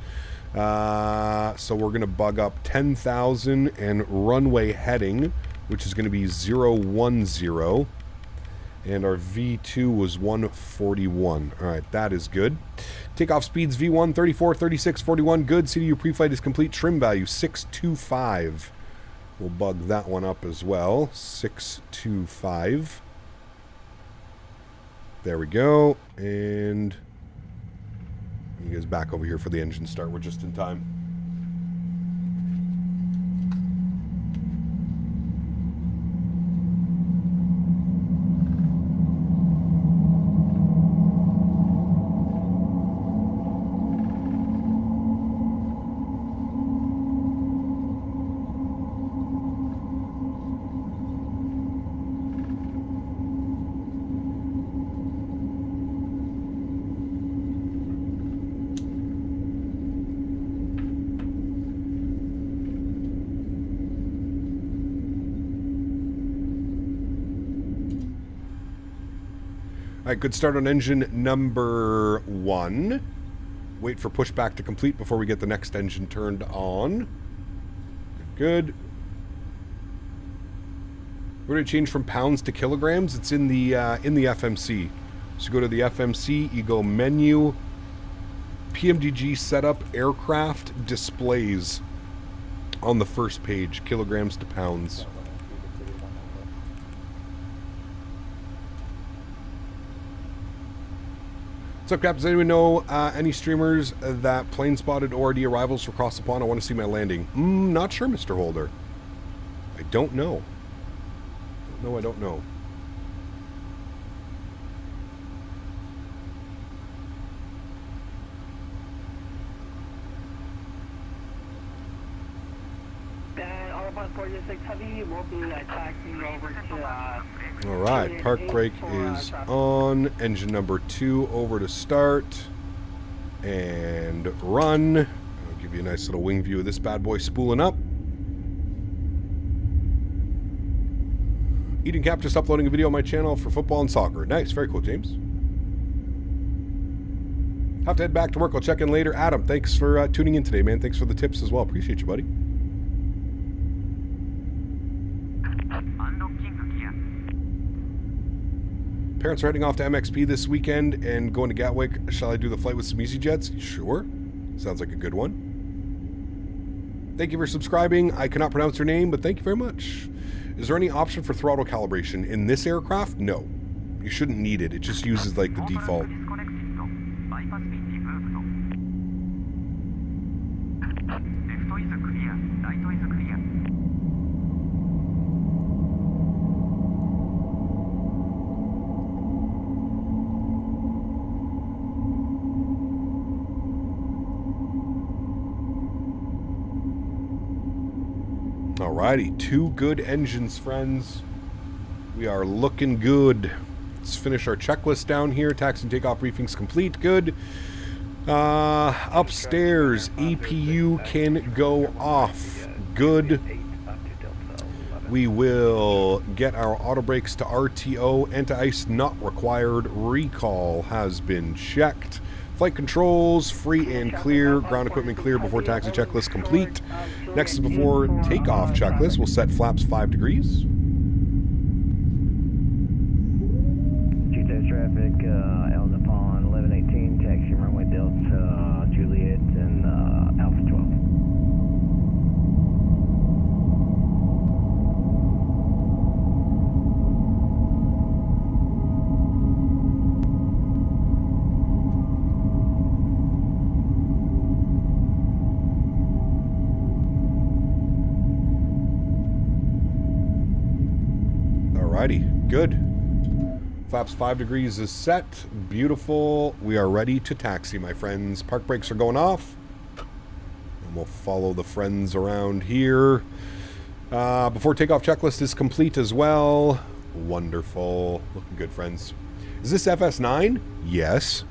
So we're going to bug up 10,000 and runway heading, which is going to be 010. And our V2 was 141. All right, that is good. Takeoff speeds V1, 34, 36, 41. Good. CDU pre-flight is complete. Trim value, 625. We'll bug that one up as well. 625. There we go. And you guys back over here for the engine start. We're just in time. All right, good start on engine number 1. Wait for pushback to complete before we get the next engine turned on. Good. We're going to change from pounds to kilograms. It's in the FMC. So you go to the FMC, you go menu, PMDG setup, aircraft displays on the first page, kilograms to pounds. What's up, Cap? Does anyone know any streamers that plane spotted ORD arrivals across the pond? I want to see my landing. Not sure, Mr. Holder. I don't know. No, I don't know. All right, park brake is on. Engine number 2 over to start and run. I'll give you a nice little wing view of this bad boy spooling up. Eden Cap just uploading a video on my channel for football and soccer. Nice, very cool, James. Have to head back to work. I'll check in later. Adam, thanks for tuning in today, man. Thanks for the tips as well. Appreciate you, buddy. Parents are heading off to MXP this weekend and going to Gatwick. Shall I do the flight with some easy jets? Sure. Sounds like a good one. Thank you for subscribing. I cannot pronounce your name, but thank you very much. Is there any option for throttle calibration in this aircraft? No. You shouldn't need it. It just uses like the default. Alrighty, 2 good engines, friends. We are looking good. Let's finish our checklist down here. Taxi and takeoff briefings complete. Good. Upstairs, EPU can go off. Good. We will get our auto brakes to RTO. Anti-ice not required. Recall has been checked. Flight controls free and clear. Ground equipment clear before taxi checklist complete. Next is before takeoff checklist. We'll set flaps 5 degrees. Childerz traffic, Elton upon 1118, taxi runway Delta, Juliet, and Alpha 12. Alrighty, good. Flaps 5 degrees is set. Beautiful. We are ready to taxi, my friends. Park brakes are going off. And we'll follow the friends around here. Before takeoff checklist is complete as well. Wonderful. Looking good, friends. Is this FS9? Yes.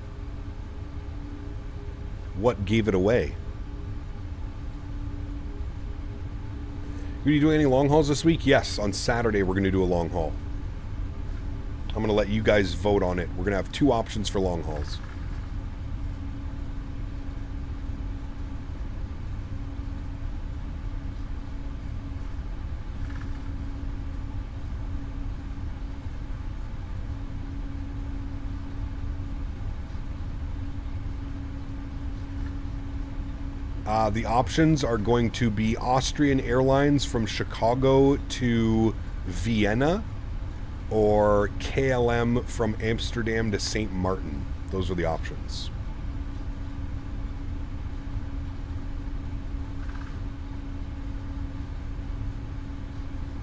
What gave it away? Are you doing any long hauls this week? Yes, on Saturday we're going to do a long haul. I'm going to let you guys vote on it. We're going to have 2 options for long hauls. The options are going to be Austrian Airlines from Chicago to Vienna, or KLM from Amsterdam to St. Martin. Those are the options.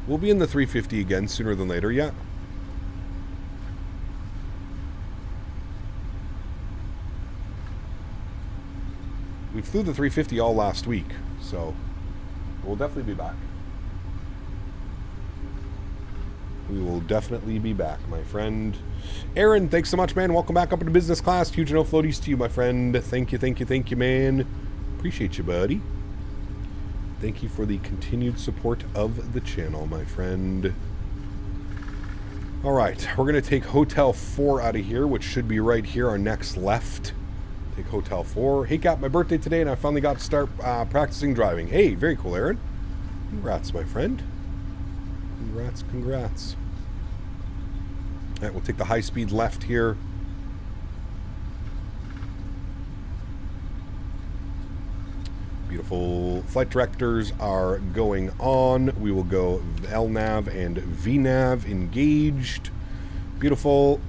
We'll be in the 350 again sooner than later, yeah. We flew the 350 all last week, so we'll definitely be back. We will definitely be back, my friend. Erin, thanks so much, man. Welcome back up into business class. Huge no floaties to you, my friend. Thank you, thank you, thank you, man. Appreciate you, buddy. Thank you for the continued support of the channel, my friend. All right, we're going to take Hotel 4 out of here, which should be right here, our next left. Take Hotel 4. Hey, Cap, my birthday today, and I finally got to start practicing driving. Hey, very cool, Erin. Congrats, my friend. Congrats, congrats. All right, we'll take the high-speed left here. Beautiful. Flight directors are going on. We will go LNAV and VNAV engaged. Beautiful.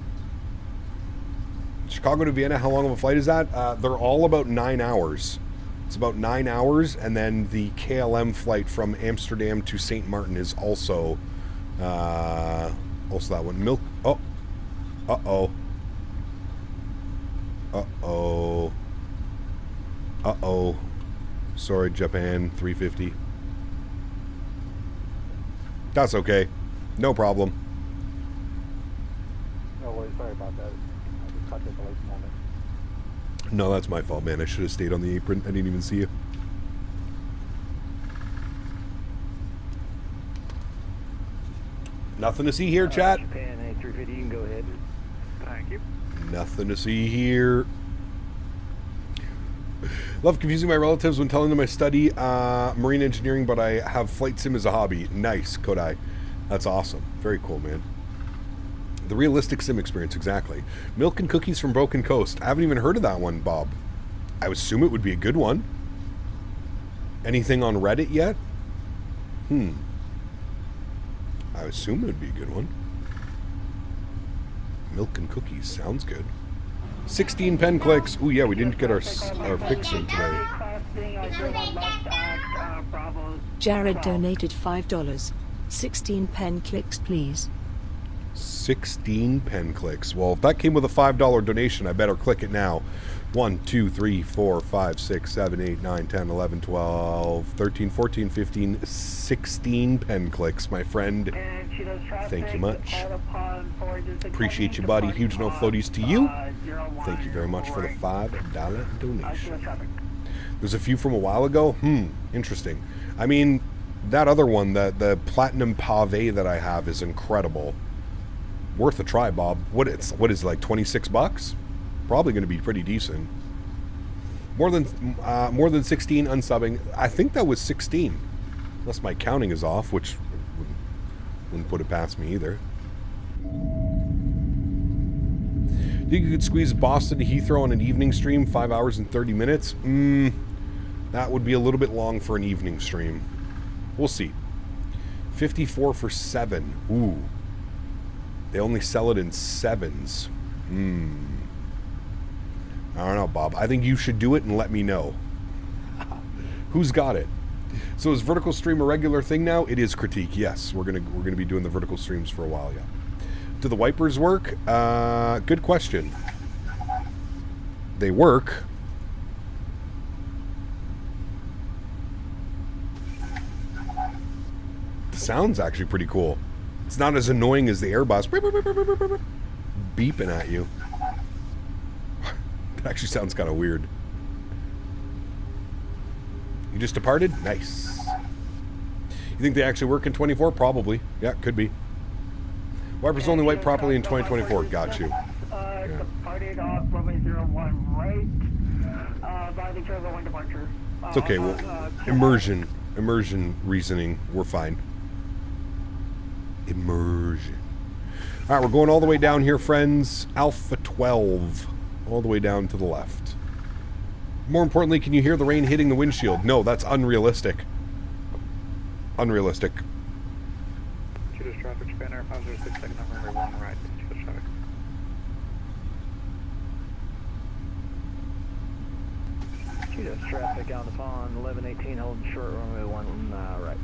Chicago to Vienna, how long of a flight is that? They're all about 9 hours. It's about 9 hours, and then the KLM flight from Amsterdam to St. Martin is also that one. Milk. Oh. Uh-oh. Uh-oh. Uh-oh. Sorry, Japan 350. That's okay. No problem. No worries. Sorry about that. I just caught you at the late moment. No, that's my fault, man. I should have stayed on the apron. I didn't even see you. Nothing to see here, chat. Japan A350, you can go ahead. Thank you. Nothing to see here. Love confusing my relatives when telling them I study marine engineering, but I have flight sim as a hobby. Nice, Kodai. That's awesome. Very cool, man. The realistic sim experience, exactly. Milk and cookies from Broken Coast. I haven't even heard of that one, Bob. I would assume it would be a good one. Anything on Reddit yet? I assume it would be a good one. Milk and cookies. Sounds good. 16 pen clicks. Ooh, yeah, we didn't get our picks in today. Jared donated $5. 16 pen clicks, please. 16 pen clicks. Well, if that came with a $5 donation, I better click it now. 1, 2, 3, 4, 5, 6, 7, 8, 9, 10, 11, 12, 13, 14, 15, 16 pen clicks, my friend. Thank you much. Appreciate you, buddy. Huge no floaties to you. Thank you very much for the $5 donation. There's a few from a while ago. Interesting. I mean, that other one, the platinum pave that I have is incredible. Worth a try, Bob. What is it, like 26 bucks? Probably going to be pretty decent. More than 16 unsubbing. I think that was 16, unless my counting is off, which wouldn't put it past me either. Do you could squeeze Boston to Heathrow on an evening stream, 5 hours and 30 minutes? That would be a little bit long for an evening stream. We'll see. 54 for 7. Ooh. They only sell it in 7s. I don't know, Bob. I think you should do it and let me know. Who's got it? So is vertical stream a regular thing now? It is critique, yes. We're gonna be doing the vertical streams for a while, yeah. Do the wipers work? Good question. They work. The sound's actually pretty cool. It's not as annoying as the Airbus beeping at you. It actually sounds kind of weird. You just departed? Nice. You think they actually work in 24? Probably. Yeah, could be. Wipers only wipe properly in 2024. Got you. Departed off runway 01 right. By the Turbo 1 departure. It's okay. Well, immersion reasoning. We're fine. Immersion. All right, we're going all the way down here, friends. Alpha 12. All the way down to the left. More importantly, can you hear the rain hitting the windshield? No, that's unrealistic. Unrealistic. Childerz traffic, Japan Air 506, second number 1 right. Childerz traffic. Childerz traffic out the pond, 1118, holding short runway 1 right.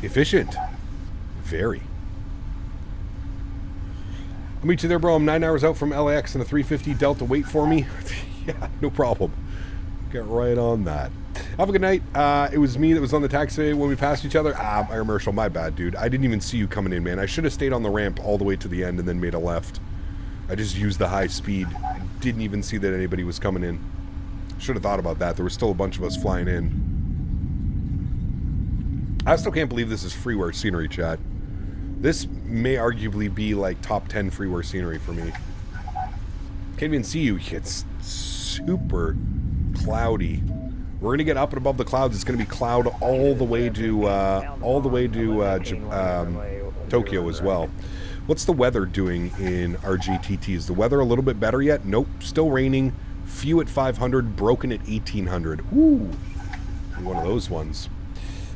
Efficient. Very. I'll meet you there, bro. I'm 9 hours out from LAX in a 350 Delta. Wait for me. Yeah, no problem. Get right on that. Have a good night. It was me that was on the taxiway when we passed each other. Air Marshal, my bad, dude. I didn't even see you coming in, man. I should have stayed on the ramp all the way to the end and then made a left. I just used the high speed. I didn't even see that anybody was coming in. Should have thought about that. There was still a bunch of us flying in. I still can't believe this is freeware scenery, chat. This may arguably be like top 10 freeware scenery for me. Can't even see you. It's super cloudy. We're gonna get up and above the clouds. It's gonna be cloud all the way to Tokyo as well. What's the weather doing in RGTT? Is the weather a little bit better yet? Nope. Still raining. Few at 500. Broken at 1800. Woo! One of those ones.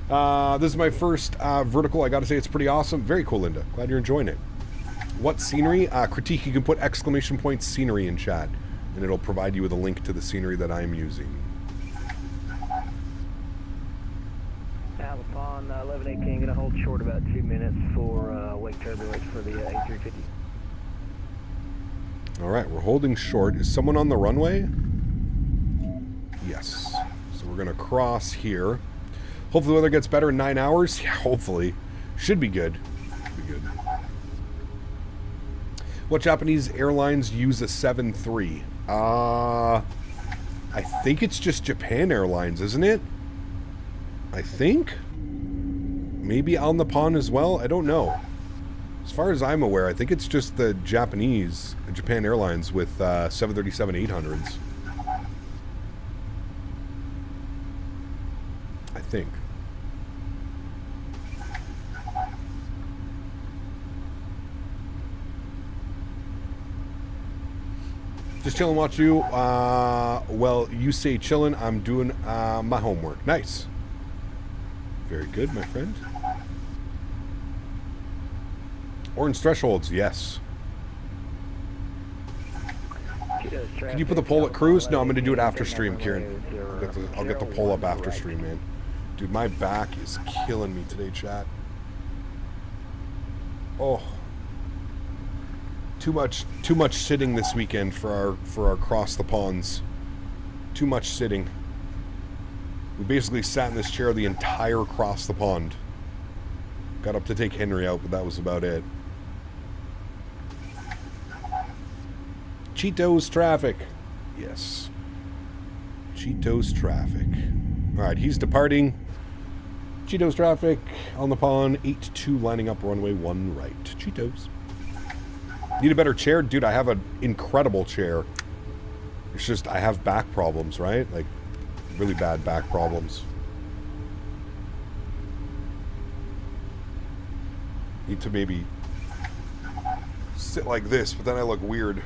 This is my first vertical. I gotta say, it's pretty awesome. Very cool, Linda. Glad you're enjoying it. What scenery? Critique, you can put exclamation point scenery in chat, and it'll provide you with a link to the scenery that I'm using. Out upon 1118, gonna hold short about 2 minutes for wake turbulence for the A350. Alright, we're holding short. Is someone on the runway? Yes. So we're gonna cross here. Hopefully the weather gets better in 9 hours. Yeah, hopefully. Should be good. Should be good. What Japanese airlines use a 7-3? I think it's just Japan Airlines, isn't it? I think? Maybe on the pond as well? I don't know. As far as I'm aware, I think it's just the Japan Airlines with 737-800s. I think. Just chilling, watch you. Well, you say chilling. I'm doing my homework. Nice. Very good, my friend. Orange thresholds, yes. Childerz Can you put the poll at cruise? No, I'm gonna do it after stream, Kieran. I'll get the poll up after stream, man. Dude, my back is killing me today, chat. Oh, too much sitting this weekend for our cross the ponds. Too much sitting. We basically sat in this chair the entire cross the pond. Got up to take Henry out, but that was about it. Cheetos traffic. Yes. Cheetos traffic. Alright, he's departing. Cheetos traffic on the pond. 8-2 lining up runway 1 right. Cheetos. Need a better chair? Dude, I have an incredible chair. It's just I have back problems, right? Like, really bad back problems. Need to maybe sit like this, but then I look weird.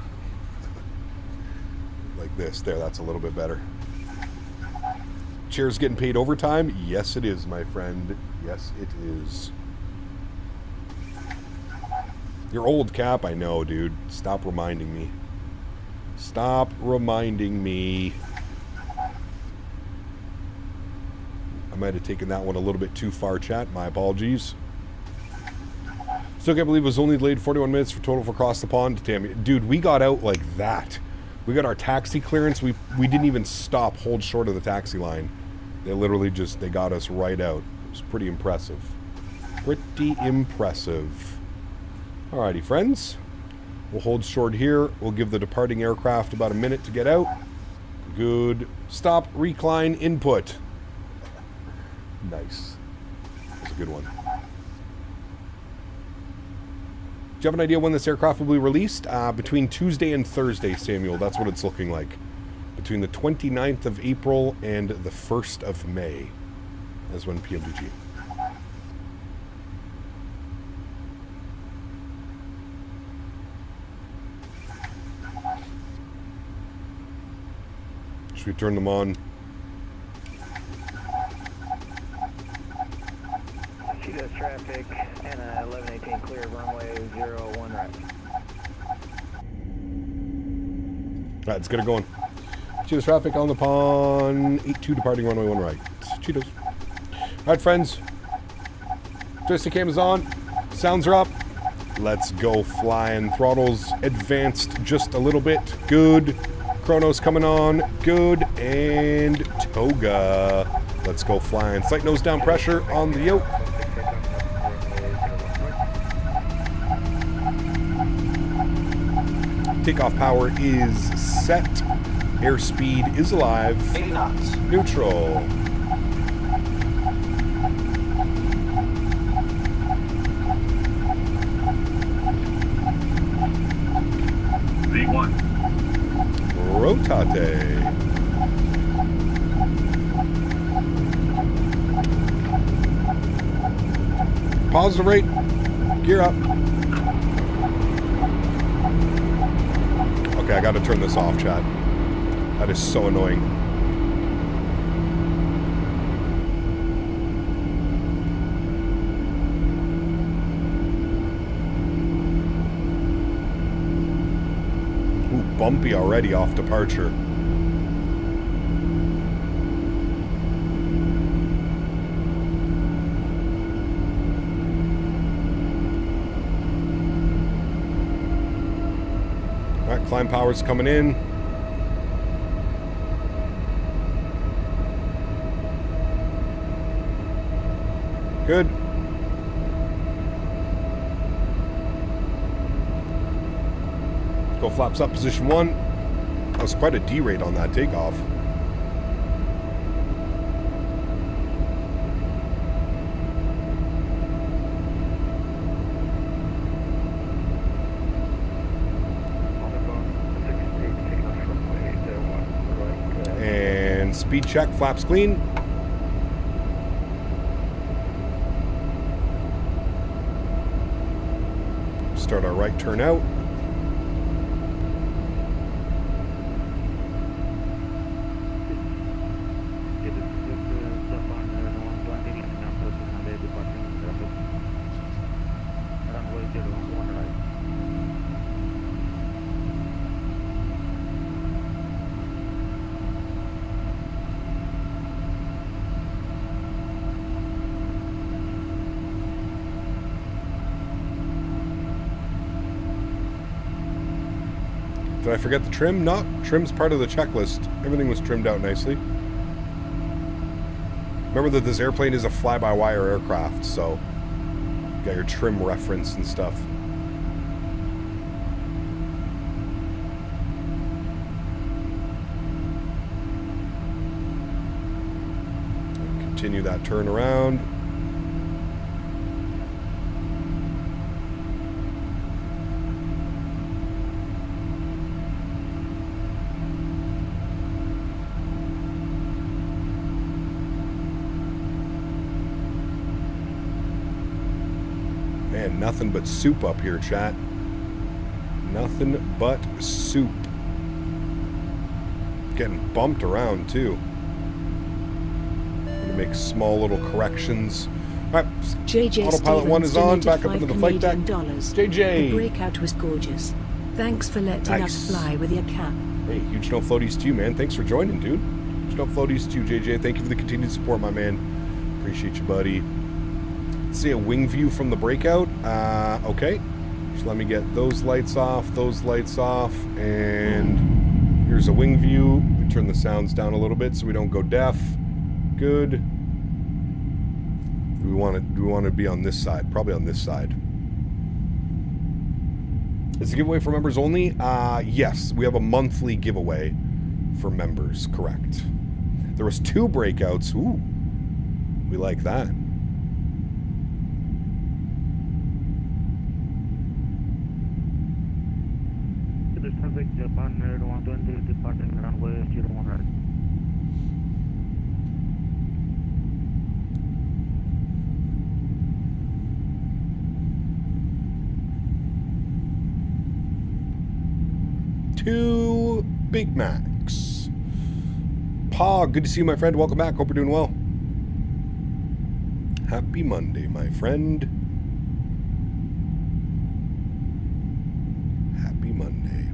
Like this. There, that's a little bit better. Chair's getting paid overtime? Yes, it is, my friend. Yes, it is. You're old, Cap. I know, dude. Stop reminding me. Stop reminding me. I might have taken that one a little bit too far, chat. My apologies. Still can't believe it was only delayed 41 minutes for total for across the pond. Damn, dude, we got out like that. We got our taxi clearance. We didn't even stop, hold short of the taxi line. They literally just, they got us right out. It was pretty impressive. Pretty impressive. Alrighty, friends. We'll hold short here. We'll give the departing aircraft about a minute to get out. Good. Stop, recline, input. Nice. That's a good one. Do you have an idea when this aircraft will be released? Between Tuesday and Thursday, Samuel. That's what it's looking like. Between the 29th of April and the 1st of May. That's when PMDG. Should we turn them on? Cheetos traffic and 1118 clear runway 01 right. Alright, let's get it going. Cheetos traffic on the pond. 82 departing runway 1 right. Cheetos. Alright, friends. Joystick cam is on. Sounds are up. Let's go flying. Throttles advanced just a little bit. Good. Chronos coming on. Good. And toga. Let's go flying. Slight nose down pressure on the yoke. Takeoff power is set. Airspeed is alive. 80 knots. Neutral. V1. Rotate. Positive rate. Gear up. Okay, I gotta turn this off, chat. That is so annoying. Ooh, bumpy already off departure. Alright, climb power's coming in. Good. Go flaps up, position 1. That was quite a D-rate on that takeoff. And speed check, flaps clean. Start our right turn out. Did I forget the trim? No, trim's part of the checklist. Everything was trimmed out nicely. Remember that this airplane is a fly-by-wire aircraft, so you got your trim reference and stuff. Continue that turn around. Man, nothing but soup up here, chat. Nothing but soup. Getting bumped around, too. I'm gonna make small little corrections. All right, JJ autopilot 1 is on. Back up into the flight deck. JJ! The breakout was gorgeous. Thanks for letting us fly with your cap. Hey, huge no floaties to you, man. Thanks for joining, dude. Huge no floaties to you, JJ. Thank you for the continued support, my man. Appreciate you, buddy. Let's see a wing view from the breakout. Okay. Just let me get those lights off, and here's a wing view. We turn the sounds down a little bit so we don't go deaf. Good. Do we want to be on this side? Probably on this side. Is the giveaway for members only? Yes, we have a monthly giveaway for members, correct. There was 2 breakouts. Ooh, we like that. Japan 120 departing runway 01. Two Big Macs. Pa, good to see you, my friend. Welcome back. Hope you're doing well. Happy Monday, my friend. Happy Monday.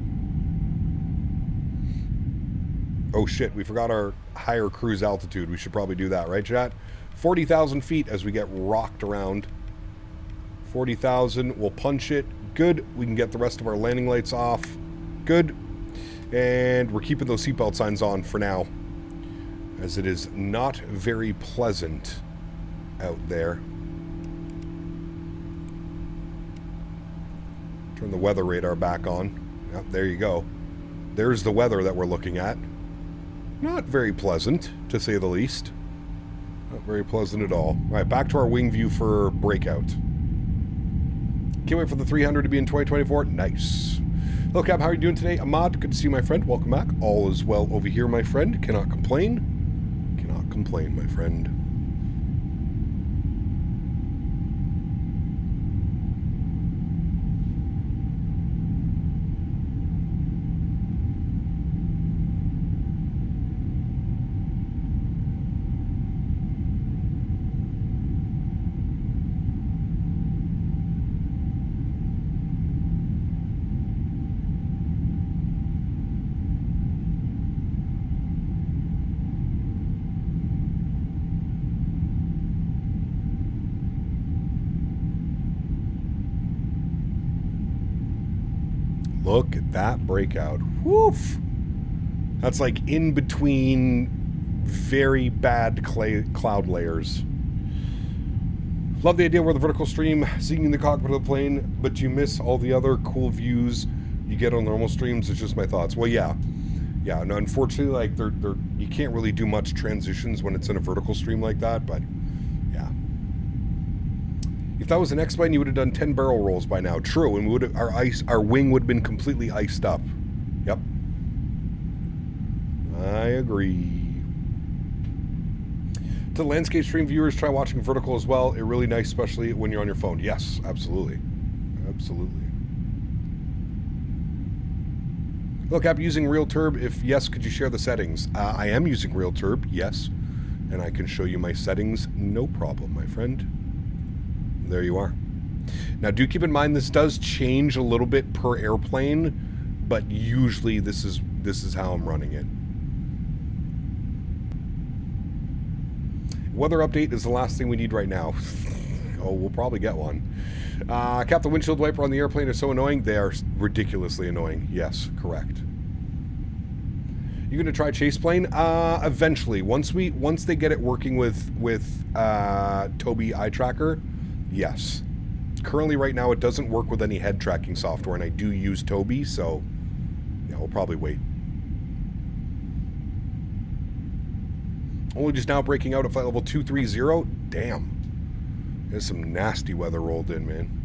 Oh shit, we forgot our higher cruise altitude. We should probably do that, right, chat? 40,000 feet as we get rocked around. 40,000, we'll punch it. Good, we can get the rest of our landing lights off. Good. And we're keeping those seatbelt signs on for now, as it is not very pleasant out there. Turn the weather radar back on. Yep, there you go. There's the weather that we're looking at. Not very pleasant, to say the least. Not very pleasant at all. All right, back to our wing view for breakout. Can't wait for the 300 to be in 2024. Nice. Hello, Cap. How are you doing today? Ahmad, good to see you, my friend. Welcome back. All is well over here, my friend. Cannot complain. Cannot complain, my friend. Look at that breakout. Woof! That's like in between very bad cloud layers. Love the idea where the vertical stream, seeing in the cockpit of the plane, but you miss all the other cool views you get on normal streams. It's just my thoughts. Well, yeah. Yeah, no, unfortunately, like, you can't really do much transitions when it's in a vertical stream like that, but yeah. If that was an X-Plane, you would have done 10 barrel rolls by now. True, and we would have, our wing would have been completely iced up. Yep. I agree. To landscape stream viewers, try watching vertical as well. It's really nice, especially when you're on your phone. Yes, absolutely. Absolutely. Look, I'm using RealTurb. If yes, could you share the settings? I am using RealTurb, yes. And I can show you my settings, no problem, my friend. There you are. Now, do keep in mind this does change a little bit per airplane, but usually this is how I'm running it. Weather update is the last thing we need right now. Oh, we'll probably get one. Captain Windshield Wiper on the airplane are so annoying. They are ridiculously annoying. Yes, correct. You gonna try chase plane? Eventually, once they get it working with Tobii eye tracker, yes. Currently, right now, it doesn't work with any head tracking software, and I do use Tobii, so yeah, we'll probably wait. Only just now breaking out at flight level 230. Damn. There's some nasty weather rolled in, man.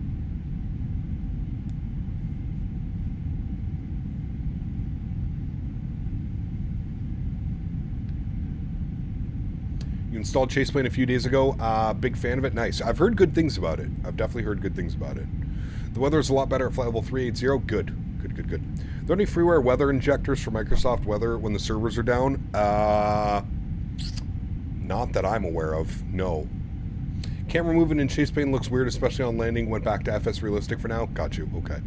You installed Chaseplane a few days ago. Big fan of it. Nice. I've heard good things about it. I've definitely heard good things about it. The weather is a lot better at flight level 380. Good. Good, good, good. Are there any freeware weather injectors for Microsoft Weather when the servers are down? Not that I'm aware of. No. Camera movement in Chaseplane looks weird, especially on landing. Went back to FS Realistic for now. Got you. Okay.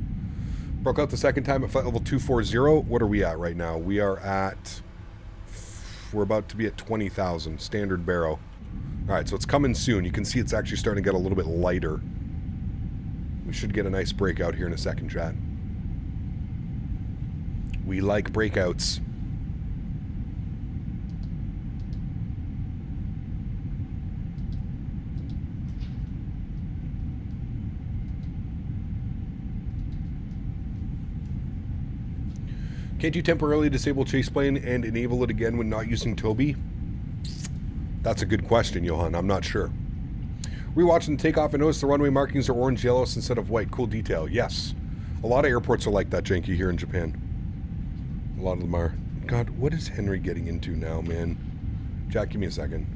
Broke out the second time at flight level 240. What are we at right now? We are at... We're about to be at 20,000. Standard barrow. Alright, so it's coming soon. You can see it's actually starting to get a little bit lighter. We should get a nice breakout here in a second, chat. We like breakouts. Can't you temporarily disable Chaseplane and enable it again when not using Tobii? That's a good question, Johan. I'm not sure. Rewatching the takeoff, I noticed the runway markings are orange-yellow instead of white. Cool detail. Yes. A lot of airports are like that, Janky, here in Japan. A lot of them are. God, what is Henry getting into now, man? Jack, give me a second.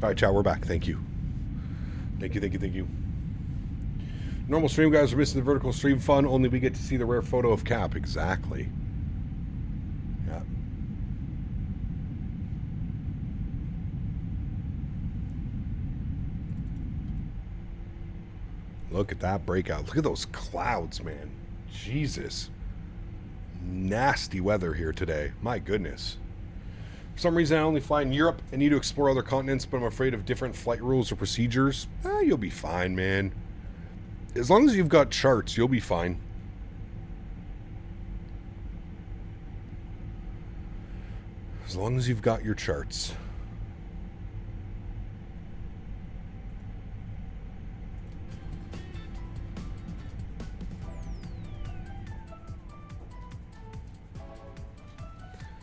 All right, chat, we're back. Thank you. Thank you, thank you, thank you. Normal stream guys are missing the vertical stream fun. Only we get to see the rare photo of Cap. Exactly. Yeah. Look at that breakout. Look at those clouds, man. Jesus. Nasty weather here today. My goodness. For some reason, I only fly in Europe and need to explore other continents, but I'm afraid of different flight rules or procedures. You'll be fine, man. As long as you've got charts, you'll be fine. As long as you've got your charts.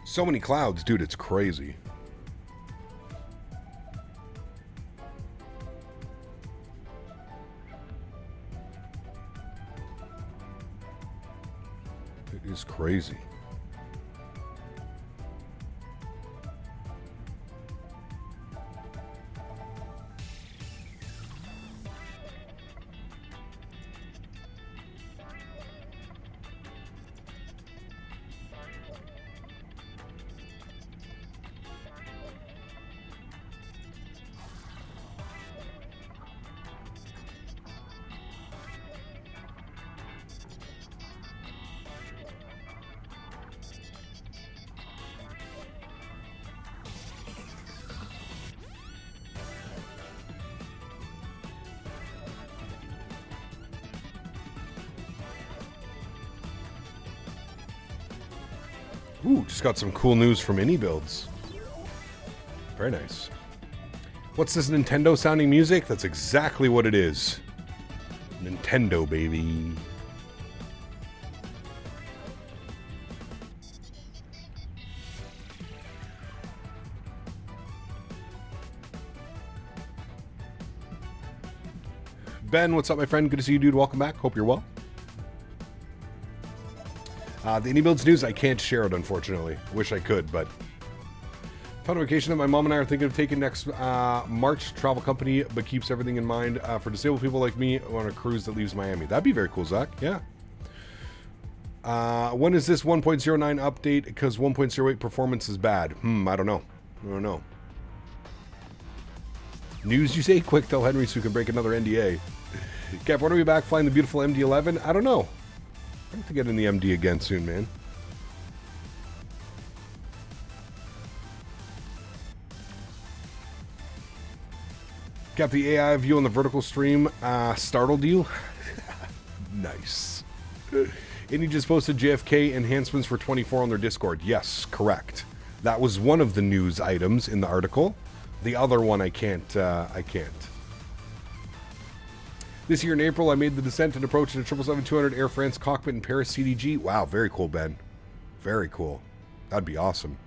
So many clouds, dude, it's crazy. It is crazy. Ooh, just got some cool news from AnyBuilds. Very nice. What's this Nintendo sounding music? That's exactly what it is. Nintendo, baby. Ben, what's up, my friend? Good to see you, dude. Welcome back. Hope you're well. The AnyBuilds news, I can't share it, unfortunately. Wish I could, but... Found a vacation that my mom and I are thinking of taking next March. Travel company, but keeps everything in mind for disabled people like me on a cruise that leaves Miami. That'd be very cool, Zach. Yeah. When is this 1.09 update? Because 1.08 performance is bad. I don't know. I don't know. News, you say? Quick, tell Henry so we can break another NDA. Cap, when are we back flying the beautiful MD-11? I don't know. I have to get in the MD again soon, man. Got the AI view on the vertical stream. Startled you? Nice. And you just posted JFK enhancements for 24 on their Discord. Yes, correct. That was one of the news items in the article. The other one I can't. This year in April, I made the descent and approach in a 777-200 Air France Cockpit in Paris CDG. Wow, very cool, Ben. Very cool. That'd be awesome.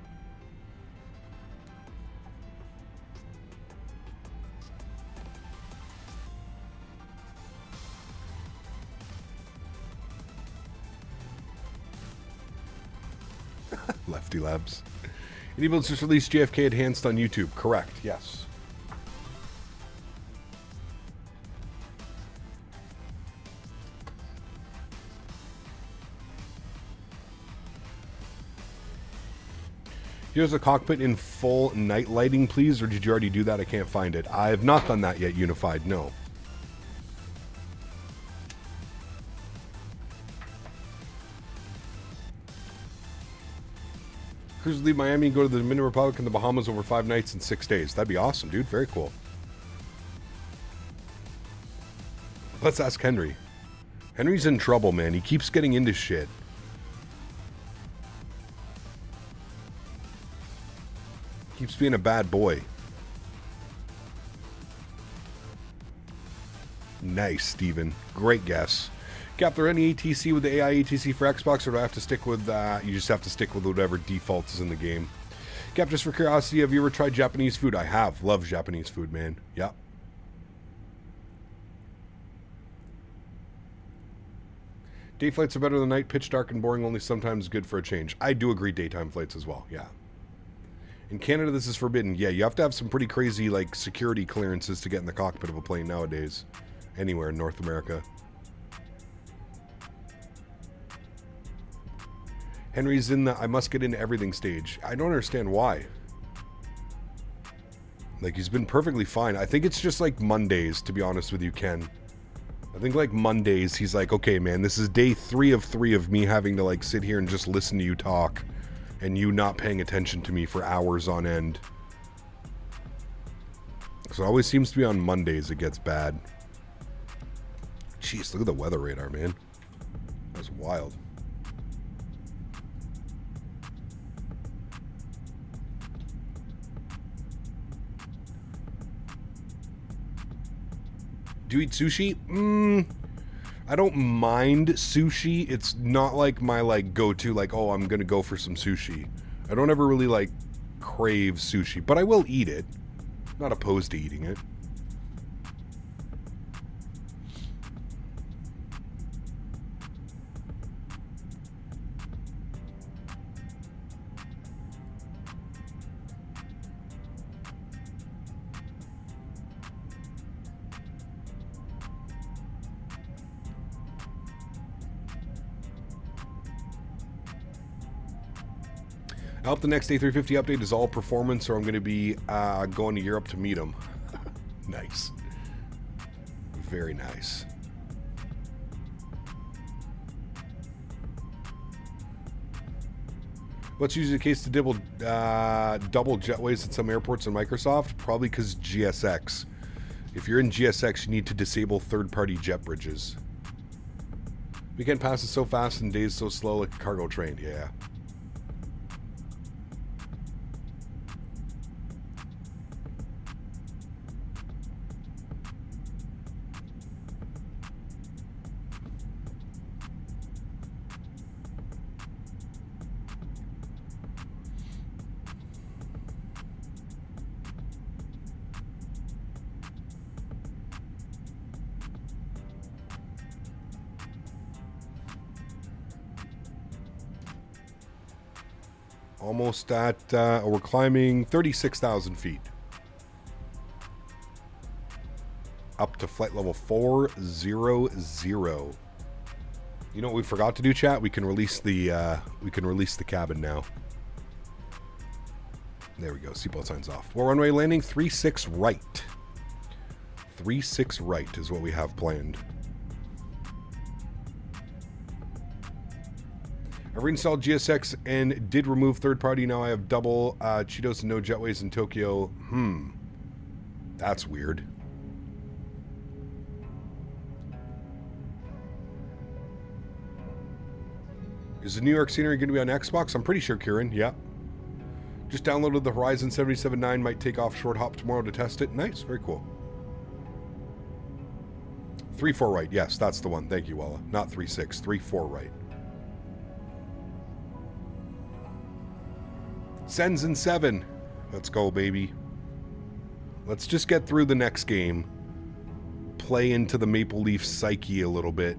Lefty Labs. AnyBuilds just released JFK Enhanced on YouTube. Correct, yes. Here's a cockpit in full night lighting, please, or did you already do that? I can't find it. I have not done that yet, Unified, no. Cruise leave Miami and go to the Dominican Republic and the Bahamas over 5 nights and 6 days. That'd be awesome, dude. Very cool. Let's ask Henry. Henry's in trouble, man. He keeps getting into shit. Keeps being a bad boy. Nice, Steven. Great guess. Cap, there any ATC with the AI ATC for Xbox, or do I have to stick with, you just have to stick with whatever defaults is in the game? Cap, just for curiosity, have you ever tried Japanese food? I have. Love Japanese food, man. Yeah. Day flights are better than night. Pitch dark and boring, only sometimes good for a change. I do agree daytime flights as well, yeah. In Canada, this is forbidden. Yeah, you have to have some pretty crazy, like, security clearances to get in the cockpit of a plane nowadays. Anywhere in North America. Henry's in the I must get into everything stage. I don't understand why. Like, he's been perfectly fine. I think it's just, like, Mondays, to be honest with you, Ken. I think, like, Mondays, he's like, okay, man, this is day 3 of 3 of me having to, like, sit here and just listen to you talk. And you not paying attention to me for hours on end. So it always seems to be on Mondays it gets bad. Jeez, look at the weather radar, man. That's wild. Do you eat sushi? I don't mind sushi. It's not like my, like, go-to, like, oh, I'm gonna go for some sushi. I don't ever really, like, crave sushi, but I will eat it. Not opposed to eating it. I hope the next A350 update is all performance, or I'm going to be going to Europe to meet him. Nice. Very nice. What's usually the case to double jetways at some airports in Microsoft? Probably because GSX. If you're in GSX, you need to disable third-party jet bridges. Weekend passes so fast and days so slow like a cargo train. Yeah. Almost at, we're climbing 36,000 feet. Up to flight level 400. You know what we forgot to do, chat? We can release the cabin now. There we go. Seatbelt signs off. Well, runway landing 36 right. 36 right is what we have planned. I reinstalled GSX and did remove third party. Now I have double Cheetos and no jetways in Tokyo. That's weird. Is the New York scenery going to be on Xbox? I'm pretty sure, Kieran. Yeah. Just downloaded the Horizon 77.9. Might take off short hop tomorrow to test it. Nice. Very cool. 3-4 right. Yes, that's the one. Thank you, Walla. Not 3-6. 3-4 right. Sends in 7. Let's go, baby. Let's just get through the next game. Play into the Maple Leaf psyche a little bit.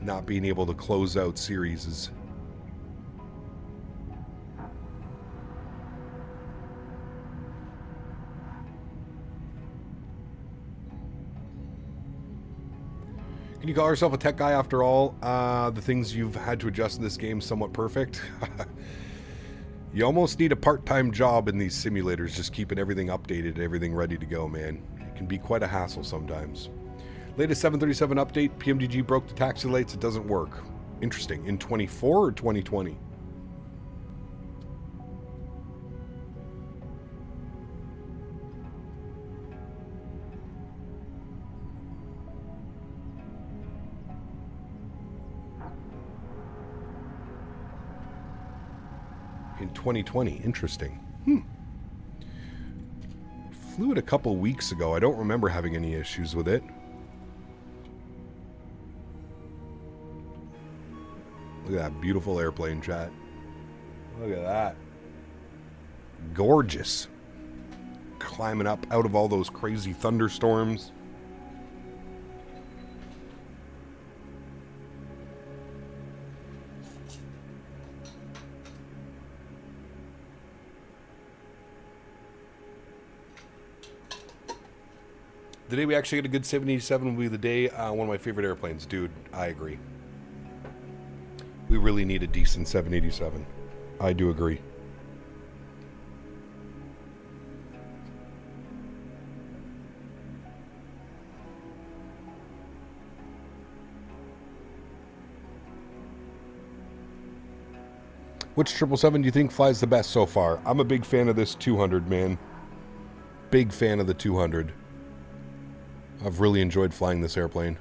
Not being able to close out series. Can you call yourself a tech guy after all? The things you've had to adjust in this game somewhat perfect. You almost need a part-time job in these simulators, just keeping everything updated, everything ready to go, man. It can be quite a hassle sometimes. Latest 737 update, PMDG broke the taxi lights, it doesn't work. Interesting. In 24 or 2020? In 2020. Interesting. Flew it a couple weeks ago. I don't remember having any issues with it. Look at that beautiful airplane, chat. Look at that. Gorgeous. Climbing up out of all those crazy thunderstorms. The day we actually get a good 787 will be the day, one of my favorite airplanes. Dude, I agree. We really need a decent 787. I do agree. Which 777 do you think flies the best so far? I'm a big fan of this 200, man. Big fan of the 200. I've really enjoyed flying this airplane.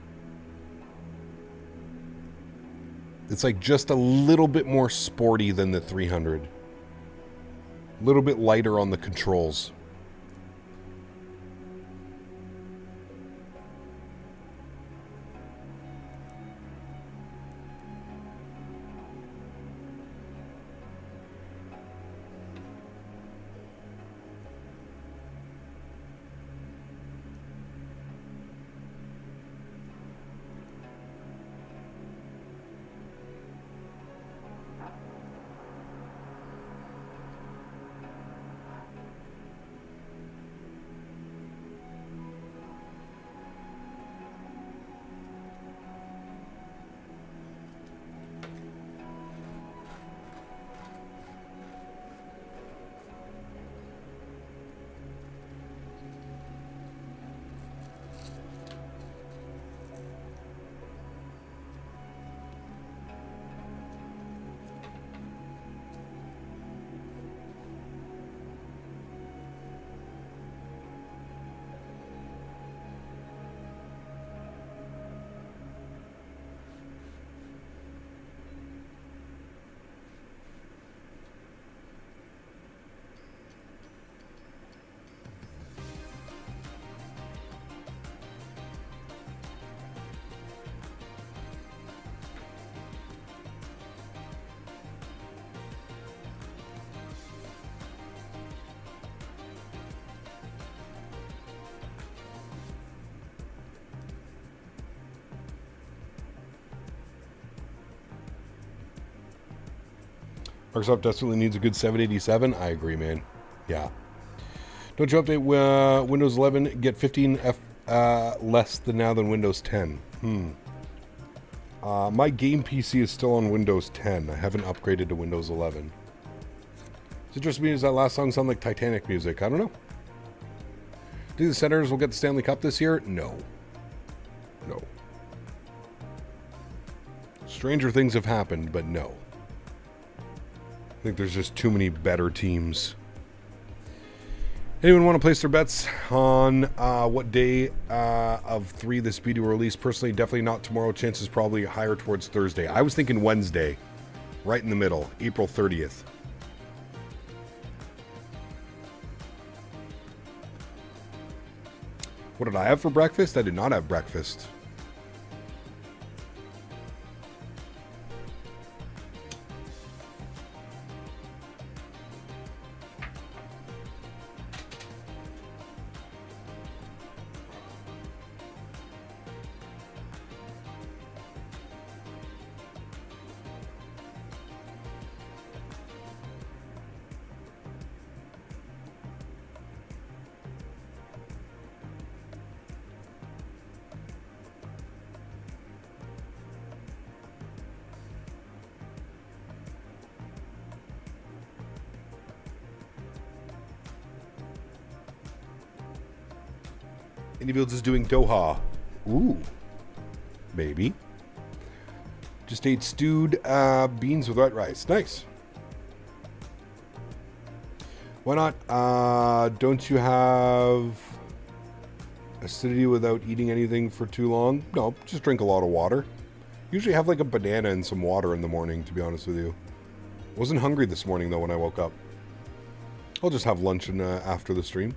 It's like just a little bit more sporty than the 300. A little bit lighter on the controls. Microsoft desperately needs a good 787. I agree, man. Yeah. Don't you update Windows 11? Get 15 less than now than Windows 10. My game PC is still on Windows 10. I haven't upgraded to Windows 11. It's interesting to me, does that last song sound like Titanic music? I don't know. Do you think the Senators will get the Stanley Cup this year? No. No. Stranger things have happened, but no. I think there's just too many better teams. Anyone want to place their bets on what day of 3 the Speedy will release? Personally, definitely not tomorrow. Chances probably higher towards Thursday. I was thinking Wednesday, right in the middle, April 30th. What did I have for breakfast? I did not have breakfast. Individuals is doing Doha. Ooh. Maybe. Just ate stewed beans with white rice. Nice. Why not? Don't you have acidity without eating anything for too long? No, just drink a lot of water. Usually have like a banana and some water in the morning, to be honest with you. Wasn't hungry this morning though when I woke up. I'll just have lunch after the stream.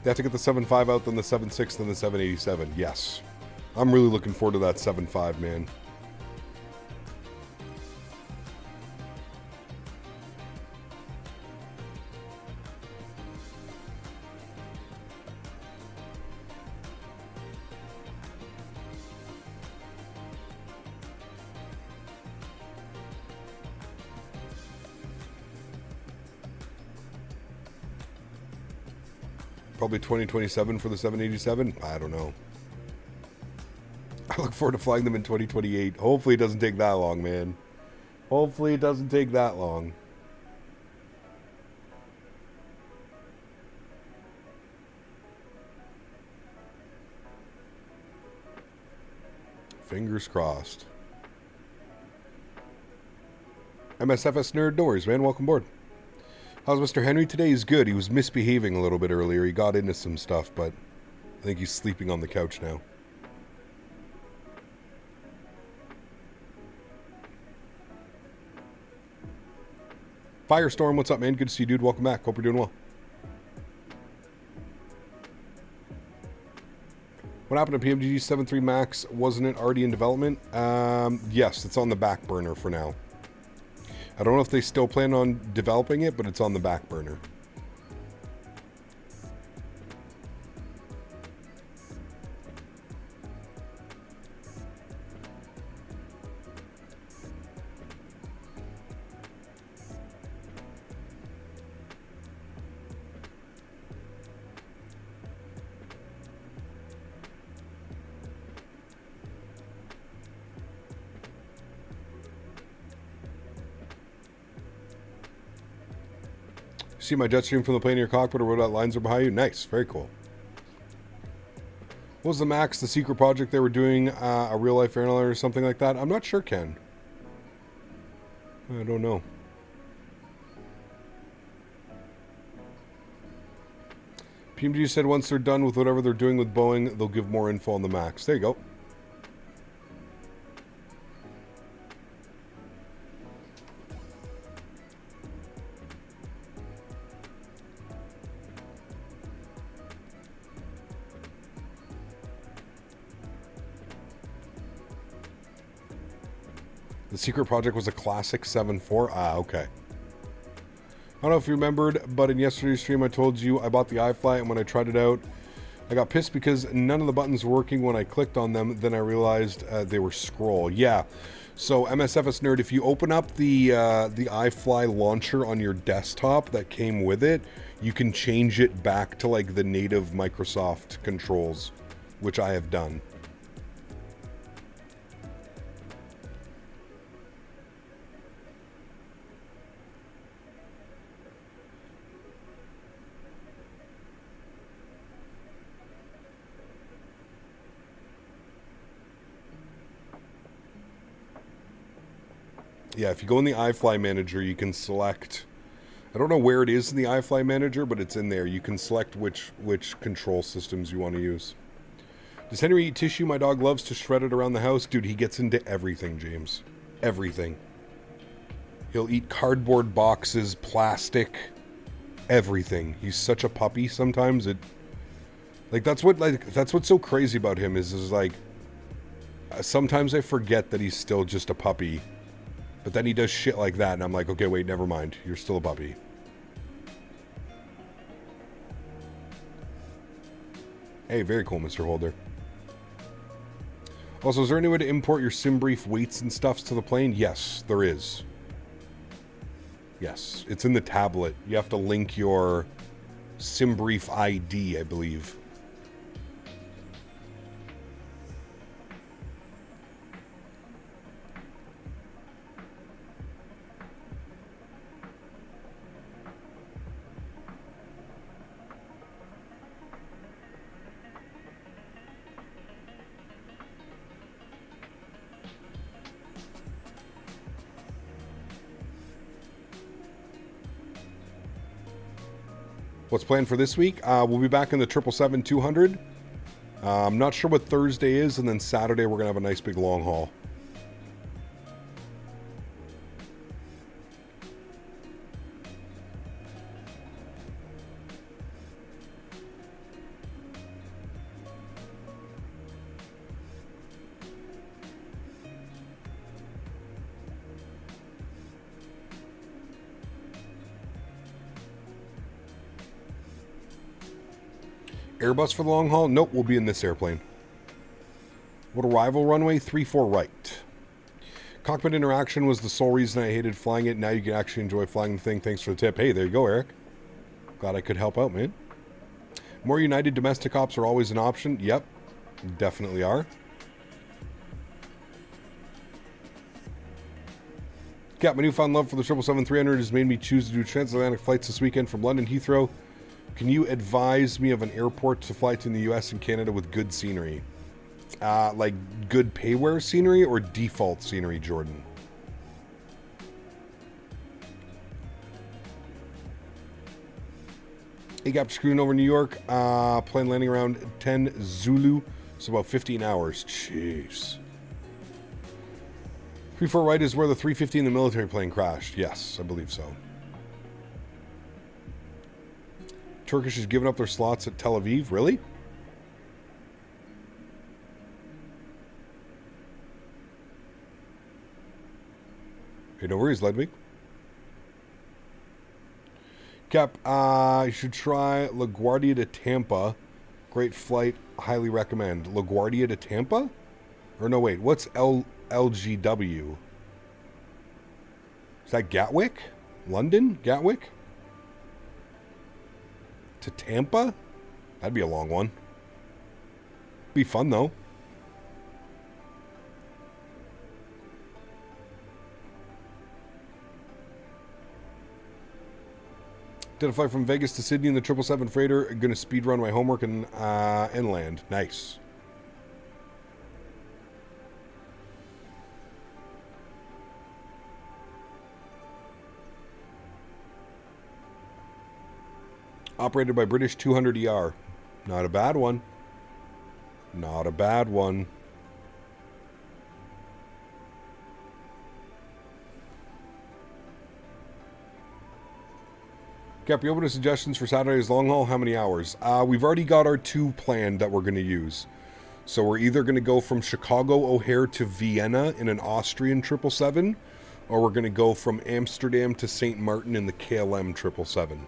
They have to get the 7.5 out, then the 7.6, then the 787. Yes. I'm really looking forward to that 7.5, man. Probably 2027 for the 787. I don't know. I look forward to flying them in 2028. Hopefully it doesn't take that long, man. Hopefully it doesn't take that long. Fingers crossed. MSFS Nerd, no worries, man. Welcome aboard. How's Mr. Henry today? He's good. He was misbehaving a little bit earlier. He got into some stuff, but I think he's sleeping on the couch now. Firestorm, what's up, man? Good to see you, dude. Welcome back. Hope you're doing well. What happened to PMDG 7.3 Max? Wasn't it already in development? Yes, it's on the back burner for now. I don't know if they still plan on developing it, but it's on the back burner. See my jet stream from the plane in your cockpit or what about lines are behind you? Nice, very cool. What was the Max, the secret project they were doing, a real life airline or something like that? I'm not sure, Ken. I don't know. PMDG said once they're done with whatever they're doing with Boeing, they'll give more info on the Max. There you go. The secret project was a classic 7.4. Ah, okay. I don't know if you remembered, but in yesterday's stream I told you I bought the iFly, and when I tried it out, I got pissed because none of the buttons were working when I clicked on them. Then I realized they were scroll. Yeah. So MSFS Nerd, if you open up the iFly launcher on your desktop that came with it, you can change it back to like the native Microsoft controls, which I have done. Yeah, if you go in the iFly Manager, you can select... I don't know where it is in the iFly Manager, but it's in there. You can select which control systems you want to use. Does Henry eat tissue? My dog loves to shred it around the house. Dude, he gets into everything, James. Everything. He'll eat cardboard boxes, plastic, everything. He's such a puppy sometimes. That's what's so crazy about him is like... sometimes I forget that he's still just a puppy. But then he does shit like that, and I'm like, okay, wait, never mind. You're still a puppy. Hey, very cool, Mr. Holder. Also, is there any way to import your SimBrief weights and stuffs to the plane? Yes, there is. Yes, it's in the tablet. You have to link your SimBrief ID, I believe. What's planned for this week? We'll be back in the 777-200. I'm not sure what Thursday is, and then Saturday we're going to have a nice big long haul. Airbus for the long haul? Nope, we'll be in this airplane. What arrival runway? 34 right. Cockpit interaction was the sole reason I hated flying it. Now you can actually enjoy flying the thing. Thanks for the tip. Hey, there you go, Eric. Glad I could help out, man. More United domestic ops are always an option. Yep, definitely are. Got my newfound love for the 777-300 has made me choose to do transatlantic flights this weekend from London Heathrow. Can you advise me of an airport to fly to in the US and Canada with good scenery? Like good payware scenery or default scenery, Jordan? AGAP screwing over New York. Plane landing around 10 Zulu. So about 15 hours. Jeez. 34 right is where the 350 in the military plane crashed. Yes, I believe so. Turkish has given up their slots at Tel Aviv. Really? Hey, no worries, Ludwig. Cap, you should try LaGuardia to Tampa. Great flight. Highly recommend. LaGuardia to Tampa? Or no, wait. What's LGW? Is that Gatwick? London? Gatwick? To Tampa? That'd be a long one. Be fun, though. Did a flight from Vegas to Sydney in the 777 freighter. Gonna speed run my homework and land. Nice. Operated by British 200 ER. Not a bad one. Not a bad one. Cap, you open to suggestions for Saturday's long haul? How many hours? We've already got our 2 planned that we're going to use. So we're either going to go from Chicago O'Hare to Vienna in an Austrian 777, or we're going to go from Amsterdam to St. Martin in the KLM 777.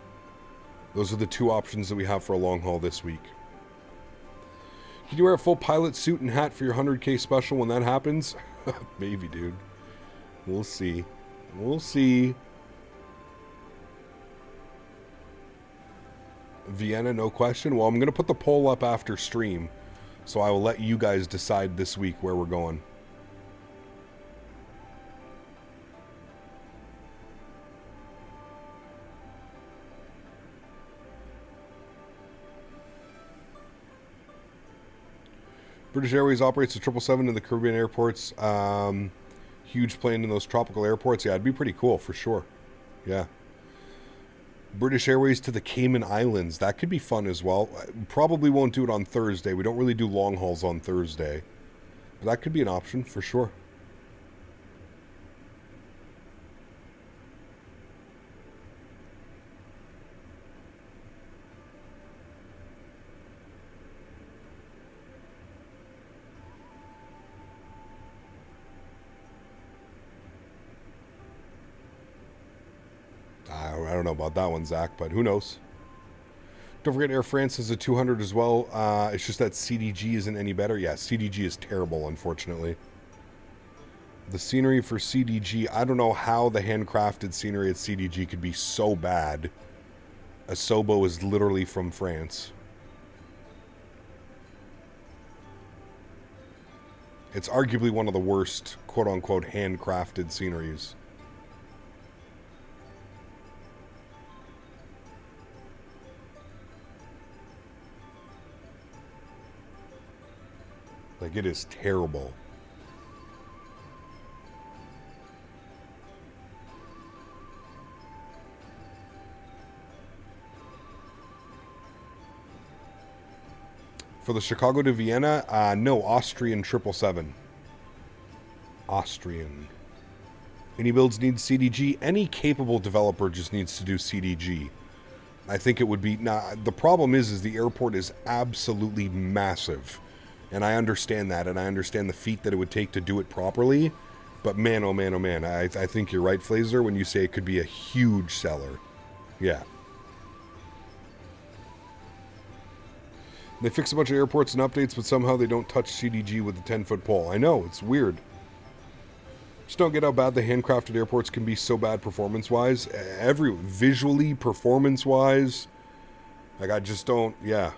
Those are the two options that we have for a long haul this week. Can you wear a full pilot suit and hat for your 100K special when that happens? Maybe, dude. We'll see. We'll see. Vienna, no question. Well, I'm going to put the poll up after stream, so I will let you guys decide this week where we're going. British Airways operates the 777 in the Caribbean airports. Huge plane in those tropical airports. Yeah, it'd be pretty cool for sure. Yeah. British Airways to the Cayman Islands. That could be fun as well. Probably won't do it on Thursday. We don't really do long hauls on Thursday. But that could be an option for sure. I don't know about that one, Zach, but who knows? Don't forget Air France has a 200 as well. It's just that CDG isn't any better. Yeah, CDG is terrible, unfortunately. The scenery for CDG, I don't know how the handcrafted scenery at CDG could be so bad. Asobo is literally from France. It's arguably one of the worst, quote-unquote, handcrafted sceneries. Like, it is terrible. For the Chicago to Vienna, no, Austrian 777. Austrian. Any builds need CDG. Any capable developer just needs to do CDG. I think it would be... Nah, the problem is the airport is absolutely massive. And I understand that, and I understand the feat that it would take to do it properly. But man, oh man, oh man, I think you're right, Flazer, when you say it could be a huge seller. Yeah. They fix a bunch of airports and updates, but somehow they don't touch CDG with the 10-foot pole. I know, it's weird. Just don't get how bad the handcrafted airports can be so bad performance-wise. Visually, performance-wise. Like, I just don't, yeah.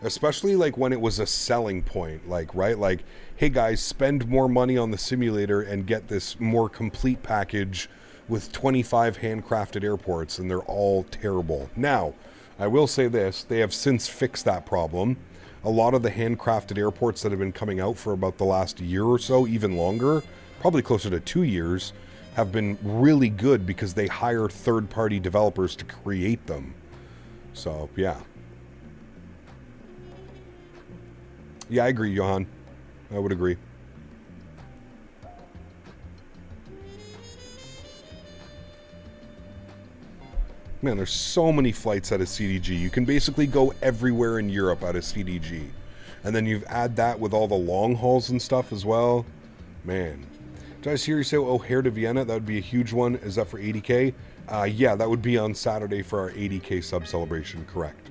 Especially like when it was a selling point, like, right? Like, hey guys, spend more money on the simulator and get this more complete package with 25 handcrafted airports, and they're all terrible. Now, I will say this, they have since fixed that problem. A lot of the handcrafted airports that have been coming out for about the last year or so, even longer, probably closer to 2 years, have been really good because they hire third-party developers to create them. So, yeah. Yeah, I agree, Johan. I would agree. Man, there's so many flights out of CDG. You can basically go everywhere in Europe out of CDG. And then you add that with all the long hauls and stuff as well. Man. Did I hear you say O'Hare to Vienna? That would be a huge one. Is that for 80K? Yeah, that would be on Saturday for our 80K sub celebration, correct.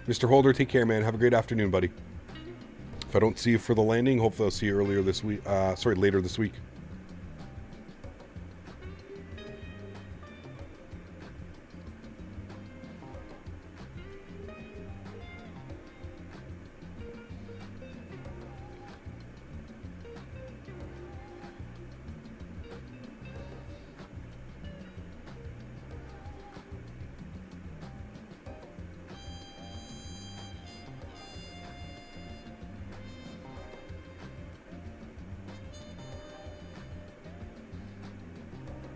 Mr. Holder, take care, man. Have a great afternoon, buddy. If I don't see you for the landing, hopefully I'll see you later this week.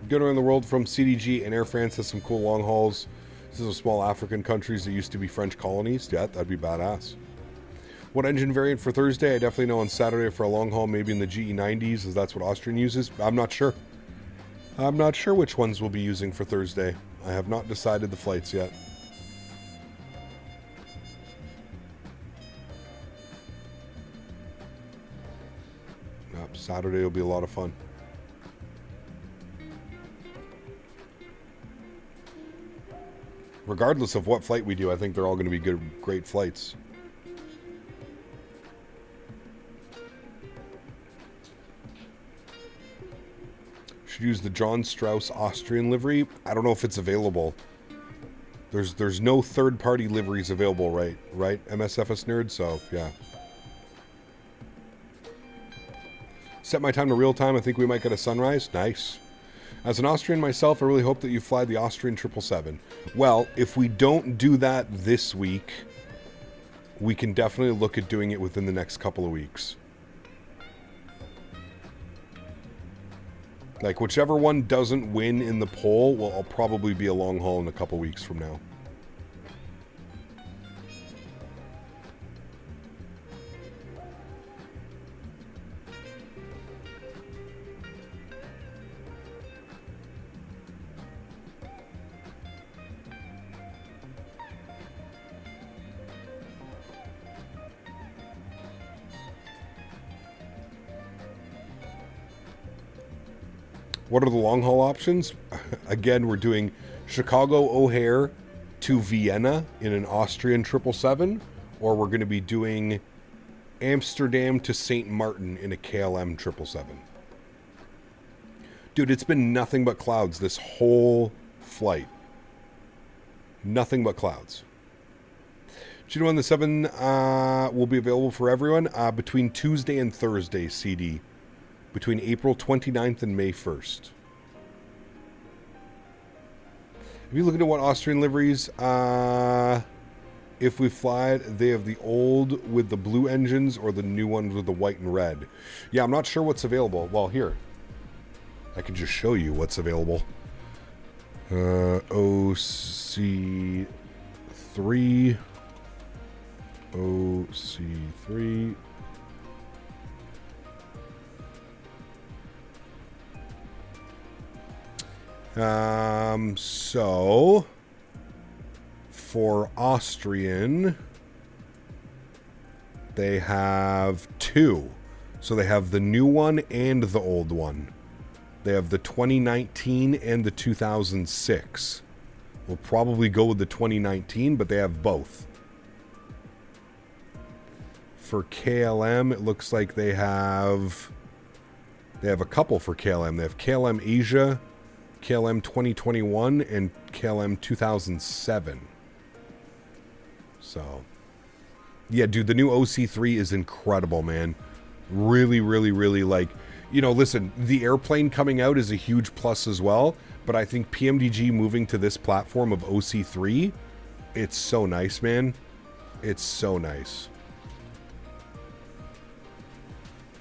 Good around the world from CDG, and Air France has some cool long hauls. This is a small African countries that used to be French colonies. Yeah, that'd be badass. What engine variant for Thursday? I definitely know on Saturday for a long haul, maybe in the GE90s, as that's what Austrian uses. I'm not sure. I'm not sure which ones we'll be using for Thursday. I have not decided the flights yet. Yep, Saturday will be a lot of fun. Regardless of what flight we do, I think they're all going to be good, great flights. Should use the John Strauss Austrian livery. I don't know if it's available. There's no third-party liveries available, right? Right, MSFS nerd. So yeah. Set my time to real time. I think we might get a sunrise. Nice. As an Austrian myself, I really hope that you fly the Austrian 777. Well, if we don't do that this week, we can definitely look at doing it within the next couple of weeks. Like, whichever one doesn't win in the poll will probably be a long haul in a couple weeks from now. What are the long haul options? Again, we're doing Chicago O'Hare to Vienna in an Austrian 777, or we're going to be doing Amsterdam to St. Martin in a KLM 777. Dude, it's been nothing but clouds this whole flight. Nothing but clouds. Do you know when the 7 will be available for everyone? Between Tuesday and Thursday, CD. Between April 29th and May 1st. If you look at what Austrian liveries, if we fly it, they have the old with the blue engines or the new ones with the white and red. Yeah, I'm not sure what's available. Well, here. I can just show you what's available. OC3. OC3. So for Austrian, they have two. So they have the new one and the old one. They have the 2019 and the 2006. We'll probably go with the 2019, but they have both. For KLM, it looks like they have a couple for KLM. They have KLM Asia, KLM 2021, and KLM 2007. So, yeah, dude, the new OC3 is incredible, man. Really, really, really, like, you know, listen, the airplane coming out is a huge plus as well, but I think PMDG moving to this platform of OC3, it's so nice, man. It's so nice.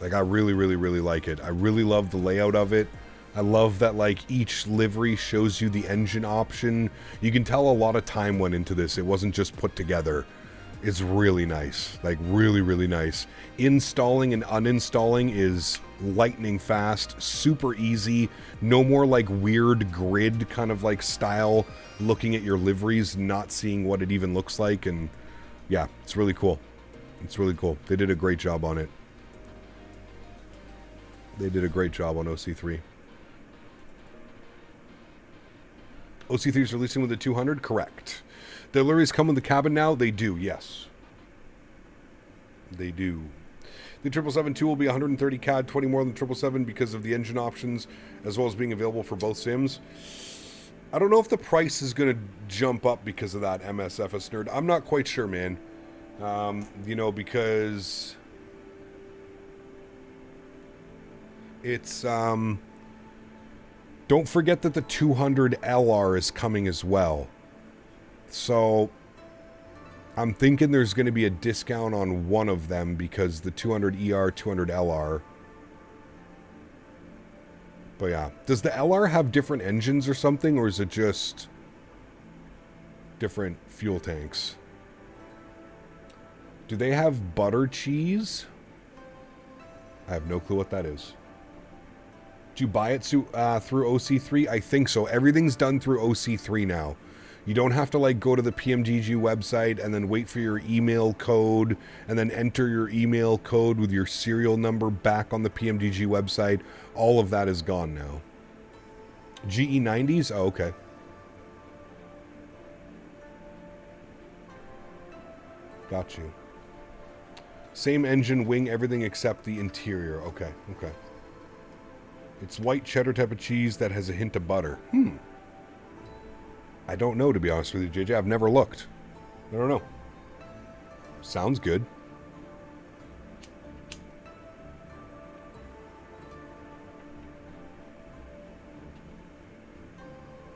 Like, I really, really, really like it. I really love the layout of it. I love that, like, each livery shows you the engine option. You can tell a lot of time went into this. It wasn't just put together. It's really nice. Like, really, really nice. Installing and uninstalling is lightning fast, super easy. No more, like, weird grid kind of, like, style looking at your liveries, not seeing what it even looks like. And, yeah, it's really cool. It's really cool. They did a great job on it. They did a great job on OC3. OC3 is releasing with the 200? Correct. The liveries come with the cabin now? They do, yes. They do. The 777-2 will be 130 CAD, 20 more than the 777 because of the engine options, as well as being available for both sims. I don't know if the price is going to jump up because of that, MSFS nerd. I'm not quite sure, man. You know, because it's... Don't forget that the 200 LR is coming as well. So I'm thinking there's going to be a discount on one of them because the 200 ER, 200 LR. But yeah, does the LR have different engines or something, or is it just different fuel tanks? Do they have butter cheese? I have no clue what that is. Did you buy it through OC3? I think so. Everything's done through OC3 now. You don't have to like go to the PMDG website and then wait for your email code and then enter your email code with your serial number back on the PMDG website. All of that is gone now. GE90s? Oh, okay. Got you. Same engine, wing, everything except the interior. Okay, okay. It's white cheddar type of cheese that has a hint of butter. I don't know, to be honest with you, JJ. I've never looked. I don't know. Sounds good.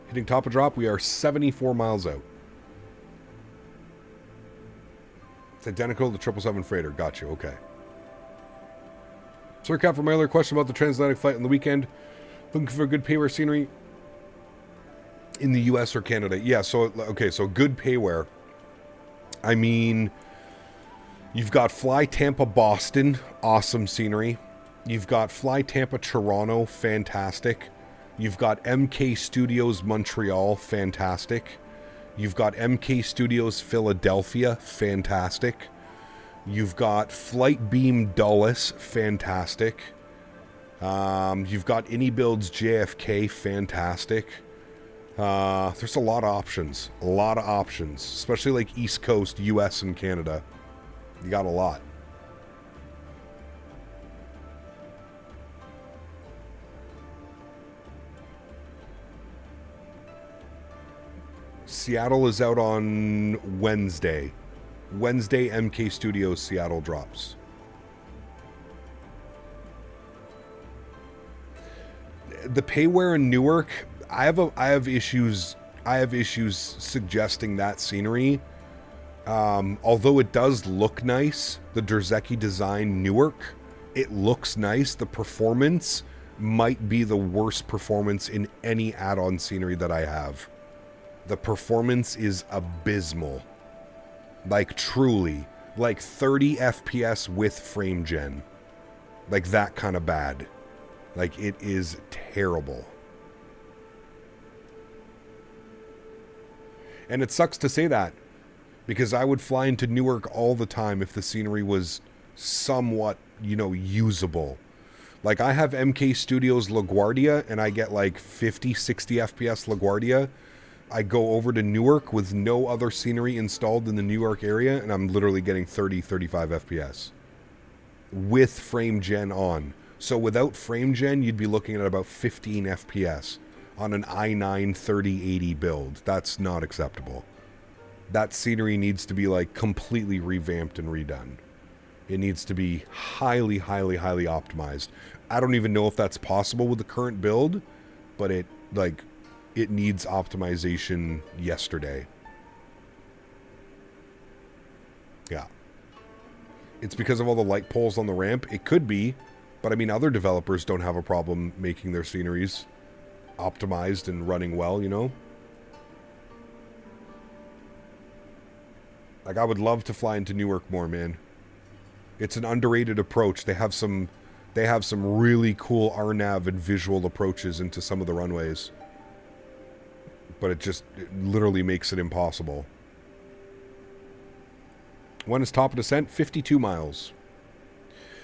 Hitting top of drop, we are 74 miles out. It's identical to the 777 freighter. Got you, okay. Sir Cap, for my other question about the transatlantic flight on the weekend, looking for a good payware scenery in the US or Canada. Yeah, so, okay, so good payware. I mean, you've got Fly Tampa Boston, awesome scenery. You've got Fly Tampa Toronto, fantastic. You've got MK Studios Montreal, fantastic. You've got MK Studios Philadelphia, fantastic. You've got Flight Beam Dulles, fantastic. You've got AnyBuilds JFK, fantastic. There's a lot of options. A lot of options. Especially like East Coast, US and Canada. You got a lot. Seattle is out on Wednesday. Wednesday, MK Studios Seattle drops. The payware in Newark, I have issues suggesting that scenery. Although it does look nice, the Derzeki design Newark, it looks nice. The performance might be the worst performance in any add-on scenery that I have. The performance is abysmal. Like truly, like 30 FPS with frame gen. Like that kind of bad. Like it is terrible. And it sucks to say that, because I would fly into Newark all the time if the scenery was somewhat, you know, usable. Like I have MK Studios LaGuardia and I get like 50, 60 FPS LaGuardia. I go over to Newark with no other scenery installed in the New York area and I'm literally getting 30, 35 FPS. With frame gen on. So without frame gen, you'd be looking at about 15 FPS on an i9 3080 build. That's not acceptable. That scenery needs to be like completely revamped and redone. It needs to be highly, highly, highly optimized. I don't even know if that's possible with the current build, but it needs optimization yesterday. Yeah. It's because of all the light poles on the ramp. It could be, but I mean, other developers don't have a problem making their sceneries optimized and running well, you know? Like, I would love to fly into Newark more, man. It's an underrated approach. They have some really cool RNAV and visual approaches into some of the runways. But it literally makes it impossible. When is top of descent? 52 miles.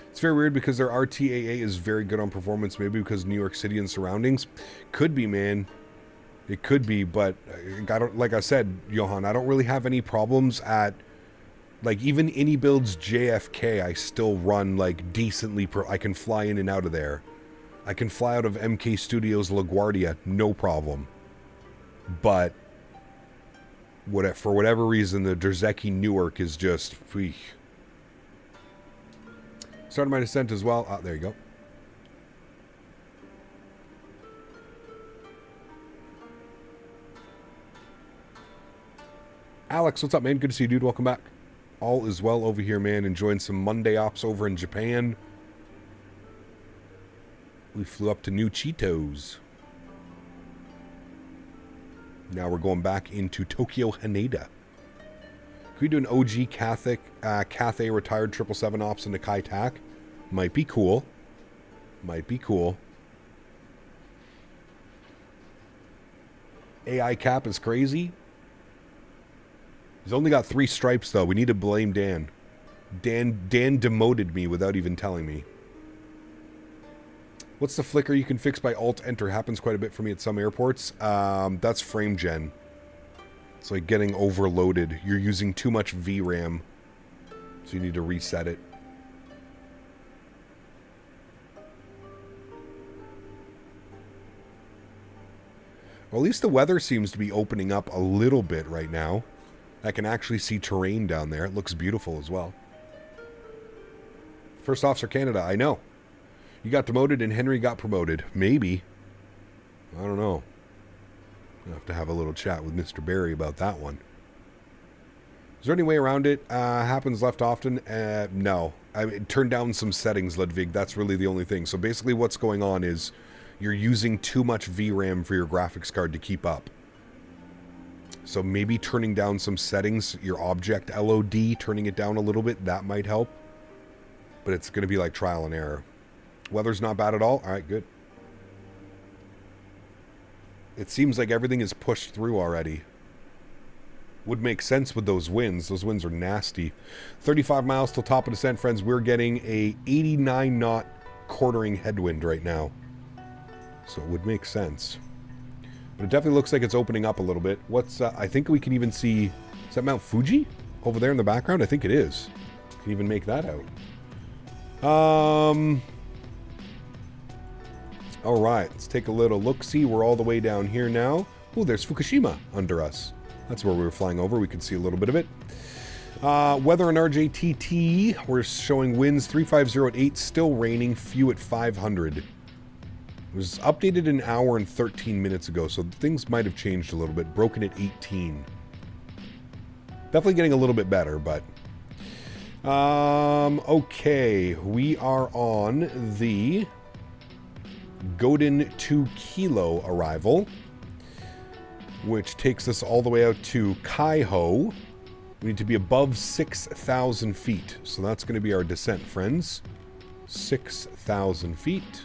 It's very weird because their RTAA is very good on performance. Maybe because New York City and surroundings. Could be, man. It could be, but I don't, like I said, Johan, I don't really have any problems at, like, even AnyBuilds JFK, I still run, like, decently. I can fly in and out of there. I can fly out of MK Studios LaGuardia, no problem. But for whatever reason, the Derzeki Newark is just... Whew. Started my descent as well. Ah, there you go. Alex, what's up, man? Good to see you, dude. Welcome back. All is well over here, man. Enjoying some Monday ops over in Japan. We flew up to New Cheetos. Now we're going back into Tokyo Haneda. Could we do an OG Cathay retired 777 ops into Kai Tak? Might be cool. Might be cool. AI cap is crazy. He's only got 3 stripes, though. We need to blame Dan. Dan demoted me without even telling me. What's the flicker you can fix by Alt-Enter? Happens quite a bit for me at some airports. That's frame gen. It's like getting overloaded. You're using too much VRAM. So you need to reset it. Well, at least the weather seems to be opening up a little bit right now. I can actually see terrain down there. It looks beautiful as well. First Officer Canada, I know. You got demoted and Henry got promoted. Maybe. I don't know. I'll have to have a little chat with Mr. Barry about that one. Is there any way around it? Happens left often? No. I mean, turn down some settings, Ludwig. That's really the only thing. So basically what's going on is you're using too much VRAM for your graphics card to keep up. So maybe turning down some settings, your object LOD, turning it down a little bit, that might help. But it's going to be like trial and error. Weather's not bad at all? Alright, good. It seems like everything is pushed through already. Would make sense with those winds. Those winds are nasty. 35 miles till top of descent, friends. We're getting a 89 knot quartering headwind right now. So it would make sense. But it definitely looks like it's opening up a little bit. What's, I think we can even see, is that Mount Fuji over there in the background? I think it is. Can even make that out. All right, let's take a little look-see. We're all the way down here now. Oh, there's Fukushima under us. That's where we were flying over. We could see a little bit of it. Weather in RJTT. We're showing winds 350 at 8, still raining, few at 500. It was updated an hour and 13 minutes ago, so things might have changed a little bit. Broken at 18. Definitely getting a little bit better, but... okay, we are on the Godin 2 Kilo arrival, which takes us all the way out to Kaiho. We need to be above 6,000 feet, so that's going to be our descent, friends. 6,000 feet.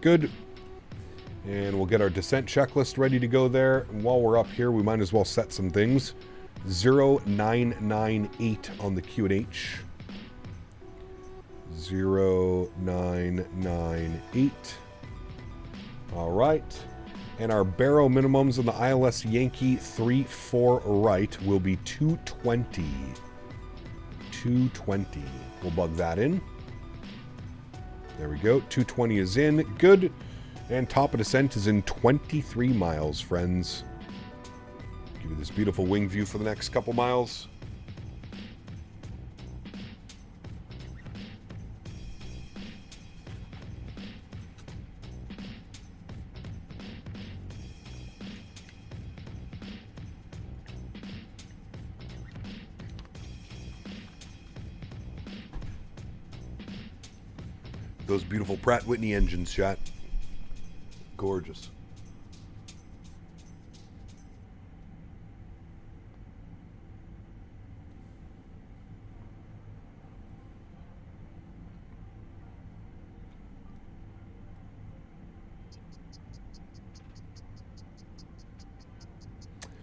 Good. And we'll get our descent checklist ready to go there. And while we're up here, we might as well set some things. 0998 on the QNH. 0998. All right. And our baro minimums on the ILS Yankee 3-4 right will be 220. 220. We'll bug that in. There we go. 220 is in. Good. And top of descent is in 23 miles, friends. Give you this beautiful wing view for the next couple miles. Those beautiful Pratt Whitney engines, chat. Gorgeous.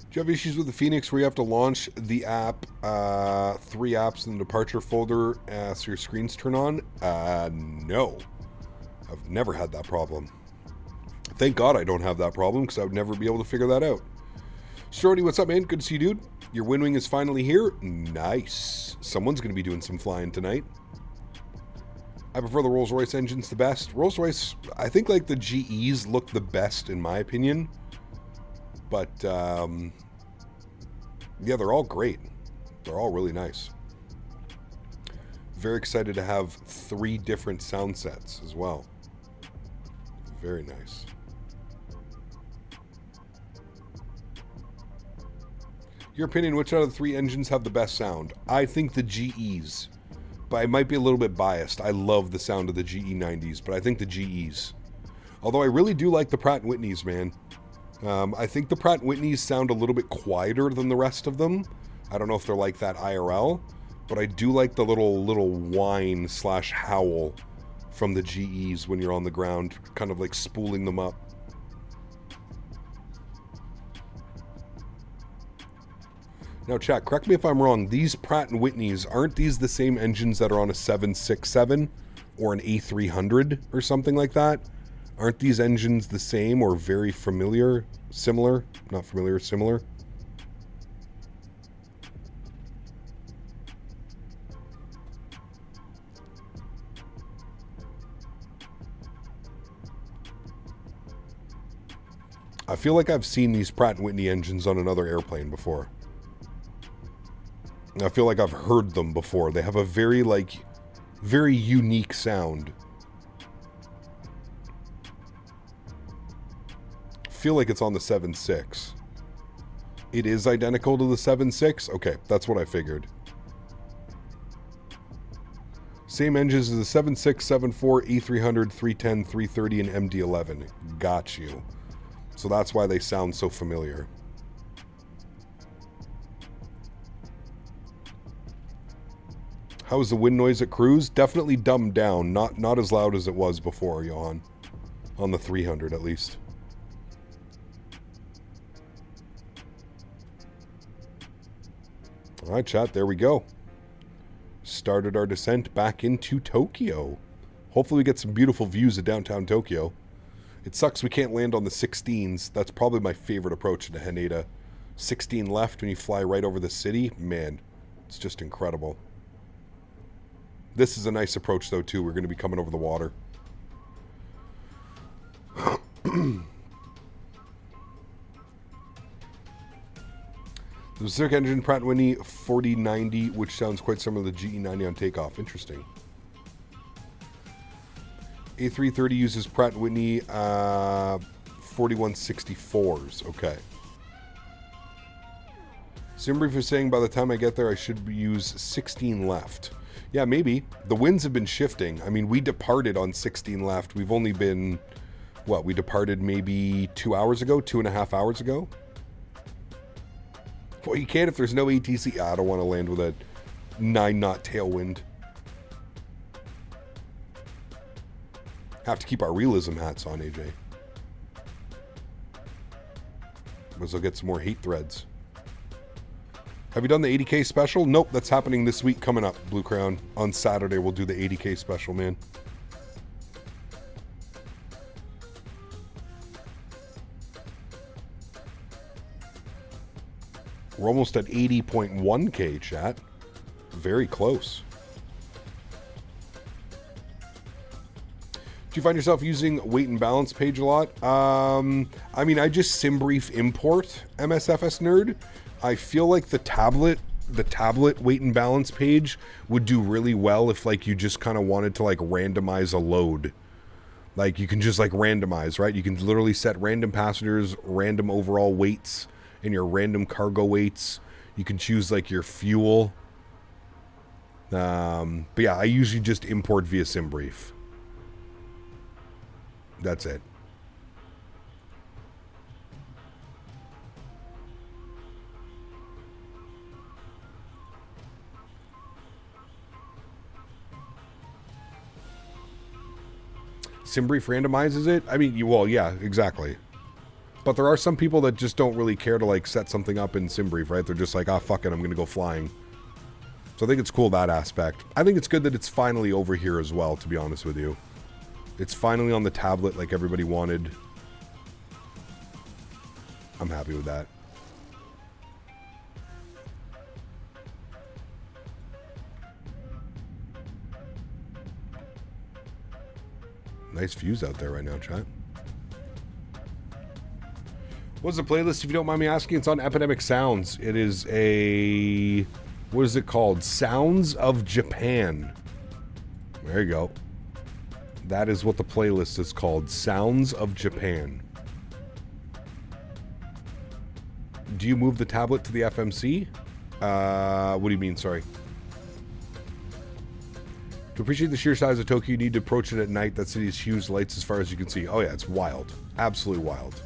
Do you have issues with the Phoenix where you have to launch the app, 3 apps in the departure folder so your screens turn on? No. I've never had that problem. Thank God I don't have that problem because I would never be able to figure that out. Strody, what's up, man? Good to see you, dude. Your wind wing is finally here. Nice. Someone's going to be doing some flying tonight. I prefer the Rolls-Royce engines the best. Rolls-Royce, I think like the GEs look the best in my opinion. But, yeah, they're all great. They're all really nice. Very excited to have 3 different sound sets as well. Very nice. Your opinion, which out of the 3 engines have the best sound? I think the GEs. But I might be a little bit biased. I love the sound of the GE90s, but I think the GEs. Although I really do like the Pratt & Whitneys, man. I think the Pratt & Whitneys sound a little bit quieter than the rest of them. I don't know if they're like that IRL, but I do like the little whine / howl from the GEs when you're on the ground, kind of like spooling them up. Now, chat, correct me if I'm wrong. These Pratt & Whitneys, aren't these the same engines that are on a 767 or an A300 or something like that? Aren't these engines the same or very familiar? Similar? Not familiar, similar? I feel like I've seen these Pratt & Whitney engines on another airplane before. I feel like I've heard them before. They have a very, like, very unique sound. I feel like it's on the 7.6. It is identical to the 7.6? Okay, that's what I figured. Same engines as the 7.6, 7.4, A300, 310, 330, and MD-11. Got you. So that's why they sound so familiar. How is the wind noise at cruise? Definitely dumbed down. Not as loud as it was before, Johan. On the 300, at least. Alright, chat. There we go. Started our descent back into Tokyo. Hopefully we get some beautiful views of downtown Tokyo. It sucks we can't land on the 16s. That's probably my favorite approach to Haneda. 16 left when you fly right over the city. Man, it's just incredible. This is a nice approach, though, too. We're going to be coming over the water. The Pacific engine, Pratt & Whitney 4090, which sounds quite similar to the GE90 on takeoff. Interesting. A330 uses Pratt & Whitney 4164s. Okay. Simbrief is saying by the time I get there, I should use 16 left. Yeah, maybe. The winds have been shifting. I mean, we departed on 16 left. We've only been, what, we departed maybe 2 hours ago, 2.5 hours ago? Well, you can't if there's no ATC. I don't want to land with a 9-knot tailwind. Have to keep our realism hats on, AJ. Because I'll get some more hate threads. Have you done the 80K special? Nope, that's happening this week coming up, Blue Crown. On Saturday, we'll do the 80K special, man. We're almost at 80.1K, chat. Very close. Do you find yourself using weight and balance page a lot? I mean, I just Simbrief import MSFS nerd. I feel like the tablet weight and balance page would do really well if like you just kind of wanted to like randomize a load. Like you can just like randomize, right? You can literally set random passengers, random overall weights, and your random cargo weights. You can choose like your fuel. But yeah, I usually just import via Simbrief. That's it. Simbrief randomizes it? I mean, well, yeah, exactly. But there are some people that just don't really care to, like, set something up in Simbrief, right? They're just like, ah, fuck it, I'm going to go flying. So I think it's cool, that aspect. I think it's good that it's finally over here as well, to be honest with you. It's finally on the tablet like everybody wanted. I'm happy with that. Nice views out there right now, chat. What's the playlist, if you don't mind me asking? It's on Epidemic Sounds. It is a... what is it called? Sounds of Japan. There you go. That is what the playlist is called. Sounds of Japan. Do you move the tablet to the FMC? What do you mean? Sorry. To appreciate the sheer size of Tokyo, you need to approach it at night. That city is huge, lights as far as you can see. Oh yeah, it's wild. Absolutely wild.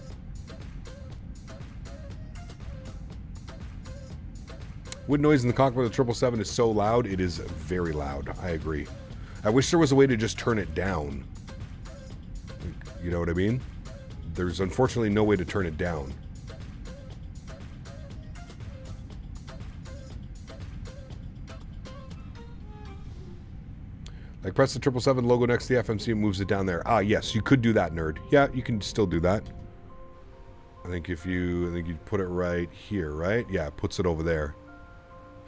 Wind noise in the cockpit of the 777 is so loud. It is very loud. I agree. I wish there was a way to just turn it down. You know what I mean? There's unfortunately no way to turn it down. Like press the 777 logo next to the FMC and moves it down there. Ah, yes, you could do that, nerd. Yeah, you can still do that. I think you put it right here, right? Yeah, it puts it over there.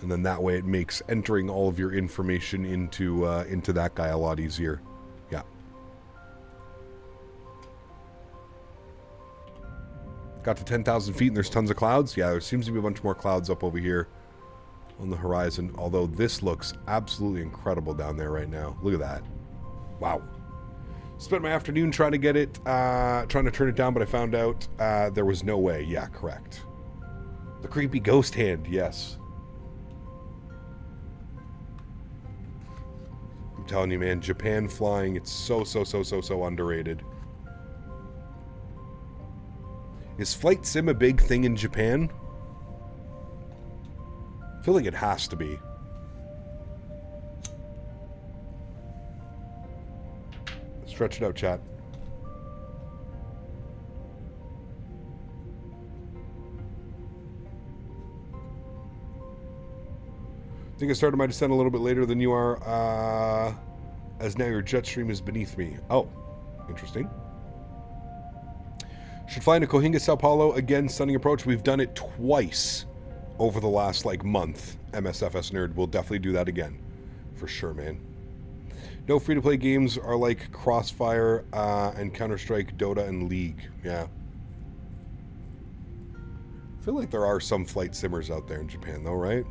And then that way it makes entering all of your information into that guy a lot easier. Yeah. Got to 10,000 feet and there's tons of clouds. Yeah, there seems to be a bunch more clouds up over here on the horizon. Although this looks absolutely incredible down there right now. Look at that. Wow. Spent my afternoon trying to get it, trying to turn it down, but I found out there was no way. Yeah, correct. The creepy ghost hand, yes. I'm telling you, man, Japan flying, it's so underrated. Is flight sim a big thing in Japan? I feel like it has to be. Stretch it out, chat. I think I started my descent a little bit later than you are, as now your jet stream is beneath me. Oh, interesting. Should fly into Cohinga, Sao Paulo again, stunning approach. We've done it twice over the last, like, month. MSFS Nerd will definitely do that again. For sure, man. No free-to-play games are like Crossfire and Counter-Strike, Dota, and League. Yeah. I feel like there are some flight simmers out there in Japan, though, right?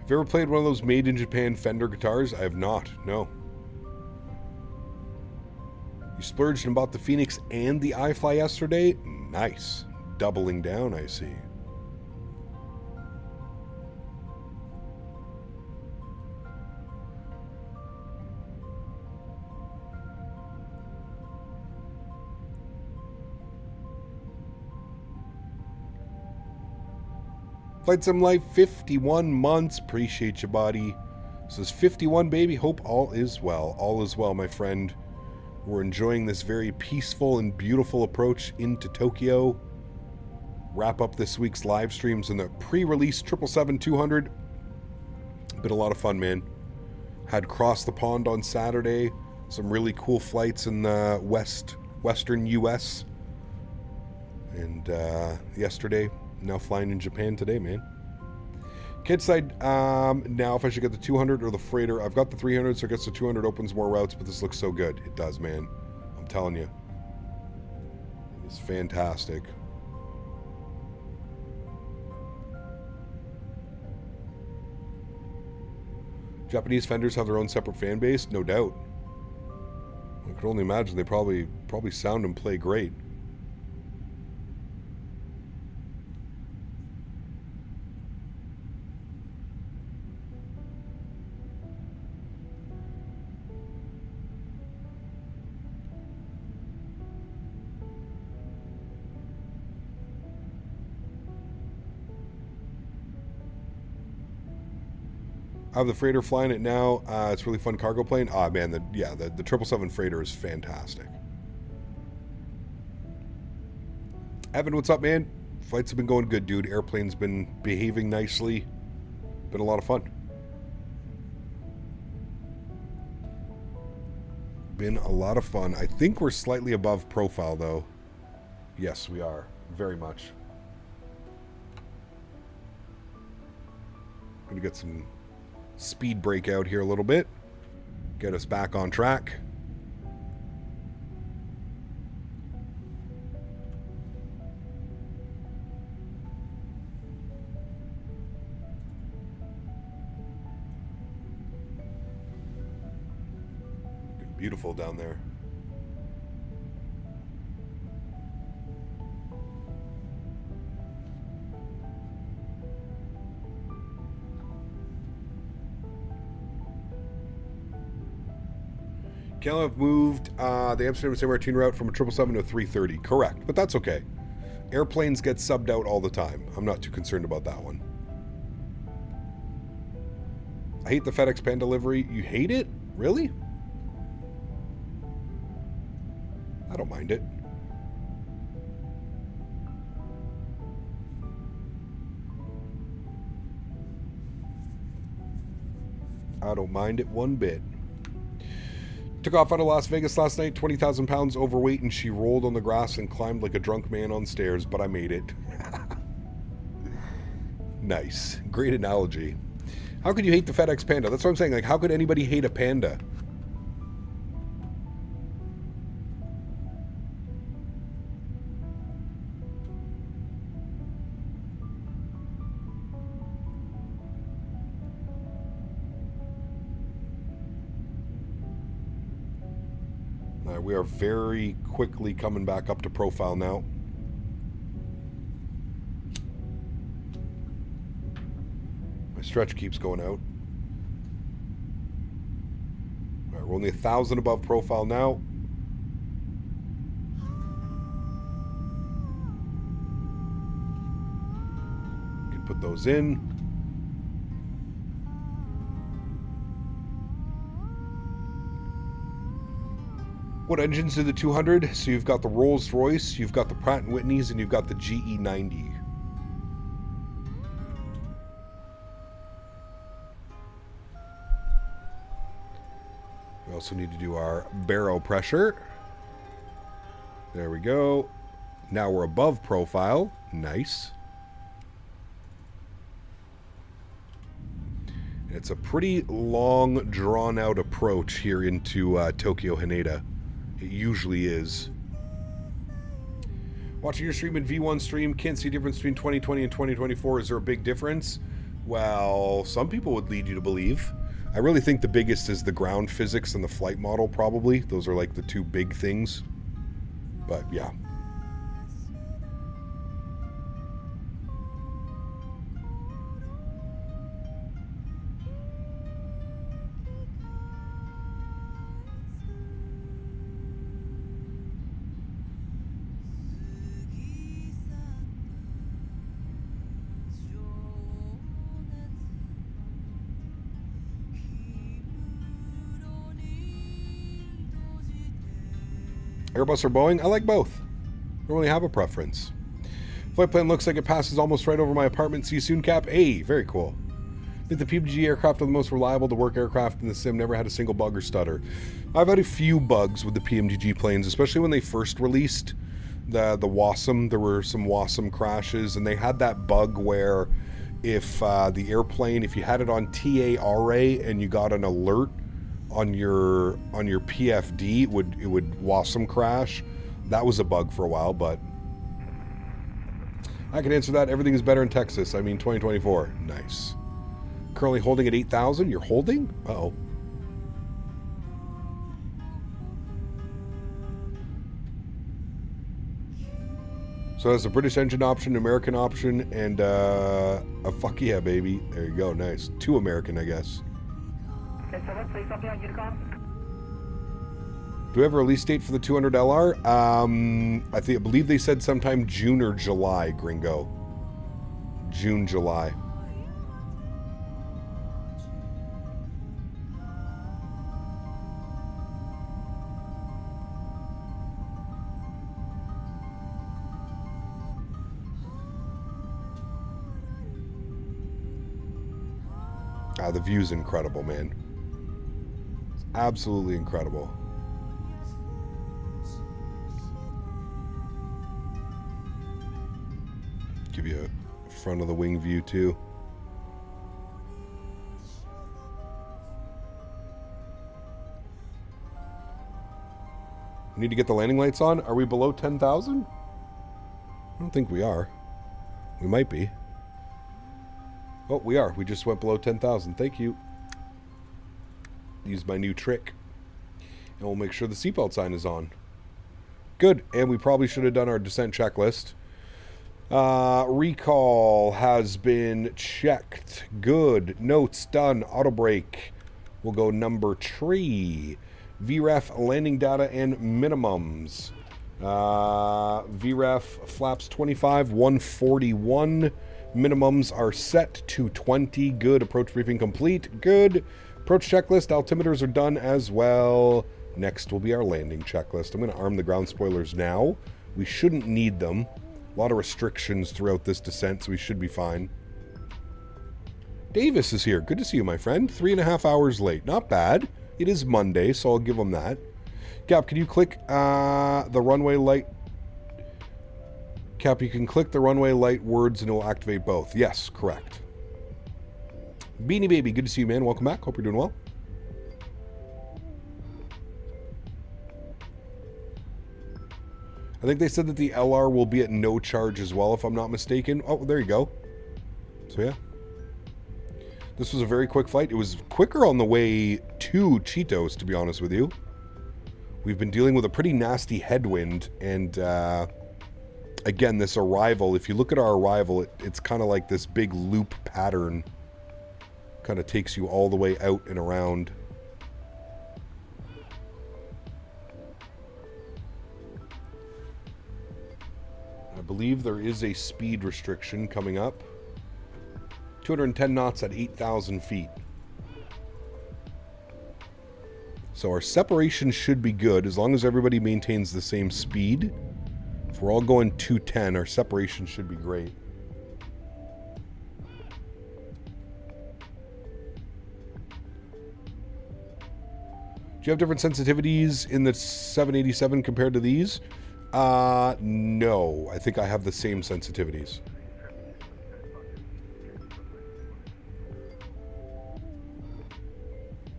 Have you ever played one of those made in Japan Fender guitars? I have not, no. You splurged and bought the Phoenix and the iFly yesterday? Nice. Doubling down, I see. Flight Sim Life, 51 months. Appreciate you, buddy. Says 51, baby. Hope all is well. All is well, my friend. We're enjoying this very peaceful and beautiful approach into Tokyo. Wrap up this week's live streams and the pre-release 777-200. Been a lot of fun, man. Had crossed the pond on Saturday. Some really cool flights in the western U.S. And yesterday. Now flying in Japan today, man. Kid side, now if I should get the 200 or the freighter. I've got the 300, so I guess the 200 opens more routes, but this looks so good. It does, man. I'm telling you. It's fantastic. Japanese Fenders have their own separate fan base, no doubt. I can only imagine they probably sound and play great. I have the freighter flying it now. It's a really fun cargo plane. Ah, man, the 777 freighter is fantastic. Evan, what's up, man? Flights have been going good, dude. Airplane's been behaving nicely. Been a lot of fun. Been a lot of fun. I think we're slightly above profile, though. Yes, we are. Very much. I'm gonna get some speed break out here a little bit. Get us back on track. Beautiful down there. KLM have moved the Amsterdam San Martin route from a 777 to a 330. Correct, but that's okay. Airplanes get subbed out all the time. I'm not too concerned about that one. I hate the FedEx Pan delivery. You hate it? Really? I don't mind it. I don't mind it one bit. Took off out of Las Vegas last night, 20,000 pounds overweight, and she rolled on the grass and climbed like a drunk man on stairs, but I made it. Nice. Great analogy. How could you hate the FedEx Panda? That's what I'm saying. Like, how could anybody hate a panda? We are very quickly coming back up to profile now. My stretch keeps going out. All right, we're only 1,000 above profile now. Can put those in. What engines do the 200? So you've got the Rolls-Royce, you've got the Pratt & Whitneys, and you've got the GE90. We also need to do our barrow pressure. There we go. Now we're above profile. Nice. It's a pretty long, drawn-out approach here into Tokyo Haneda. It usually is. Watching your stream in V1 stream, can't see a difference between 2020 and 2024. Is there a big difference? Well, some people would lead you to believe. I really think the biggest is the ground physics and the flight model, probably. Those are like the two big things. But yeah. Airbus or Boeing? I like both. I don't really have a preference. Flight plan looks like it passes almost right over my apartment. See you soon, Cap. Hey, very cool. I think the PMDG aircraft are the most reliable to work aircraft in the sim. Never had a single bug or stutter. I've had a few bugs with the PMDG planes, especially when they first released the WASM. There were some WASM crashes, and they had that bug where if the airplane, if you had it on TARA and you got an alert on your PFD, it would WASM crash. That was a bug for a while, but I can answer that. Everything is better in Texas. I mean 2024. Nice. Currently holding at 8,000. You're holding? Uh-oh. So that's a British engine option, American option, and a fuck yeah, baby. There you go. Nice. 2 American, I guess. Okay, so let's say something on Unicom. Do we have a release date for the 200 LR? I believe they said sometime June or July, Gringo. June, July. The view's incredible, man. It's absolutely incredible. Give you a front of the wing view too. We need to get the landing lights on. Are we below 10,000? I don't think we are. We might be. Oh, we are. We just went below 10,000. Thank you. Use my new trick. And we'll make sure the seatbelt sign is on. Good. And we probably should have done our descent checklist. Recall has been checked. Good. Notes done. Auto brake. We'll go number 3. VREF landing data and minimums. VREF flaps 25, 141. Minimums are set to 20. Good. Approach briefing complete. Good. Approach checklist. Altimeters are done as well. Next will be our landing checklist. I'm going to arm the ground spoilers now. We shouldn't need them. A lot of restrictions throughout this descent, so we should be fine. Davis is here. Good to see you, my friend. 3.5 hours late. Not bad. It is Monday, so I'll give him that. Cap, can you click the runway light? Cap, you can click the runway light words and it will activate both. Yes, correct. Beanie Baby, good to see you, man. Welcome back. Hope you're doing well. I think they said that the LR will be at no charge as well, if I'm not mistaken. Oh, there you go. So, yeah. This was a very quick flight. It was quicker on the way to Cheetos, to be honest with you. We've been dealing with a pretty nasty headwind, and again, this arrival, if you look at our arrival, it's kind of like this big loop pattern. Kind of takes you all the way out and around. I believe there is a speed restriction coming up. 210 knots at 8,000 feet. So our separation should be good as long as everybody maintains the same speed. If we're all going 210, our separation should be great. Do you have different sensitivities in the 787 compared to these? No. I think I have the same sensitivities.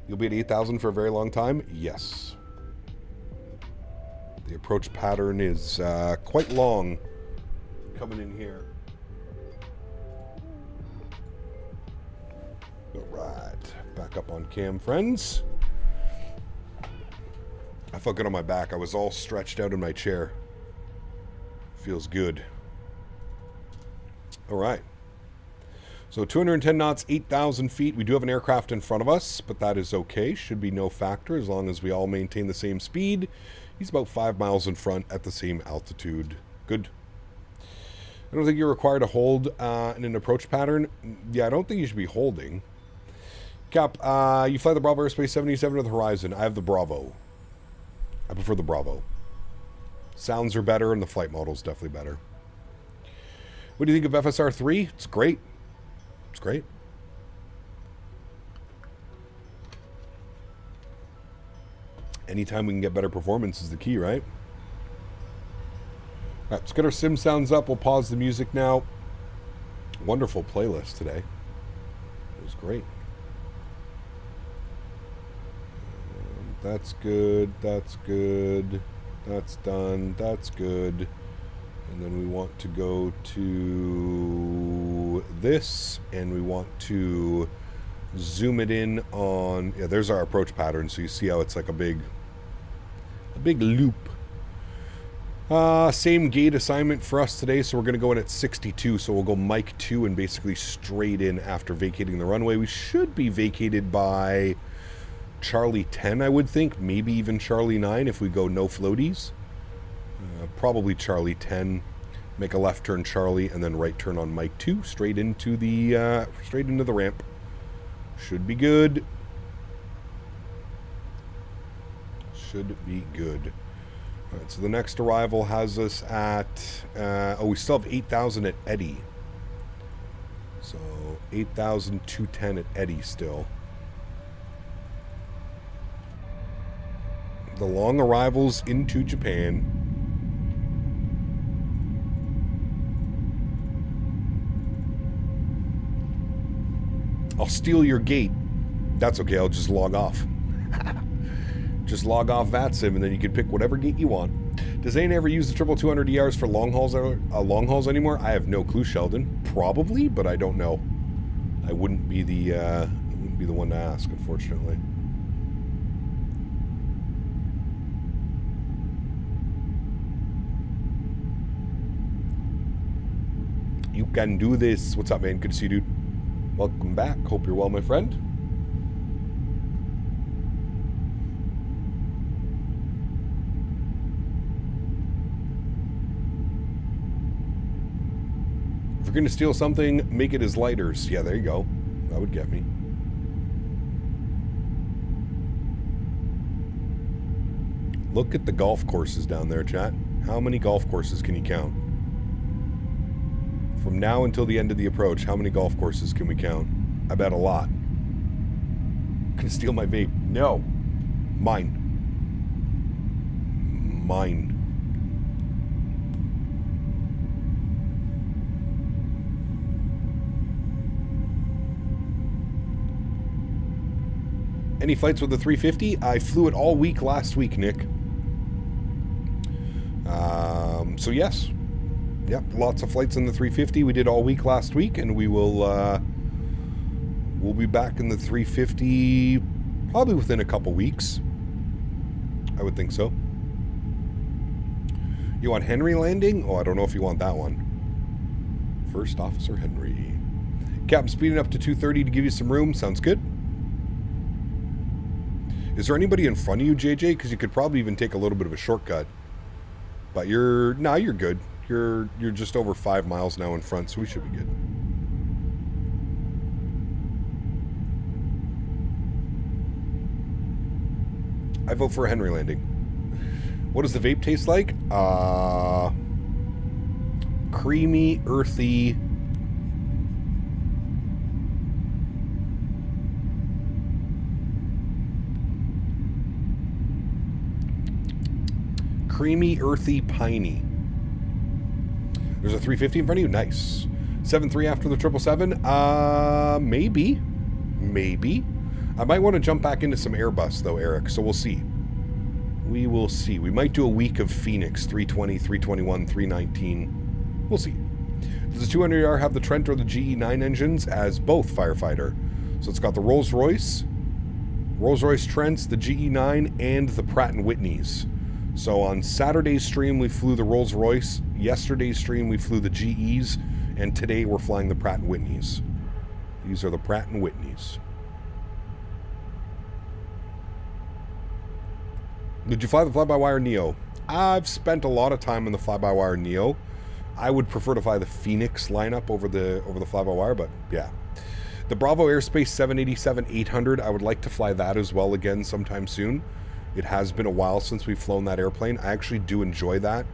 You'll be at 8,000 for a very long time? Yes. The approach pattern is quite long coming in here. All right. Back up on cam, friends. I felt good on my back. I was all stretched out in my chair. Feels good. All right. So 210 knots, 8,000 feet. We do have an aircraft in front of us, but that is okay. Should be no factor as long as we all maintain the same speed. He's about 5 miles in front at the same altitude. Good. I don't think you're required to hold in an approach pattern. Yeah, I don't think you should be holding. Cap, you fly the Bravo Airspace 77 to the horizon. I have the Bravo. I prefer the Bravo. Sounds are better and the flight model's definitely better. What do you think of FSR 3? It's great. It's great. Anytime we can get better performance is the key, right? All right, let's get our sim sounds up. We'll pause the music now. Wonderful playlist today. It was great. That's good. That's good. That's done. That's good. And then we want to go to this, and we want to zoom it in on, yeah, there's our approach pattern. So you see how it's like a big loop. Same gate assignment for us today. So we're going to go in at 62. So we'll go Mike 2 and basically straight in after vacating the runway. We should be vacated by Charlie 10, I would think. Maybe even Charlie 9 if we go no floaties. Probably Charlie 10, make a left turn Charlie, and then right turn on Mike 2, straight into the ramp. Should be good. Should be good. All right, so the next arrival has us at, we still have 8,000 at Eddie. So 8,210 at Eddie still. The long arrivals into Japan. I'll steal your gate. That's okay, I'll just log off. Just log off VATSIM and then you can pick whatever gate you want. Does anyone ever use the 22200ERs for long hauls anymore? I have no clue, Sheldon. Probably, but I don't know. I wouldn't be the one to ask, unfortunately. You can do this. What's up, man? Good to see you, dude. Welcome back. Hope you're well, my friend. you're going to steal something, make it as lighters. Yeah, there you go. That would get me. Look at the golf courses down there, chat. How many golf courses can you count? From now until the end of the approach, how many golf courses can we count? I bet a lot. Can steal my vape? No. Mine. Mine. Any flights with the 350? I flew it all week last week, Nick. So yes. Yep, lots of flights in the 350 we did all week last week, and we will we'll be back in the 350 probably within a couple weeks. I would think so. You want Henry landing? Oh, I don't know if you want that one. First Officer Henry. Captain speeding up to 230 to give you some room. Sounds good. Is there anybody in front of you, JJ? Because you could probably even take a little bit of a shortcut. But you're good. You're just over 5 miles now in front, so we should be good. I vote for a Henry landing. What does the vape taste like? Creamy, earthy. Creamy, earthy, piney. There's a 350 in front of you? Nice. 7.3 after the 777? Maybe. Maybe. I might want to jump back into some Airbus, though, Eric, so we'll see. We will see. We might do a week of Phoenix, 320, 321, 319. We'll see. Does the 200R have the Trent or the GE9 engines as both firefighter? So it's got the Rolls-Royce Trents, the GE9, and the Pratt & Whitneys. So on Saturday's stream, we flew the Rolls-Royce. Yesterday's stream, we flew the GEs. And today, we're flying the Pratt & Whitneys. These are the Pratt & Whitneys. Did you fly the fly-by-wire Neo? I've spent a lot of time on the fly-by-wire Neo. I would prefer to fly the Phoenix lineup over the fly-by-wire, but yeah. The Bravo Airspace 787-800, I would like to fly that as well again sometime soon. It has been a while since we've flown that airplane. I actually do enjoy that.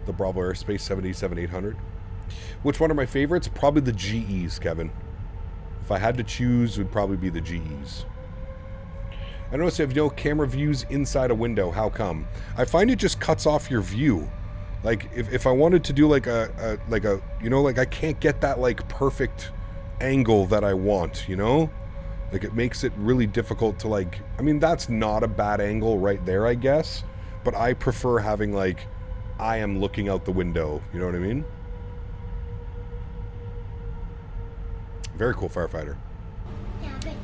The Bravo Airspace 787-800. Which one are my favorites? Probably the GEs, Kevin. If I had to choose, it would probably be the GEs. I notice you have no camera views inside a window. How come? I find it just cuts off your view. Like, if I wanted to do like a you know, like I can't get that like perfect angle that I want, you know? Like, it makes it really difficult to, like... I mean, that's not a bad angle right there, I guess. But I prefer having, like, I am looking out the window. You know what I mean? Very cool firefighter.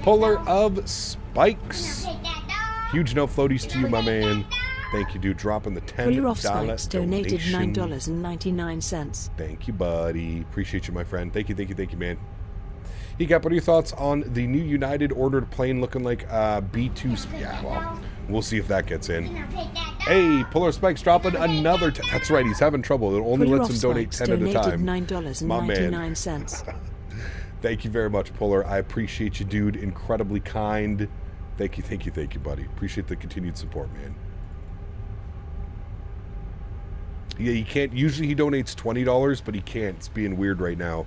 Polar of Spikes. Huge no floaties to you, my man. Thank you, dude. Dropping the $10 Polar of Spikes donated donation. $9.99. Thank you, buddy. Appreciate you, my friend. Thank you, man. Hey, Cap, what are your thoughts on the new United ordered plane looking like B2? Yeah, well, we'll see if that gets in. Hey, Polar Spikes dropping another. That's right, he's having trouble. It only lets him donate 10 at a time. $9.99. Thank you very much, Polar. I appreciate you, dude. Incredibly kind. Thank you, buddy. Appreciate the continued support, man. Yeah, you can't. Usually he donates $20, but he can't. It's being weird right now.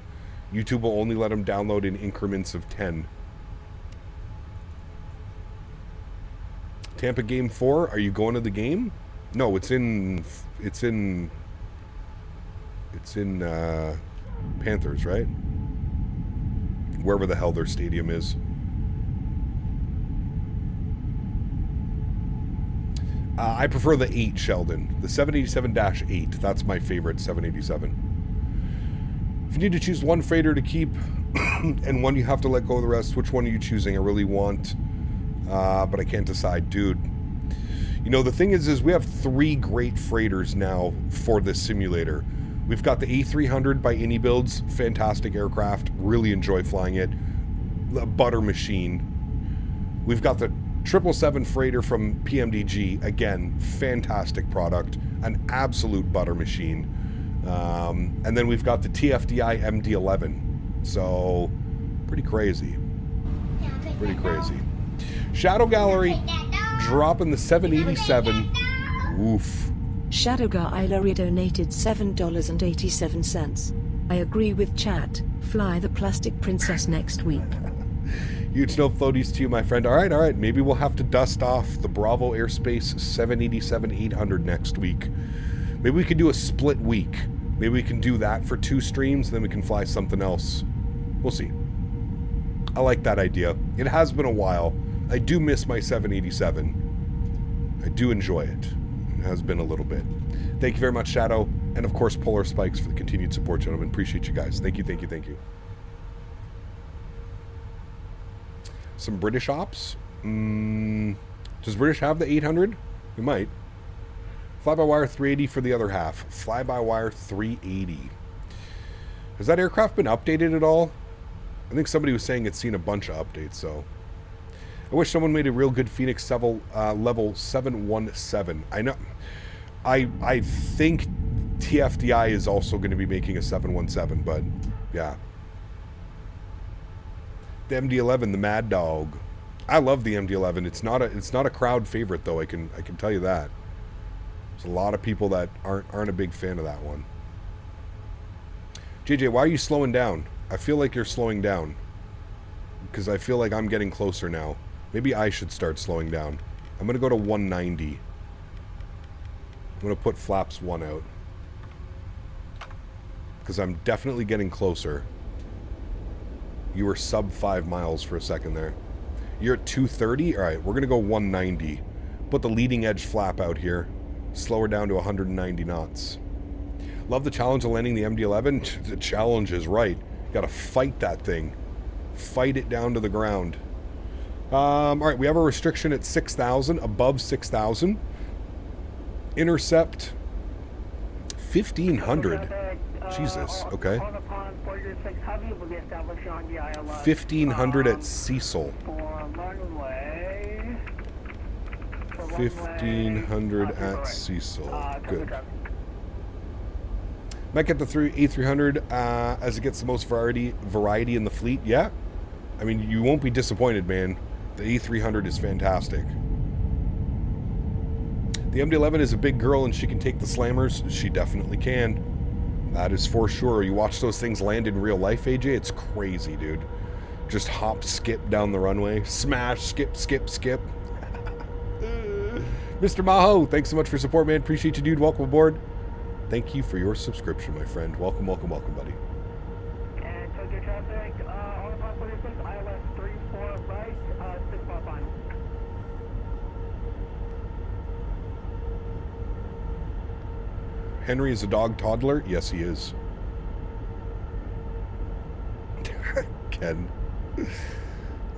YouTube will only let him download in increments of 10. Tampa Game 4, are you going to the game? No, it's in Panthers, right? Wherever the hell their stadium is. I prefer the 8, Sheldon. The 787-8. That's my favorite 787. If you need to choose one freighter to keep and one you have to let go of the rest, which one are you choosing? I really want, but I can't decide. Dude, you know, the thing is we have 3 great freighters now for this simulator. We've got the A300 by AnyBuilds, fantastic aircraft, really enjoy flying it, a butter machine. We've got the 777 freighter from PMDG, again, fantastic product, an absolute butter machine. And then we've got the TFDI MD-11. So, pretty crazy. Pretty crazy. Shadow Gallery dropping the 787. Oof. Shadow Gallery donated $7.87. I agree with chat. Fly the plastic princess next week. Huge no floaties to you, my friend. All right. Maybe we'll have to dust off the Bravo Airspace 787-800 next week. Maybe we could do a split week. Maybe we can do that for 2 streams, then we can fly something else. We'll see. I like that idea. It has been a while. I do miss my 787. I do enjoy it. It has been a little bit. Thank you very much, Shadow. And of course, Polar Spikes for the continued support, gentlemen. Appreciate you guys. Thank you. Some British ops. Does British have the 800? We might. Fly-by-wire 380 for the other half. Fly-by-wire 380. Has that aircraft been updated at all? I think somebody was saying it's seen a bunch of updates, so. I wish someone made a real good Phoenix level 717. I know. I think TFDI is also going to be making a 717, but yeah. The MD-11, the Mad Dog. I love the MD-11. It's not a crowd favorite though. I can tell you that. There's a lot of people that aren't a big fan of that one. JJ, why are you slowing down? I feel like you're slowing down. Because I feel like I'm getting closer now. Maybe I should start slowing down. I'm going to go to 190. I'm going to put flaps 1 out. Because I'm definitely getting closer. You were sub 5 miles for a second there. You're at 230? Alright, we're going to go 190. Put the leading edge flap out here. Slow her down to 190 knots. Love the challenge of landing the MD-11. The challenge is right. Got to fight that thing. Fight it down to the ground. Alright, we have a restriction at 6,000. Above 6,000. Intercept 1,500. Jesus, okay. 1,500 at Cecil. 1,500 at Cecil. Good. Might get the A300 as it gets the most variety in the fleet. Yeah. I mean, you won't be disappointed, man. The A300 is fantastic. The MD-11 is a big girl and she can take the slammers. She definitely can. That is for sure. You watch those things land in real life, AJ, it's crazy, dude. Just hop, skip down the runway. Smash, skip, skip, skip. Mr. Maho, thanks so much for support, man. Appreciate you, dude. Welcome aboard. Thank you for your subscription, my friend. Welcome, welcome, welcome, buddy. And Tokyo traffic, on the 46, ILS 34 right, 6 mile final. Henry is a dog toddler? Yes, he is. Ken.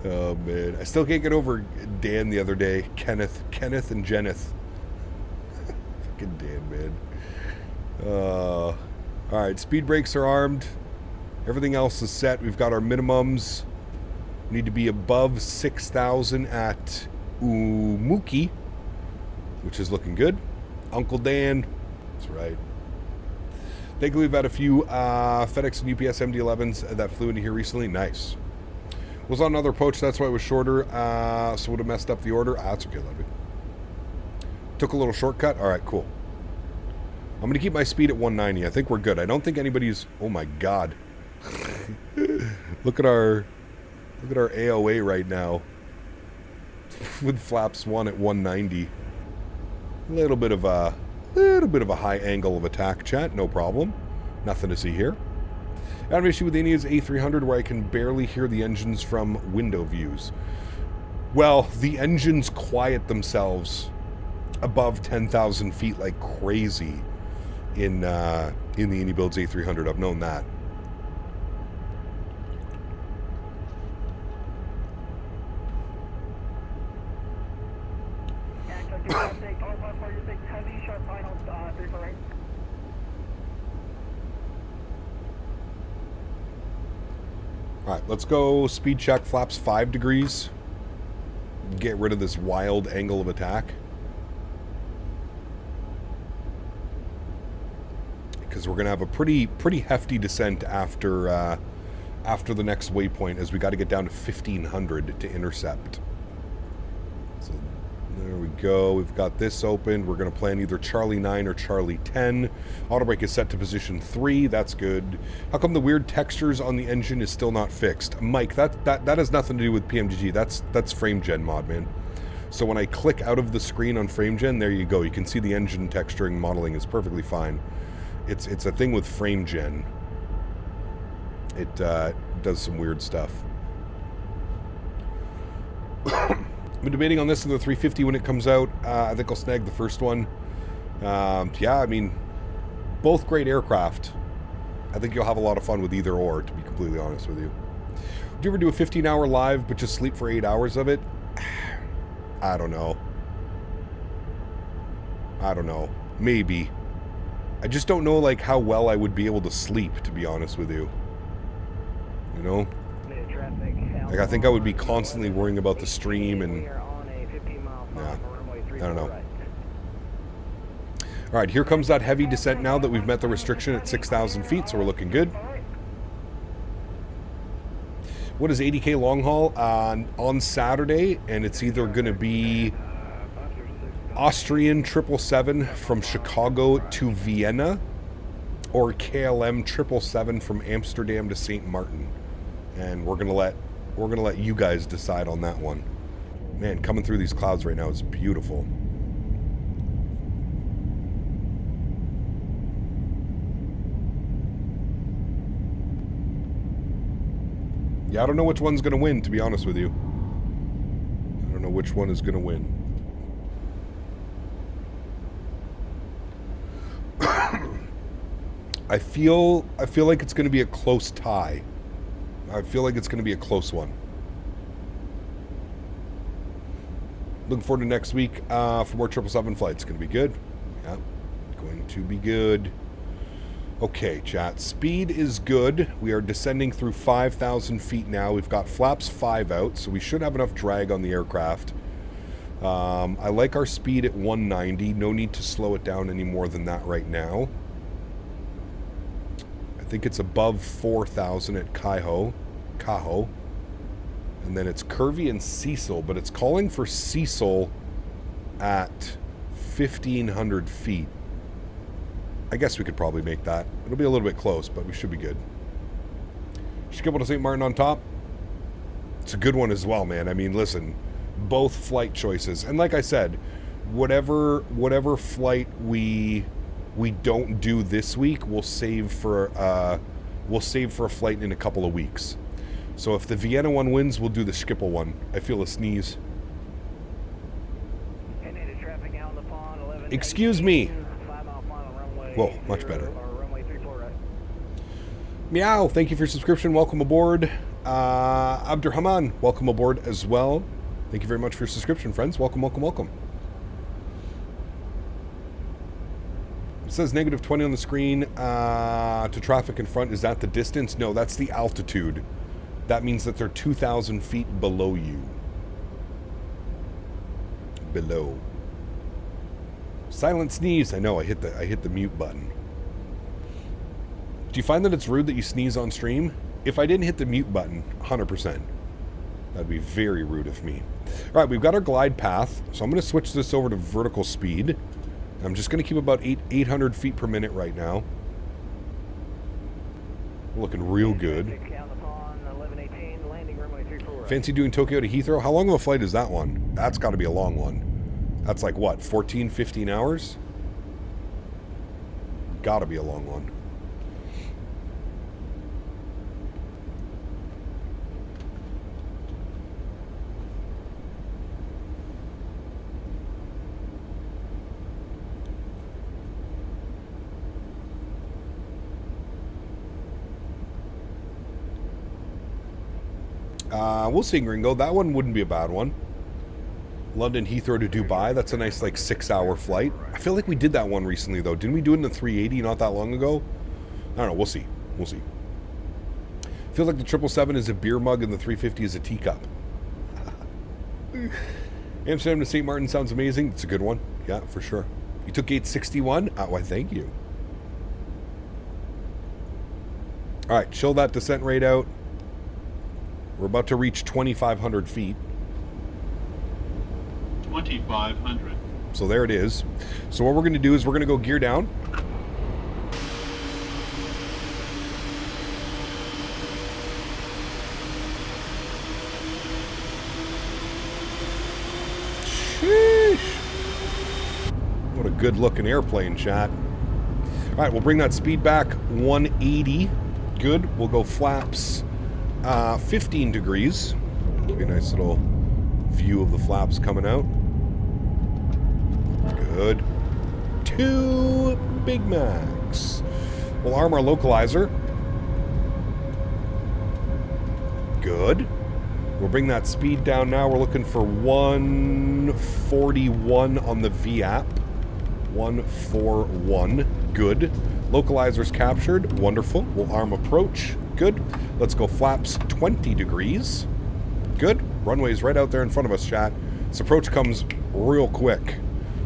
Oh, man. I still can't get over Dan the other day. Kenneth and Jenneth. Fucking Dan, man. Alright, speed brakes are armed. Everything else is set. We've got our minimums. We need to be above 6,000 at Umuki, which is looking good. Uncle Dan. That's right. Thankfully, we've had a few FedEx and UPS MD-11s that flew into here recently. Nice. Was on another approach, that's why it was shorter, so would have messed up the order. That's okay, Ludwig. Took a little shortcut. All right, cool. I'm going to keep my speed at 190. I think we're good. I don't think anybody's... Oh, my God. Look at our AOA right now. With flaps 1 at 190. A little bit of a high angle of attack, chat. No problem. Nothing to see here. I have an issue with the India's A300 where I can barely hear the engines from window views. Well, the engines quiet themselves above 10,000 feet like crazy in the Indy Builds A300. I've known that. Alright, let's go speed check flaps 5 degrees. Get rid of this wild angle of attack. because we're going to have a pretty hefty descent after after the next waypoint, as we got to get down to 1500 to intercept. So there we go. We've got this open. We're going to plan either Charlie 9 or Charlie 10. Auto brake is set to position 3. That's good. How come the weird textures on the engine is still not fixed? Mike, that has nothing to do with PMDG. That's frame gen mod, man. So when I click out of the screen on frame gen, there you go. You can see the engine texturing modeling is perfectly fine. It's a thing with frame gen. It does some weird stuff. I've been debating on this in the 350 when it comes out. I think I'll snag the first one. Yeah, I mean, both great aircraft. I think you'll have a lot of fun with either or, to be completely honest with you. Would you ever do a 15-hour live but just sleep for 8 hours of it? I don't know. I don't know. Maybe. I just don't know, like, how well I would be able to sleep, to be honest with you. You know? Like, I think I would be constantly worrying about the stream and... yeah, I don't know. Alright, here comes that heavy descent now that we've met the restriction at 6,000 feet, so we're looking good. What is 80K long haul? On Saturday, and it's either going to be Austrian 777 from Chicago to Vienna, or KLM 777 from Amsterdam to St. Martin. And we're gonna let you guys decide on that one. Man, coming through these clouds right now is beautiful. Yeah, I don't know which one's gonna win, to be honest with you. I don't know which one is gonna win. I feel like it's gonna be a close tie. I feel like it's going to be a close one. Looking forward to next week for more 777 flights. Going to be good. Yeah, going to be good. Okay, chat. Speed is good. We are descending through 5,000 feet now. We've got flaps 5 out, so we should have enough drag on the aircraft. I like our speed at 190. No need to slow it down any more than that right now. I think it's above 4,000 at Cajo, and then it's Curvy and Cecil, but it's calling for Cecil at 1,500 feet. I guess we could probably make that. It'll be a little bit close, but we should be good. Skipple to St. Martin on top. It's a good one as well, man. I mean, listen, both flight choices, and like I said, whatever flight we don't do this week, we'll save for a flight in a couple of weeks. So if the Vienna one wins, we'll do the Schiphol one. I feel a sneeze. Excuse me. Whoa, much better. Meow, thank you for your subscription. Welcome aboard. Abdurrahman, welcome aboard as well. Thank you very much for your subscription, friends. Welcome, welcome, welcome. It says negative 20 on the screen to traffic in front. Is that the distance? No, that's the altitude. That means that they're 2,000 feet below you. Below. Silent sneeze. I know, I hit the mute button. Do you find that it's rude that you sneeze on stream? If I didn't hit the mute button, 100%. That'd be very rude of me. All right, we've got our glide path, so I'm going to switch this over to vertical speed. I'm just going to keep about 800 feet per minute right now. Looking real good. Fancy doing Tokyo to Heathrow? How long of a flight is that one? That's got to be a long one. That's like, what, 14, 15 hours? Got to be a long one. We'll see, Gringo. That one wouldn't be a bad one. London Heathrow to Dubai. That's a nice, like, 6-hour flight. I feel like we did that one recently, though. Didn't we do it in the 380 not that long ago? I don't know. We'll see. We'll see. Feels like the 777 is a beer mug and the 350 is a teacup. Amsterdam to St. Martin sounds amazing. It's a good one. Yeah, for sure. You took gate 61? Oh, why, thank you. All right, chill that descent rate out. We're about to reach 2,500 feet. 2,500. So there it is. So what we're going to do is we're going to go gear down. Sheesh. What a good looking airplane, chat. All right, we'll bring that speed back 180. Good. We'll go flaps 15 degrees. Give you a nice little view of the flaps coming out. Good. 2 Big Macs. We'll arm our localizer. Good. We'll bring that speed down now. We're looking for 141 on the VAP. 141. Good. Localizer's captured. Wonderful. We'll arm approach. Good. Let's go flaps 20 degrees. Good. Runway's right out there in front of us, chat. This approach comes real quick.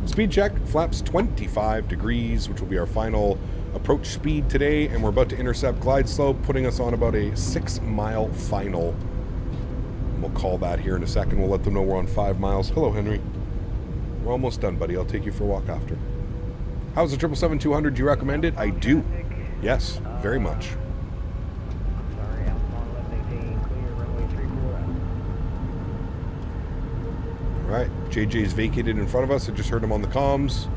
Speed check, flaps 25 degrees, which will be our final approach speed today, and we're about to intercept glide slope, putting us on about a 6-mile final. And we'll call that here in a second. We'll let them know we're on 5 miles. Hello, Henry. We're almost done, buddy. I'll take you for a walk after. How's the 777-200? Do you recommend it? I do. Yes, very much. Sorry, I'm on 1118, clear runway 34. All right, JJ's vacated in front of us. I just heard him on the comms.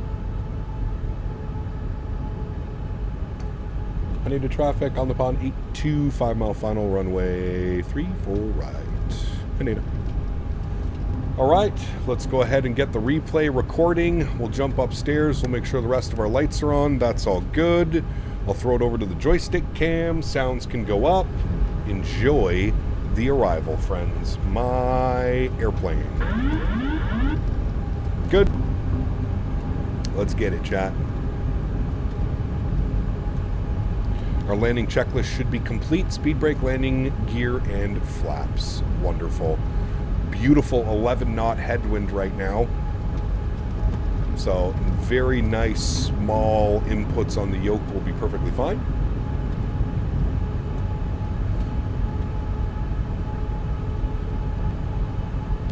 I need a traffic on the pond 82, 5-mile final, runway 34 right. Anita. All right, let's go ahead and get the replay recording. We'll jump upstairs. We'll make sure the rest of our lights are on. That's all good. I'll throw it over to the joystick cam. Sounds can go up. Enjoy the arrival, friends. My airplane. Good. Let's get it, chat. Our landing checklist should be complete. Speed brake, landing gear, and flaps. Wonderful. Beautiful 11-knot headwind right now. So very nice small inputs on the yoke will be perfectly fine.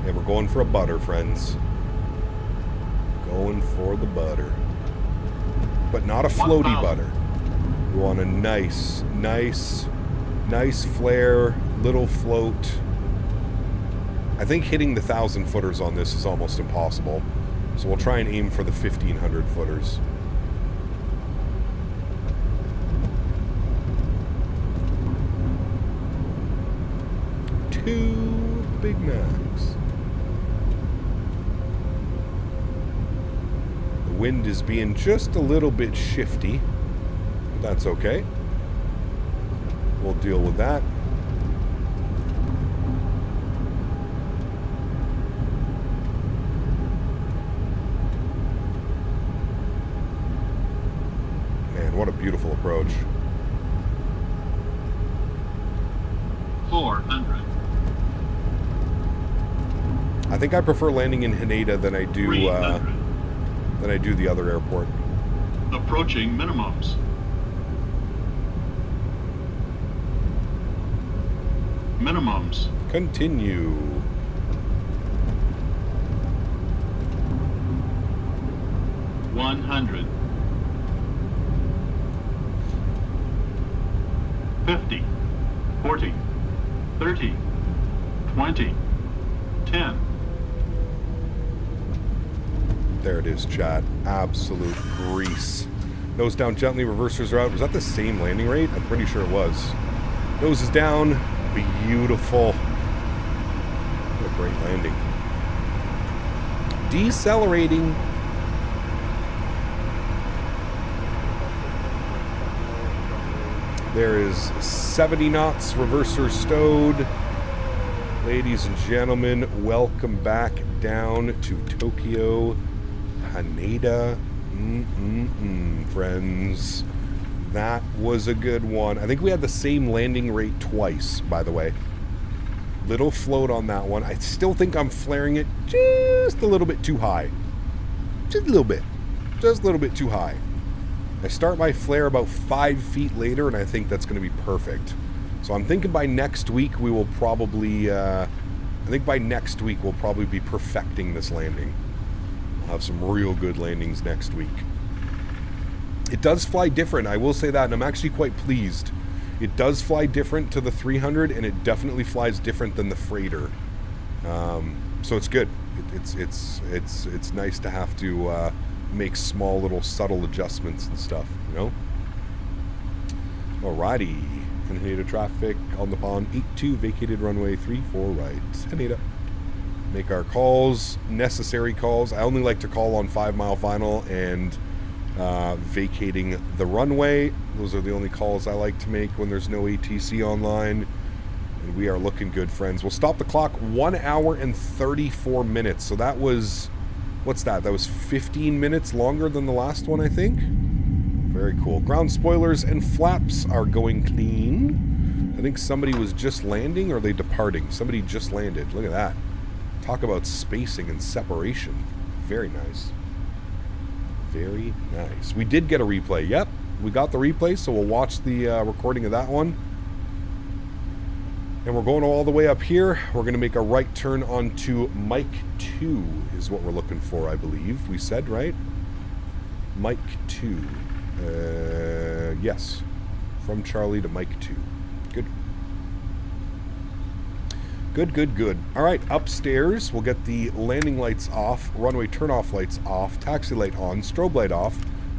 And we're going for a butter, friends. Going for the butter. But not a floaty butter. We want a nice flare, little float. I think hitting the 1,000-footers on this is almost impossible. So we'll try and aim for the 1,500-footers. Two Big Macs. The wind is being just a little bit shifty. But that's okay. We'll deal with that. What a beautiful approach. 400. I think I prefer landing in Haneda than I do the other airport. Approaching minimums. Minimums. Continue. $100. 50, 40, 30, 20, 10. There it is, chat. Absolute grease. Nose down gently, reversers are out. Was that the same landing rate? I'm pretty sure it was. Nose is down. Beautiful. What a great landing. Decelerating. There is 70 knots, reverser stowed. Ladies and gentlemen, welcome back down to Tokyo, Haneda. Friends. That was a good one. I think we had the same landing rate twice, by the way. Little float on that one. I still think I'm flaring it just a little bit too high. Just a little bit. Just a little bit too high. I start my flare about 5 feet later, and I think that's going to be perfect. So I'm thinking by next week we will probably, I think by next week we'll probably be perfecting this landing. We'll have some real good landings next week. It does fly different, I will say that, and I'm actually quite pleased. It does fly different to the 300, and it definitely flies different than the freighter. So it's good. It's nice to have to make small little subtle adjustments and stuff, you know? Alrighty. Haneda traffic on the pond 82, vacated runway 34 right. Haneda. Make our calls, necessary calls. I only like to call on 5 mile final and vacating the runway. Those are the only calls I like to make when there's no ATC online. And we are looking good, friends. We'll stop the clock 1 hour and 34 minutes. So that was, what's that? That was 15 minutes longer than the last one, I think. Very cool. Ground spoilers and flaps are going clean. I think somebody was just landing, or are they departing? Somebody just landed. Look at that. Talk about spacing and separation. Very nice. Very nice. We did get a replay. Yep, we got the replay, so we'll watch the recording of that one. And we're going all the way up here. We're going to make a right turn onto Mike 2 is what we're looking for, I believe. We said, right? Mike 2. Yes. From Charlie to Mike 2. Good. Good, good, good. All right, upstairs, we'll get the landing lights off, runway turn-off lights off, taxi light on, strobe light off,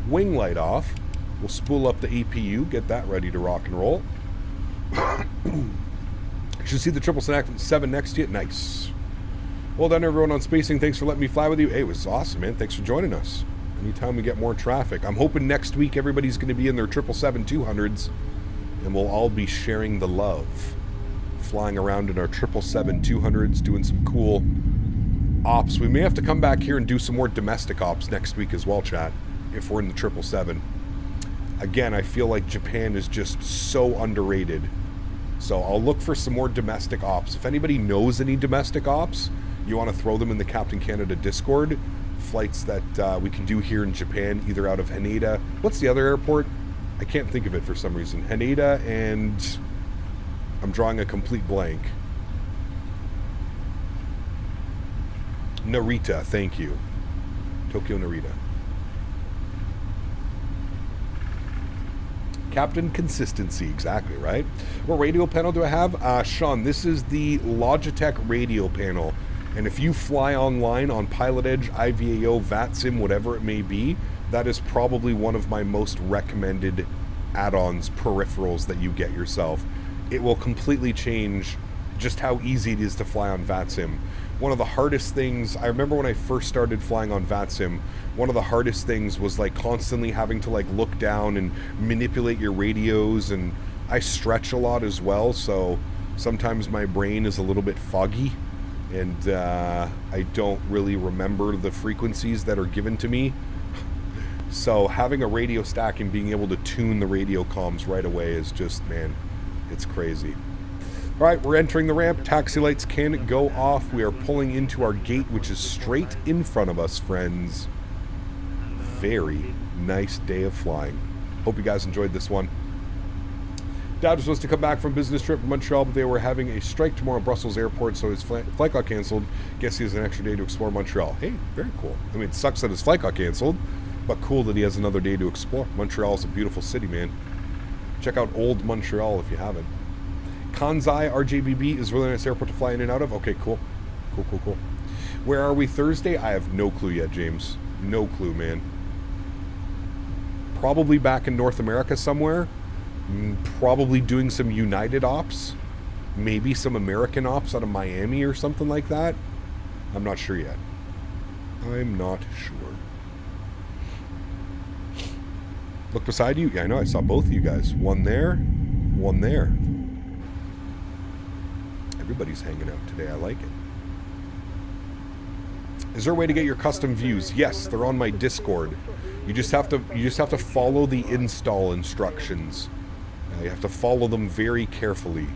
wing light off. We'll spool up the APU, get that ready to rock and roll. You should see the 777 next to you. Nice. Well done, everyone, on spacing. Thanks for letting me fly with you. Hey, it was awesome, man. Thanks for joining us. Anytime we get more traffic. I'm hoping next week everybody's going to be in their 777-200s, and we'll all be sharing the love. Flying around in our 777-200s, doing some cool ops. We may have to come back here and do some more domestic ops next week as well, chat, if we're in the 777. Again, I feel like Japan is just so underrated. So I'll look for some more domestic ops. If anybody knows any domestic ops, you want to throw them in the Captain Canada Discord. Flights that we can do here in Japan, either out of Haneda. What's the other airport? I can't think of it for some reason. Haneda and... I'm drawing a complete blank. Narita, thank you. Tokyo Narita. Captain Consistency, exactly, right? What radio panel do I have? Sean, this is the Logitech radio panel. And if you fly online on Pilot Edge, IVAO, VATSIM, whatever it may be, that is probably one of my most recommended add-ons, peripherals that you get yourself. It will completely change just how easy it is to fly on VATSIM. One of the hardest things, I remember when I first started flying on VATSIM, one of the hardest things was like constantly having to like look down and manipulate your radios, and I stretch a lot as well, so sometimes my brain is a little bit foggy, and I don't really remember the frequencies that are given to me. So having a radio stack and being able to tune the radio comms right away is just, man, it's crazy. All right, we're entering the ramp. Taxi lights can go off. We are pulling into our gate, which is straight in front of us, friends. Very nice day of flying. Hope you guys enjoyed this one. Dad was supposed to come back from business trip in Montreal, but they were having a strike tomorrow at Brussels airport, so his flight got canceled. Guess he has an extra day to explore Montreal. Hey, very cool. I mean, it sucks that his flight got canceled, but cool that he has another day to explore. Montreal is a beautiful city, man. Check out old Montreal if you haven't. Kansai RJBB is a really nice airport to fly in and out of. Okay, cool. Cool, cool, cool. Where are we Thursday? I have no clue yet, James. No clue, man. Probably back in North America somewhere. Probably doing some United ops. Maybe some American ops out of Miami or something like that. I'm not sure yet. I'm not sure. Look beside you. Yeah, I know. I saw both of you guys. One there. One there. Everybody's hanging out today. I like it. Is there a way to get your custom views? Yes, they're on my Discord. You just have to follow the install instructions. You have to follow them very carefully.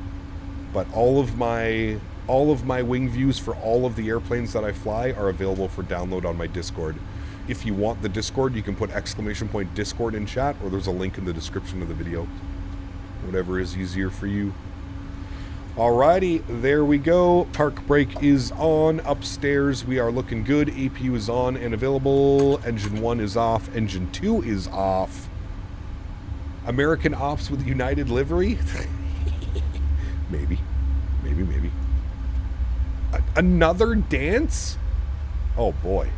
But all of my wing views for all of the airplanes that I fly are available for download on my Discord. If you want the Discord, you can put !Discord in chat, or there's a link in the description of the video. Whatever is easier for you. Alrighty, there we go. Park brake is on. Upstairs, we are looking good. APU is on and available. Engine 1 is off. Engine 2 is off. American Ops with United livery? Maybe. Maybe. Another dance? Oh boy.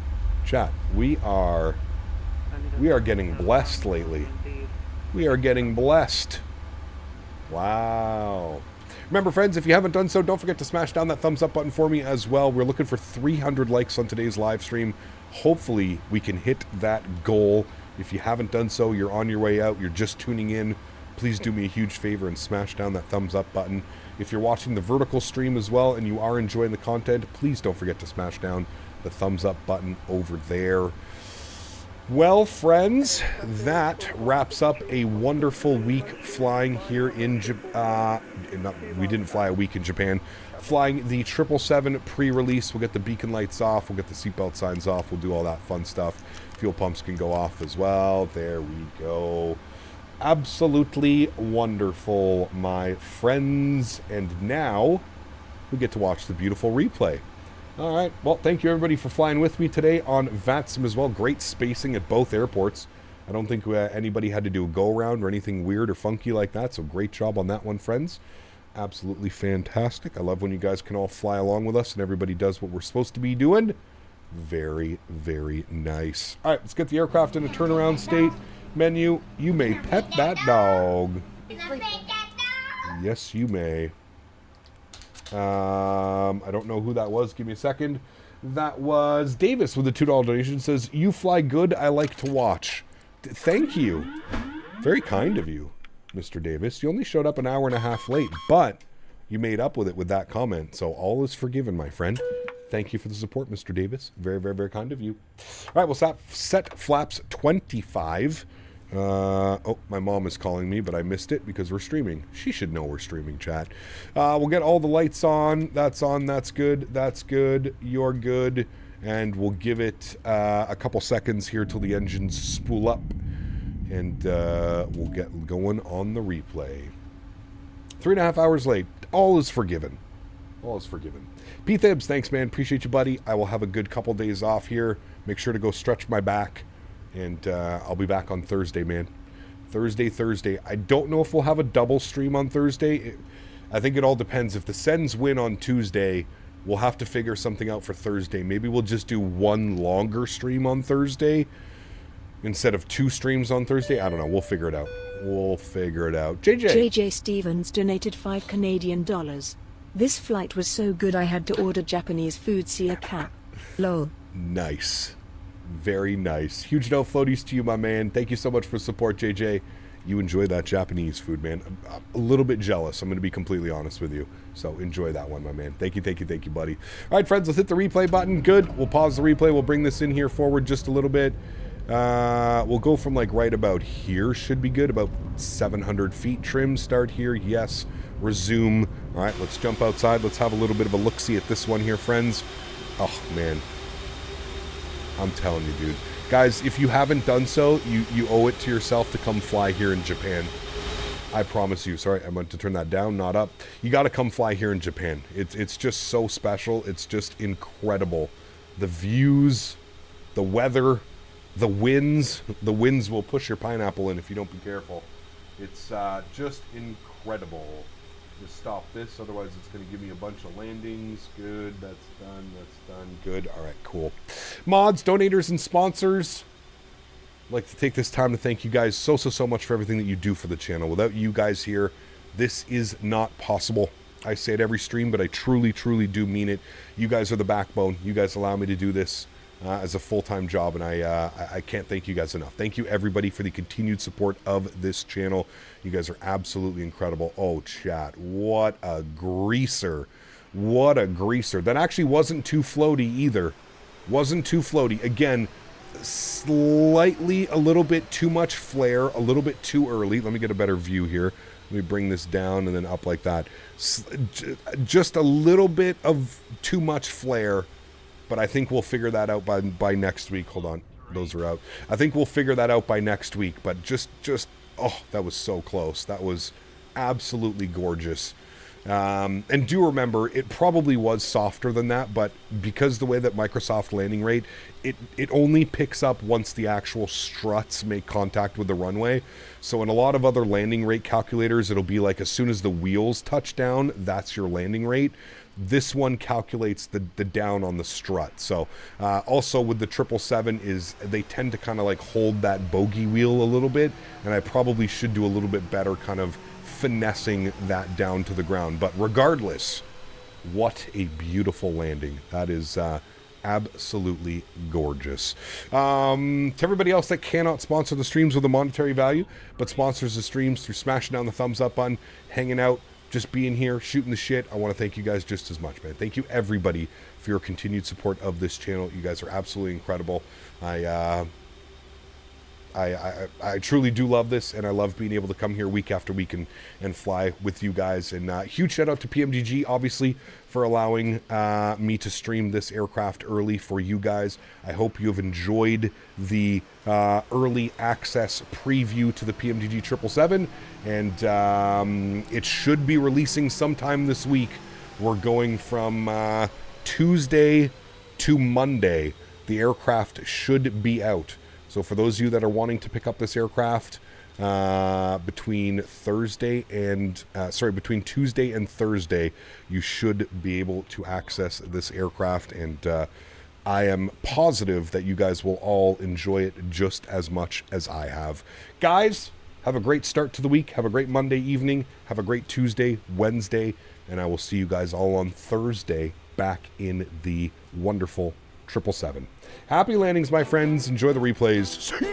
Chat, we are getting blessed lately. We are getting blessed. Wow. Remember, friends, if you haven't done so, don't forget to smash down that thumbs up button for me as well. We're looking for 300 likes on today's live stream. Hopefully, we can hit that goal. If you haven't done so, you're on your way out, you're just tuning in, please do me a huge favor and smash down that thumbs up button. If you're watching the vertical stream as well and you are enjoying the content, please don't forget to smash down the thumbs up button over there. Well, friends, that wraps up a wonderful week flying here in Japan. We didn't fly a week in Japan. Flying the 777 pre-release. We'll get the beacon lights off. We'll get the seatbelt signs off. We'll do all that fun stuff. Fuel pumps can go off as well. There we go. Absolutely wonderful, my friends. And now we get to watch the beautiful replay. All right. Well, thank you, everybody, for flying with me today on VATSIM as well. Great spacing at both airports. I don't think anybody had to do a go-around or anything weird or funky like that, so great job on that one, friends. Absolutely fantastic. I love when you guys can all fly along with us and everybody does what we're supposed to be doing. Very, very nice. All right, let's get the aircraft in a turnaround state. Menu, you may pet that dog. Yes, you may. I don't know who that was. Give me a second. That was Davis with a $2 donation. Says, you fly good. I like to watch. Thank you. Very kind of you, Mr. Davis. You only showed up an hour and a half late, but you made up with it with that comment. So all is forgiven, my friend. Thank you for the support, Mr. Davis. Very, very, very kind of you. All right, we'll set flaps 25. Oh, my mom is calling me, but I missed it because we're streaming. She should know we're streaming, chat. We'll get all the lights on. That's on. That's good. That's good. You're good. And we'll give it a couple seconds here till the engines spool up. And we'll get going on the replay. 3.5 hours late. All is forgiven. All is forgiven. P-Thibs, thanks, man. Appreciate you, buddy. I will have a good couple days off here. Make sure to go stretch my back. And I'll be back on Thursday, man. Thursday. I don't know if we'll have a double stream on Thursday. I think it all depends. If the Sens win on Tuesday, we'll have to figure something out for Thursday. Maybe we'll just do one longer stream on Thursday instead of 2 streams on Thursday. I don't know. We'll figure it out. JJ Stevens donated $5 This flight was so good I had to order Japanese food. See a cat. Lol. Nice. Very nice. Huge no floaties to you, my man. Thank you so much for support, JJ. You enjoy that Japanese food, man. I'm a little bit jealous. I'm going to be completely honest with you. So enjoy that one, my man. Thank you, buddy. All right, friends, let's hit the replay button. Good. We'll pause the replay. We'll bring this in here forward just a little bit. We'll go from like right about here. Should be good. About 700 feet trim. Start here. Yes. Resume. All right, let's jump outside. Let's have a little bit of a look-see at this one here, friends. Oh, man. I'm telling you, dude. Guys, if you haven't done so, you owe it to yourself to come fly here in Japan. I promise you. Sorry, I meant to turn that down, not up. You got to come fly here in Japan. It's just so special. It's just incredible. The views, the weather, the winds. The winds will push your pineapple in if you don't be careful. It's just incredible. Just stop this, otherwise it's going to give me a bunch of landings. Good, that's done, good. All right, cool. Mods, donators, and sponsors, I'd like to take this time to thank you guys so much for everything that you do for the channel. Without you guys here, this is not possible. I say it every stream, but I truly do mean it. You guys are the backbone. You guys allow me to do this as a full-time job, and I can't thank you guys enough. Thank you, everybody, for the continued support of this channel. You guys are absolutely incredible. Oh, chat, what a greaser. What a greaser. That actually wasn't too floaty either. Wasn't too floaty. Again, slightly a little bit too much flare, a little bit too early. Let me get a better view here. Let me bring this down and then up like that. Just a little bit of too much flare. But I think we'll figure that out by next week. Hold on. those are out. I think we'll figure that out by next week, but oh, that was so close. That was absolutely gorgeous. And do remember, it probably was softer than that, but because the way that Microsoft landing rate, it only picks up once the actual struts make contact with the runway. So in a lot of other landing rate calculators, it'll be like as soon as the wheels touch down, that's your landing rate. This one calculates the down on the strut. So also with the 777 is they tend to kind of like hold that bogey wheel a little bit, and I probably should do a little bit better kind of finessing that down to the ground. But regardless, what a beautiful landing. That is absolutely gorgeous. To everybody else that cannot sponsor the streams with a monetary value, but sponsors the streams through smashing down the thumbs up button, hanging out, just being here, shooting the shit, I want to thank you guys just as much, man. Thank you, everybody, for your continued support of this channel. You guys are absolutely incredible. I truly do love this, and I love being able to come here week after week and fly with you guys. And huge shout out to PMDG, obviously, for allowing me to stream this aircraft early for you guys. I hope you have enjoyed the early access preview to the PMDG 777, and it should be releasing sometime this week. We're going from Tuesday to Monday. The aircraft should be out. So for those of you that are wanting to pick up this aircraft between Tuesday and Thursday, you should be able to access this aircraft, and I am positive that you guys will all enjoy it just as much as I have. Guys, have a great start to the week. Have a great Monday evening. Have a great Tuesday, Wednesday, and I will see you guys all on Thursday back in the wonderful 777. Happy landings, my friends. Enjoy the replays. See